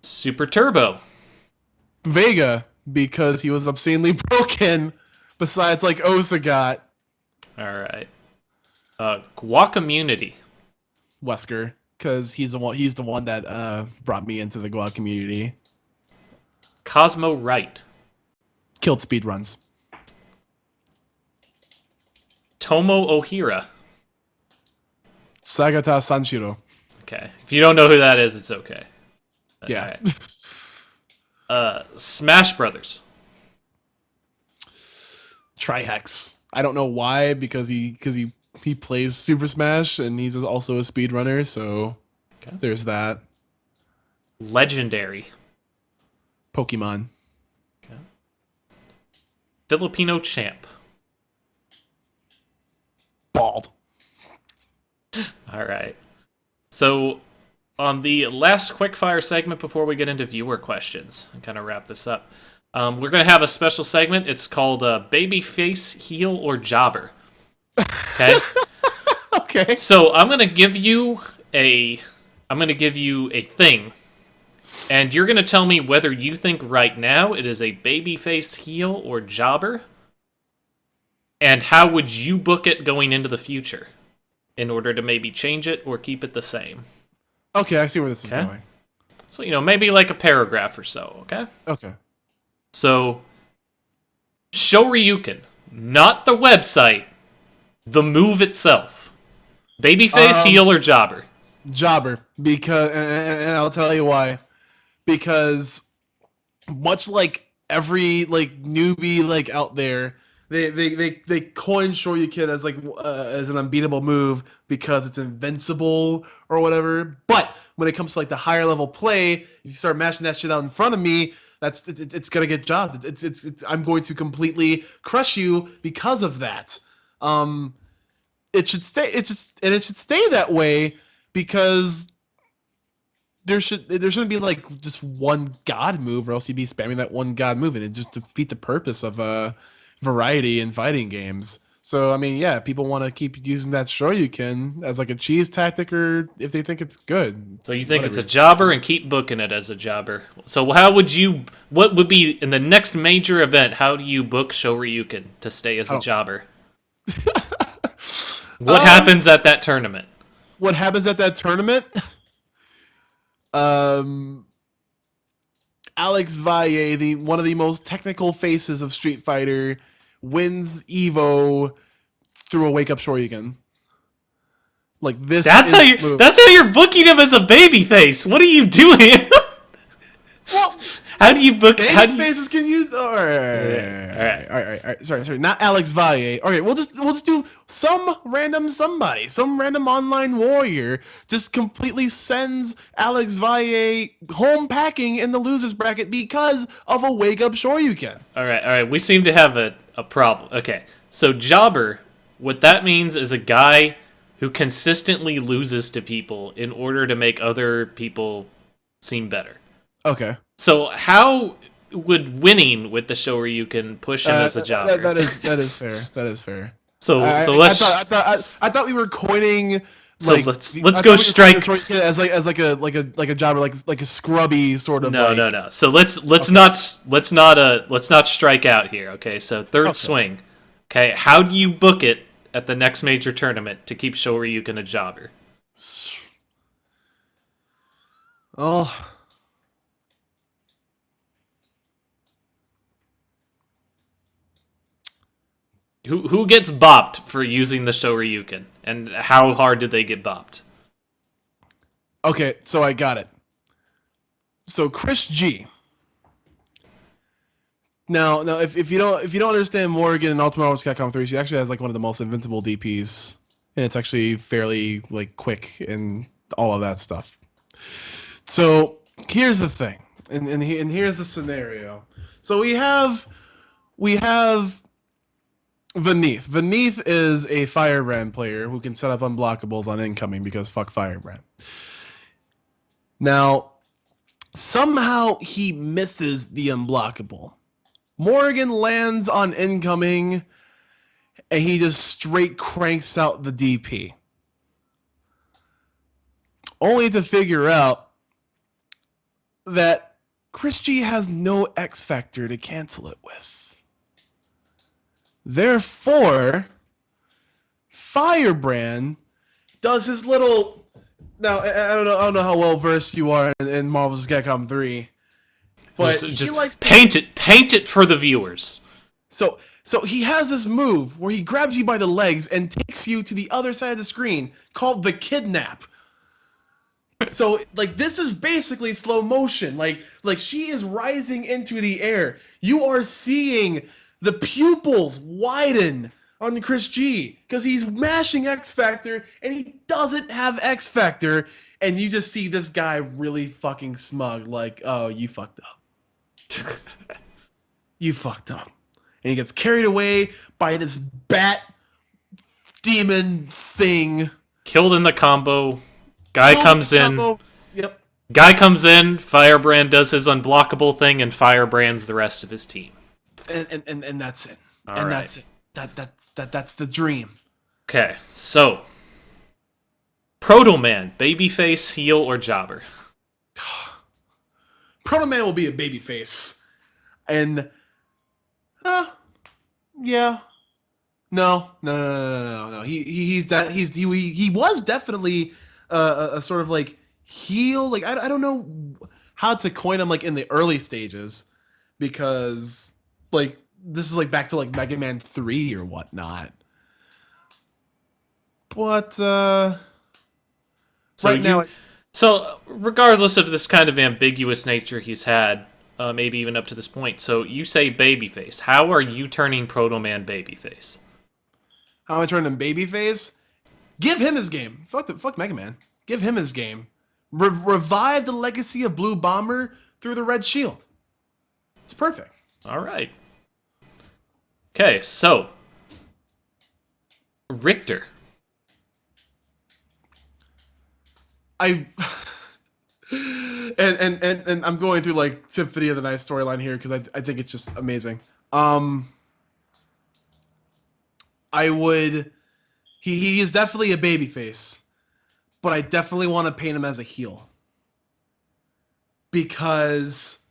Super Turbo. Vega, because he was obscenely broken, besides, like, Osagot. All right. Guacammunity. Wesker, because he's the one that brought me into the Guac community. Cosmo Wright. Killed speedruns. Tomo Ohira. Sagata Sanshiro. Okay. If you don't know who that is, it's okay. Yeah. Okay. Smash Brothers. Trihex. I don't know why, because he plays Super Smash and he's also a speedrunner, so there's that. Legendary. Pokemon. Okay. Filipino champ. Bald. All right. So, on the last quickfire segment before we get into viewer questions and kind of wrap this up, we're going to have a special segment. It's called Babyface, Heel, or Jobber. Okay? Okay. So, I'm going to give you a thing, and you're going to tell me whether you think right now it is a babyface, heel, or jobber, and how would you book it going into the future in order to maybe change it or keep it the same. Okay, I see where this is going. So, maybe like a paragraph or so, okay? Okay. So, Shoryuken, not the website, the move itself. Babyface, heel, or jobber? Jobber, because, and I'll tell you why. Because much like every like newbie like out there, they coin Shoryuken as like as an unbeatable move because it's invincible or whatever. But when it comes to like the higher level play, if you start mashing that shit out in front of me, it's gonna get jobbed. It's I'm going to completely crush you because of that. It should stay. It should stay that way because there shouldn't be like just one god move, or else you'd be spamming that one god move and it just defeat the purpose of variety in fighting games. So I mean, yeah, people want to keep using that Shoryuken as like a cheese tactic, or if they think it's good. So you think it's a Whatever. jobber and keep booking it as a jobber. So how would you? What would be in the next major event? How do you book Shoryuken to stay as I a don't- jobber? What happens at that tournament? What happens at that tournament? um, Alex Valle, the one of the most technical faces of Street Fighter, wins Evo through a wake up Shoryuken. Like this. That's is how the you. move. That's how you're booking him as a babyface. What are you doing? Well, How do you book? How baby do you, faces can use. All right. right. Sorry. Not Alex Valle. Okay, we'll just do some random somebody, some random online warrior just completely sends Alex Valle home packing in the losers bracket because of a wake up Shoryuken. all right. We seem to have a problem. Okay, so jobber. What that means is a guy who consistently loses to people in order to make other people seem better. Okay. So how would winning with the Shoryuken push him as a jobber? That is fair. That is fair. So I let's thought we were coining. So Like, let's I go thought we were strike. coining Shoryuken as like a jobber, like a scrubby sort of. No, like, no. So let's not strike out here. Okay. So third swing. Okay. How do you book it at the next major tournament to keep Shoryuken a jobber? Oh. Who gets bopped for using the Shoryuken, and how hard did they get bopped? Okay, so I got it. So Chris G. Now, if you don't understand Morgan in Ultimate Marvel Capcom 3, she actually has like one of the most invincible DPs, and it's actually fairly like quick and all of that stuff. So here's the thing, and here's the scenario. So we have Vaneeth. Vaneeth is a Firebrand player who can set up unblockables on incoming because fuck Firebrand. Now, somehow he misses the unblockable. Morgan lands on incoming, and he just straight cranks out the DP. Only to figure out that Chris G has no X Factor to cancel it with. Therefore, Firebrand does his little. Now I don't know how well versed you are in Marvel's Capcom 3, but Just he likes to, paint it for the viewers. so he has this move where he grabs you by the legs and takes you to the other side of the screen called the kidnap. So like this is basically slow motion. Like she is rising into the air. You are seeing the pupils widen on Chris G because he's mashing X Factor and he doesn't have X Factor, and you just see this guy really fucking smug, like, oh, you fucked up. You fucked up. And he gets carried away by this bat demon thing. Killed in the combo. Guy comes in. Yep. Guy comes in. Firebrand does his unblockable thing and firebrands the rest of his team. And that's it. All and right. that's it. That's the dream. Okay, so Proto Man, babyface, heel, or jobber? Proto Man will be a babyface, and yeah, no. He was definitely a sort of like heel. Like I don't know how to coin him like in the early stages, because like this is like back to like Mega Man 3 or whatnot. But So right now, So, regardless of this kind of ambiguous nature he's had, maybe even up to this point, so you say babyface. How are you turning Proto Man babyface? how am I turning him babyface? Give him his game. Fuck Mega Man. Give him his game. Revive the legacy of Blue Bomber through the Red Shield. It's perfect. All right. Okay, so Richter. I and I'm going through like Symphony of the Night storyline here because I think it's just amazing. I I would. He is definitely a babyface, but I definitely want to paint him as a heel because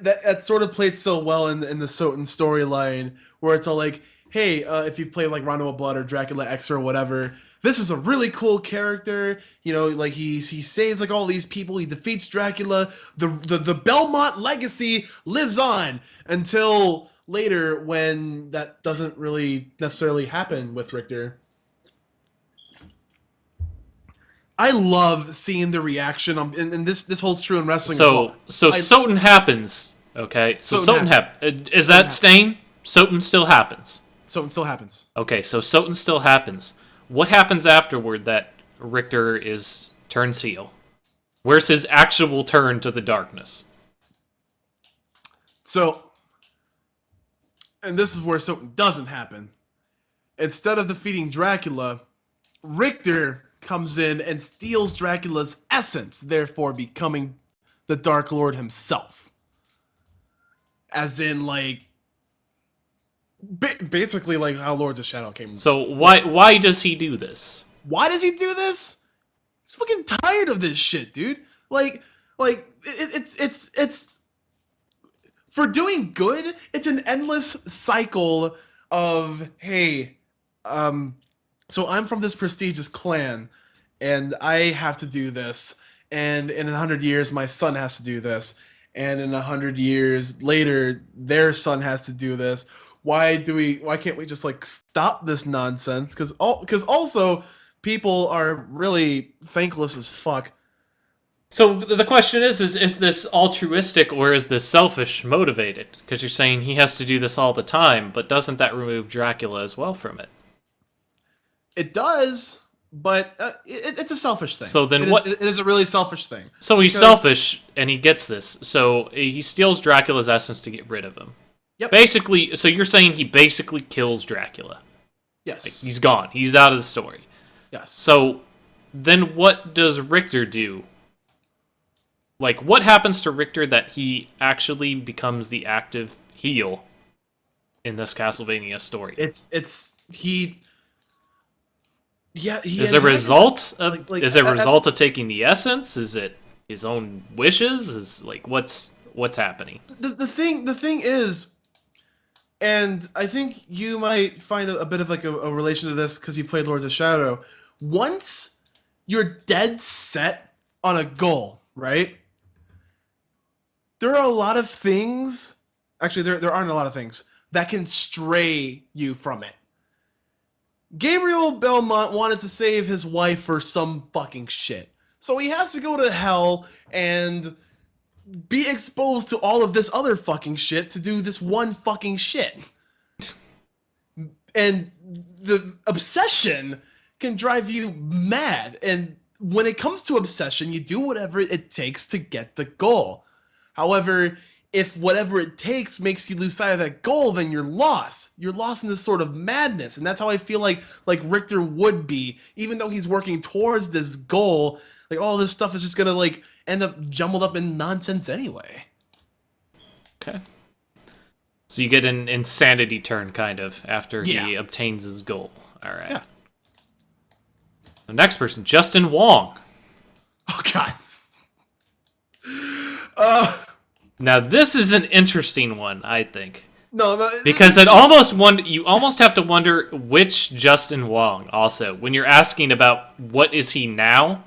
that sort of played so well in the Soten storyline, where it's all like, hey, if you've played like Rondo of Blood or Dracula X or whatever, this is a really cool character. You know, like he saves like all these people. He defeats Dracula. The Belmont legacy lives on until later when that doesn't really necessarily happen with Richter. I love seeing the reaction, and this holds true in wrestling as well. So Soten happens, okay? So Soten happens. Is that staying? Soten still happens. Soten still happens. Okay, so Soten still happens. What happens afterward that Richter turns heel? Where's his actual turn to the darkness? So, and this is where Soten doesn't happen. Instead of defeating Dracula, Richter comes in and steals Dracula's essence, therefore becoming the Dark Lord himself. As in, like, basically like how Lords of Shadow came. So why does he do this? Why does he do this? He's fucking tired of this shit, dude. Like it's for doing good. It's an endless cycle of, hey, so I'm from this prestigious clan, and I have to do this. And in 100 years, my son has to do this. And in 100 years later, their son has to do this. Why can't we just like stop this nonsense? Because also people are really thankless as fuck. So the question is this altruistic or is this selfish motivated? Because you're saying he has to do this all the time, but doesn't that remove Dracula as well from it? It does, but it's a selfish thing. So then it is a really selfish thing. So he's selfish, and he gets this. So he steals Dracula's essence to get rid of him. Yep. Basically, so you're saying he basically kills Dracula. Yes. Like, he's gone. He's out of the story. Yes. So then what does Richter do? Like, what happens to Richter that he actually becomes the active heel in this Castlevania story? Is it a result of taking the essence? Is it his own wishes? Is like what's happening? The thing is, and I think you might find a bit of like a relation to this because you played Lords of Shadow. Once you're dead set on a goal, right? There are a lot of things. Actually, there aren't a lot of things that can stray you from it. Gabriel Belmont wanted to save his wife for some fucking shit. So he has to go to hell and be exposed to all of this other fucking shit to do this one fucking shit. And the obsession can drive you mad. And when it comes to obsession, you do whatever it takes to get the goal. However, if whatever it takes makes you lose sight of that goal, then you're lost. You're lost in this sort of madness. And that's how I feel like Richter would be. Even though he's working towards this goal, like all this stuff is just gonna like end up jumbled up in nonsense anyway. Okay. So you get an insanity turn, kind of, after he obtains his goal. All right. Yeah. The next person, Justin Wong. Oh, God. Now, this is an interesting one, I think. No, because you almost have to wonder which Justin Wong, also, when you're asking about what is he now?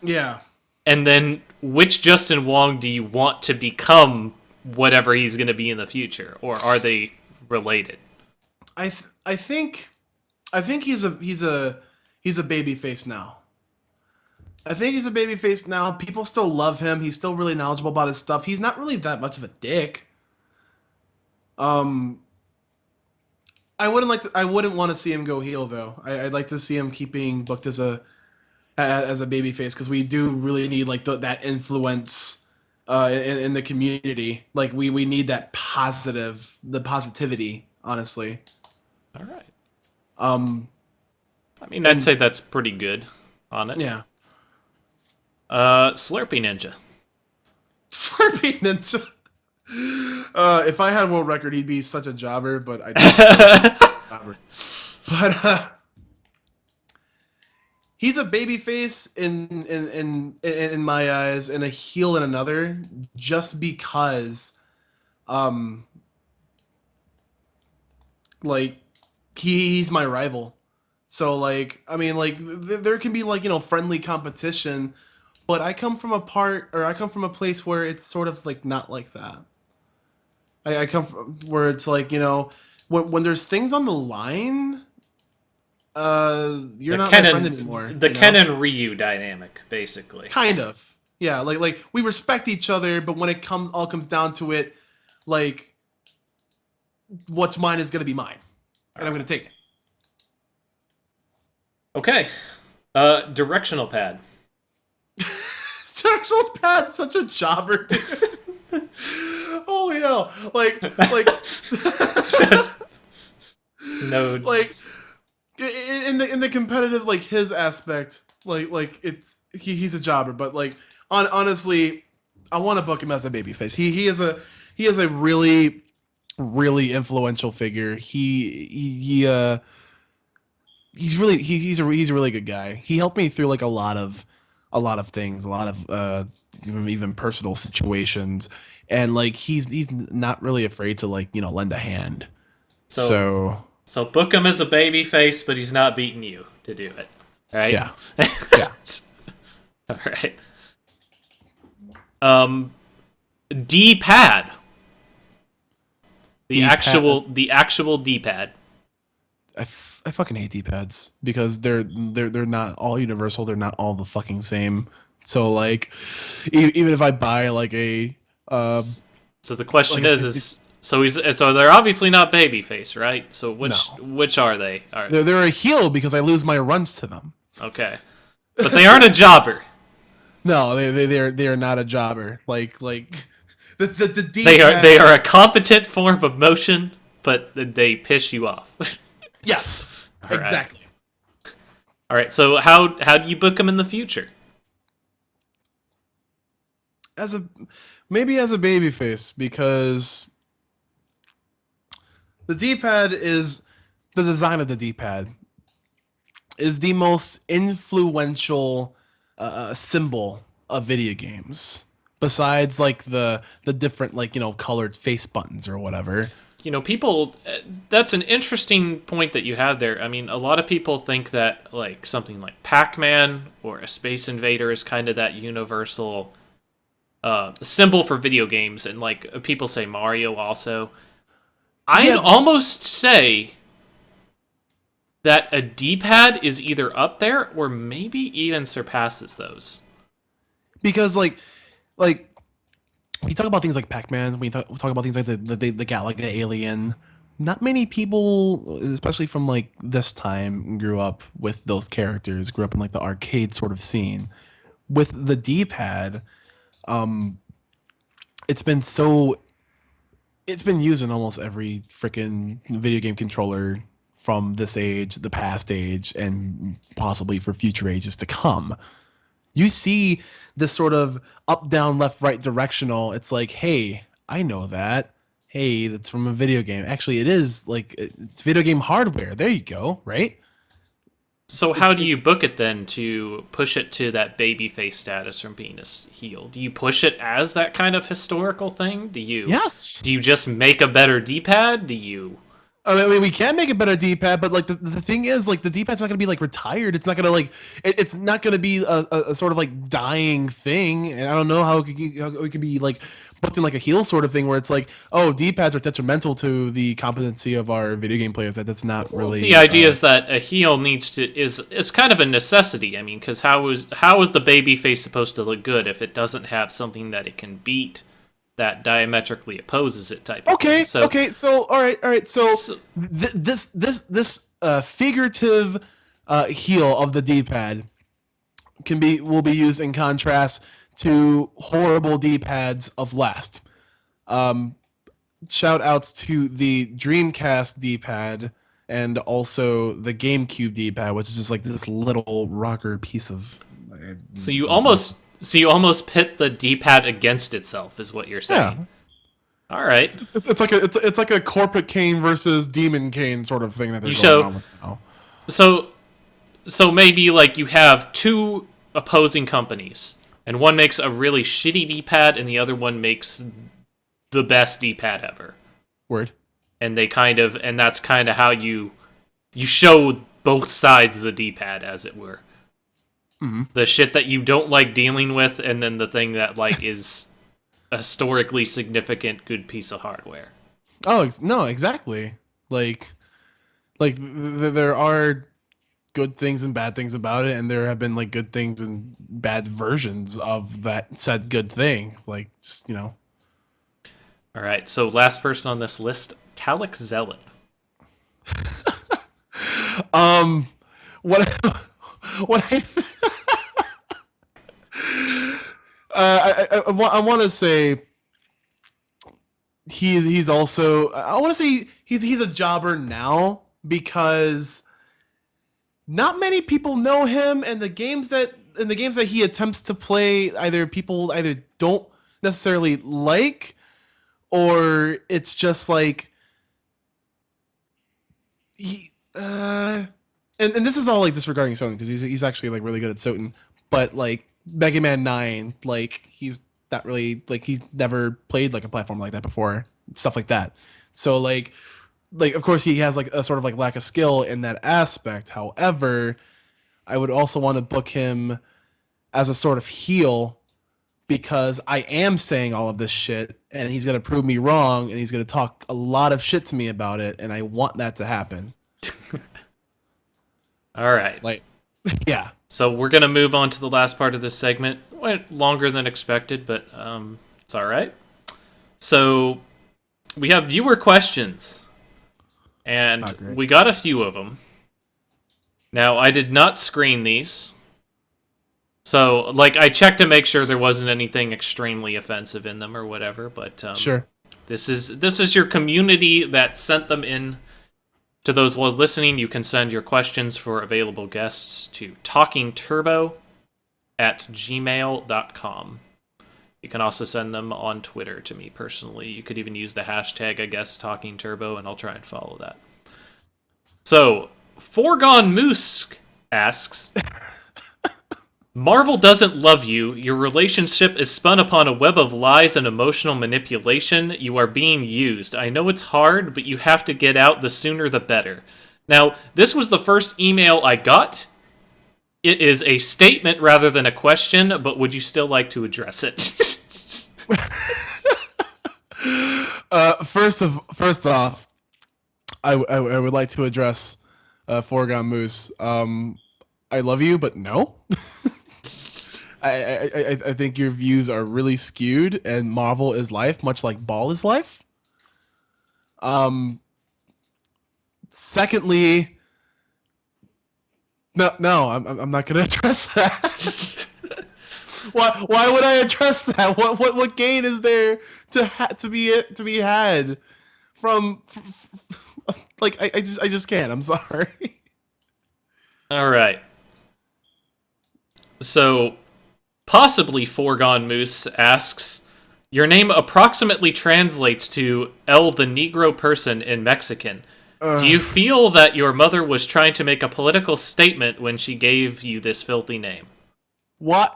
Yeah. And then which Justin Wong do you want to become whatever he's going to be in the future, or are they related? I think he's a babyface now. I think he's a babyface now. People still love him. He's still really knowledgeable about his stuff. He's not really that much of a dick. I wouldn't want to see him go heel though. I'd like to see him keeping booked as a babyface because we do really need like that influence in the community. Like we need that positivity. Honestly. All right. I mean, I'd say that's pretty good on it. Yeah. Slurpee Ninja. Slurpee Ninja. If I had a world record, he'd be such a jobber, but I don't. But he's a babyface in my eyes and a heel in another, just because um like he's my rival. So like I mean like there can be like friendly competition, but I come from a place where it's sort of like not like that. I come from where it's like when there's things on the line, you're The not my Ken friend and anymore. the Ken and Ryu dynamic, basically. Kind of. Yeah, like we respect each other, but when it comes down to it, like what's mine is gonna be mine, and I'm gonna take it. Okay. Directional pad. Sexual Pat's such a jobber, dude. Holy hell! Like, Just no. like in the competitive like his aspect, like he's a jobber, but like honestly, I want to book him as a babyface. He is a really influential figure. He's a really good guy. He helped me through like a lot of things, a lot of even personal situations, and like he's not really afraid to like lend a hand. So So so book him as a baby face, but he's not beating you to do it, right? yeah, yeah. All right. Um, D pad. The actual D pad. I fucking hate D-pads because they're not all universal. They're not all the fucking same. So like, even if I buy like a So the question like is so they're obviously not babyface, right? So no, which are they? All right. they're a heel because I lose my runs to them. Okay. But they aren't a jobber. No, they're not a jobber. Like the They are a competent form of motion, but they piss you off. Yes, All right. exactly. All right. So how do you book them in the future? Maybe as a babyface because the D-pad is the design of the D-pad is the most influential symbol of video games. Besides, like the different like colored face buttons or whatever. People. That's an interesting point that you have there. I mean, a lot of people think that like something like Pac-Man or a Space Invader is kind of that universal symbol for video games, and like people say Mario also. I'd Yeah. almost say that a D-pad is either up there or maybe even surpasses those. Because like we talk about things like Pac-Man, we talk about things like the Galaga Alien. Not many people, especially from like this time, grew up with those characters. Grew up in like the arcade sort of scene. With the D-pad, it's been so it's been used in almost every freaking video game controller from this age, the past age, and possibly for future ages to come. You see this sort of up, down, left, right directional. It's like, hey, I know that. Hey, that's from a video game. Actually, it is like it's video game hardware. There you go, right? So how do you book it then to push it to that babyface status from being a heel? Do you push it as that kind of historical thing? Yes. Do you just make a better D-pad? Do you? I mean, we can make a better D-pad, but like the thing is, like the D-pad's not gonna be like retired. It's not gonna like it's not gonna be a sort of like dying thing. And I don't know how it could be like booked in like a heel sort of thing where it's like, oh, D-pads are detrimental to the competency of our video game players. That's not really The idea is that a heel needs to is kind of a necessity. I mean, because how is the babyface supposed to look good if it doesn't have something that it can beat that diametrically opposes it type of thing? So, all right. So this figurative heel of the D-pad will be used in contrast to horrible D-pads of last. Shout outs to the Dreamcast D-pad and also the GameCube D-pad, which is just like this little rocker piece of. so you almost pit the D-pad against itself, is what you're saying. All right. It's like a corporate Kane versus demon Kane sort of thing that they're You going show on with now. so so maybe like you have two opposing companies, and one makes a really shitty D-pad, and the other one makes the best D-pad ever. Word. And that's kind of how you show both sides of the D-pad, as it were. Mm-hmm. The shit that you don't like dealing with, and then the thing that like is a historically significant good piece of hardware. Oh no, exactly. There are good things and bad things about it, and there have been like good things and bad versions of that said good thing. Like, you know. All right, so last person on this list, Talik Zealot. What what I want to say he's also, I want to say he's a jobber now because not many people know him, and the games that he attempts to play, people either don't necessarily like, or it's just like he and this is all like disregarding Soten, because he's actually like really good at Soten, but like Mega Man 9, like he's not really, like he's never played like a platform like that before, stuff like that. So like of course he has like a sort of like lack of skill in that aspect. However, I would also want to book him as a sort of heel, because I am saying all of this shit and he's going to prove me wrong, and he's going to talk a lot of shit to me about it, and I want that to happen. All right. Like, yeah. So we're going to move on to the last part of this segment. Went longer than expected, but it's all right. So we have viewer questions, and we got a few of them. Now, I did not screen these. So, like, I checked to make sure there wasn't anything extremely offensive in them or whatever, but Sure. This is your community that sent them in. To those listening, you can send your questions for available guests to talkingturbo@gmail.com. You can also send them on Twitter to me personally. You could even use the hashtag, I guess, talkingturbo, and I'll try and follow that. So, Foregone Moose asks, Marvel doesn't love you. Your relationship is spun upon a web of lies and emotional manipulation. You are being used. I know it's hard, but you have to get out. The sooner the better. Now, this was the first email I got. It is a statement rather than a question, but would you still like to address it? First off, I would like to address Foregone Moose. I love you, but no. I think your views are really skewed, and Marvel is life, much like Ball is life. Secondly, no, I'm not going to address that. Why would I address that? What gain is there to be had from like I just can't. I'm sorry. All right. So, possibly Foregone Moose asks, your name approximately translates to El the Negro person in Mexican. Do you feel that your mother was trying to make a political statement when she gave you this filthy name? What?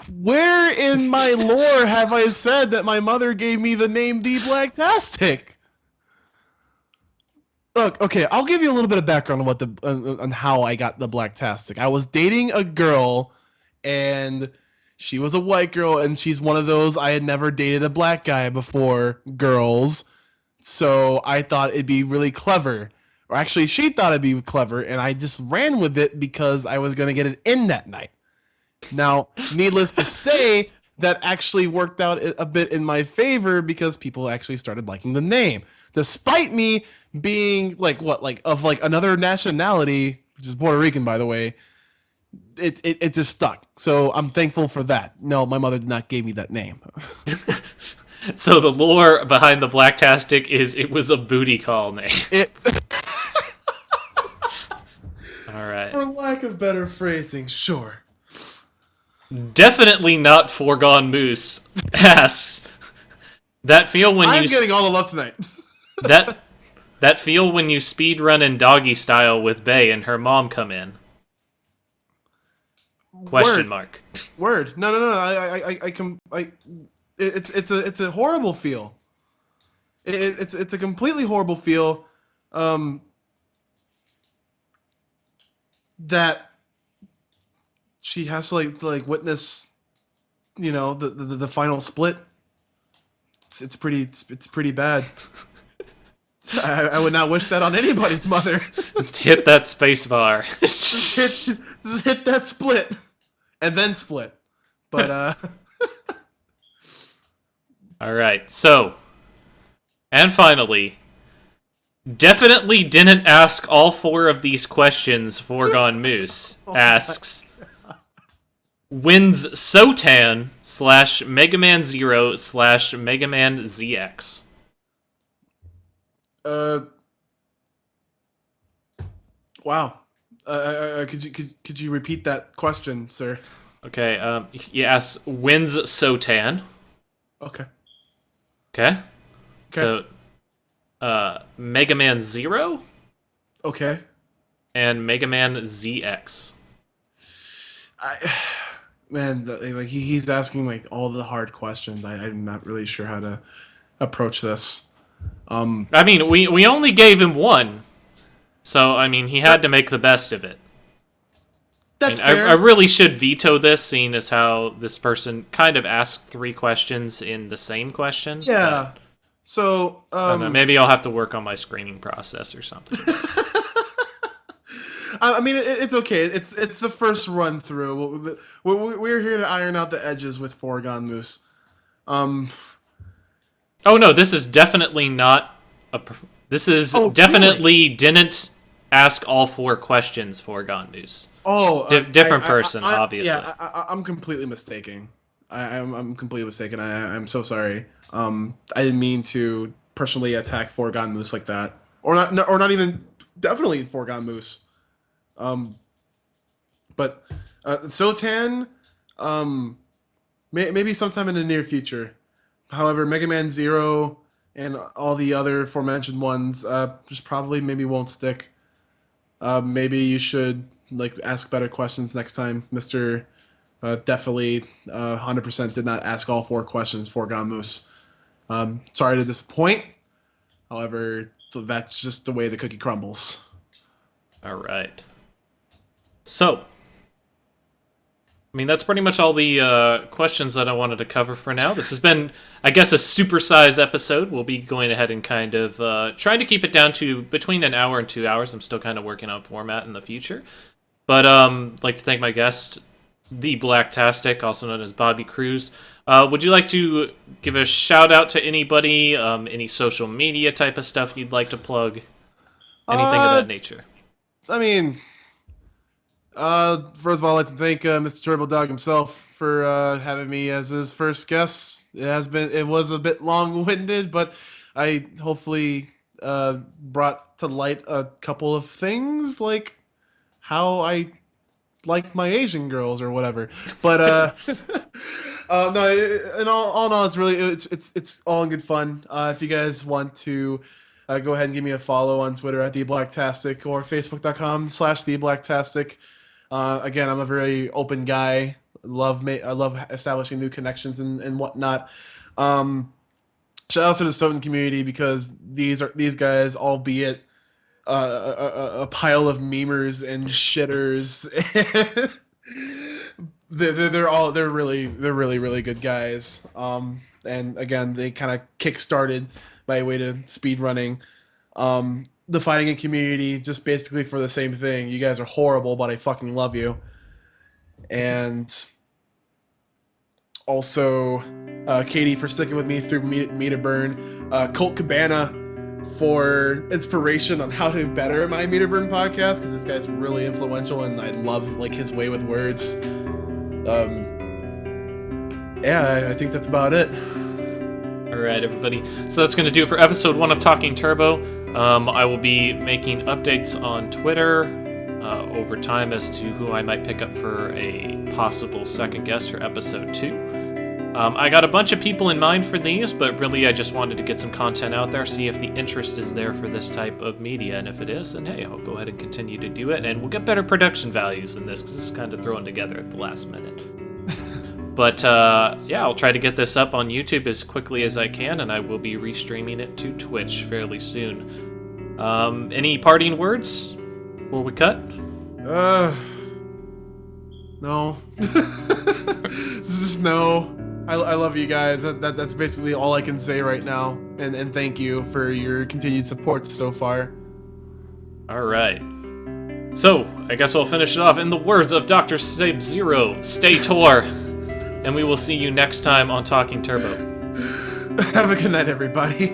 Where in my lore have I said that my mother gave me the name TheBlacktastic? Look, okay, I'll give you a little bit of background on what on how I got the Blacktastic. I was dating a girl, and she was a white girl, and she's one of those I had never dated a black guy before girls. So I thought it'd be really clever. Or actually, she thought it'd be clever, and I just ran with it because I was going to get it in that night. Now, needless to say, that actually worked out a bit in my favor because people actually started liking the name. Despite me being of another nationality, which is Puerto Rican, by the way, it just stuck. So I'm thankful for that. No, my mother did not give me that name. So the lore behind the Blacktastic is it was a booty call name. All right. For lack of better phrasing, sure. Definitely not Foregone Moose asks, That feel when I'm you getting all the love tonight. that feel when you speed run in doggy style with Bay and her mom come in. Question mark. Word. No. It's a horrible feel. It's a completely horrible feel. That she has to like witness, the final split. It's pretty bad. I would not wish that on anybody's mother. Just hit that space bar. just hit that split, and then split. But All right. So, and finally, definitely didn't ask all 4 of these questions. Foregone Moose asks, wins Sotan / Mega Man Zero / Mega Man ZX. wow. Could you repeat that question, sir? Okay. He asks, wins Sotan. Okay. Okay. So, Mega Man Zero Okay. and Mega Man ZX. He's asking like all the hard questions. I'm not really sure how to approach this. I mean, we only gave him 1, so I mean he had to make the best of it. That's I mean, fair. I really should veto this, seeing as how this person kind of asked 3 questions in the same question. Yeah. So I don't know, maybe I'll have to work on my screening process or something. I mean, it's okay. It's the first run through. We're here to iron out the edges with Foregone Moose. Oh no, this is definitely not a. This is definitely didn't ask all 4 questions. Foregone Moose. Oh, Different person, obviously. Yeah, I'm completely mistaken. I'm completely mistaken. I'm so sorry. I didn't mean to personally attack Foregone Moose like that, or not even definitely Foregone Moose. But Sotan, maybe sometime in the near future. However, Mega Man Zero and all the other aforementioned ones just probably maybe won't stick. Maybe you should like ask better questions next time, Mister. Definitely, 100% did not ask all 4 questions. Foregone Moose. Sorry to disappoint. However, that's just the way the cookie crumbles. All right. So, I mean, that's pretty much all the questions that I wanted to cover for now. This has been, I guess, a supersized episode. We'll be going ahead and kind of trying to keep it down to between an hour and 2 hours. I'm still kind of working on format in the future. But I'd like to thank my guest, TheBlacktastic, also known as Bobby Cruz. Would you like to give a shout out to anybody, any social media type of stuff you'd like to plug? Anything of that nature? I mean, first of all, I'd like to thank Mr. Turbo Dog himself for having me as his first guest. It was a bit long-winded, but I hopefully brought to light a couple of things, like how I like my Asian girls or whatever. But no, in all, it's really it's all in good fun. If you guys want to. Go ahead and give me a follow on Twitter at TheBlacktastic or Facebook.com/TheBlacktastic. Again, I'm a very open guy. I love establishing new connections and whatnot. Shout out to the Sotan community because these guys, albeit a pile of memers and shitters, they're really good guys. And again, they kind of kick-started by way to speedrunning. The fighting game community, just basically for the same thing. You guys are horrible, but I fucking love you. And also, Katie for sticking with me through Meter Burn. Colt Cabana for inspiration on how to better my Meter Burn podcast, because this guy's really influential and I love like his way with words. Yeah, I think that's about it. Alright, everybody. So that's going to do it for episode 1 of Talking Turbo. I will be making updates on Twitter over time as to who I might pick up for a possible second guest for episode 2. I got a bunch of people in mind for these, but really I just wanted to get some content out there, see if the interest is there for this type of media, and if it is, then hey, I'll go ahead and continue to do it, and we'll get better production values than this, because this is kind of thrown together at the last minute. But, yeah, I'll try to get this up on YouTube as quickly as I can, and I will be restreaming it to Twitch fairly soon. Any parting words before we cut? No. Just no. I love you guys. That's basically all I can say right now. And thank you for your continued support so far. All right. So, I guess we'll finish it off in the words of Dr. Sub-Zero, stay Tor. And we will see you next time on Talking Turbo. Have a good night, everybody.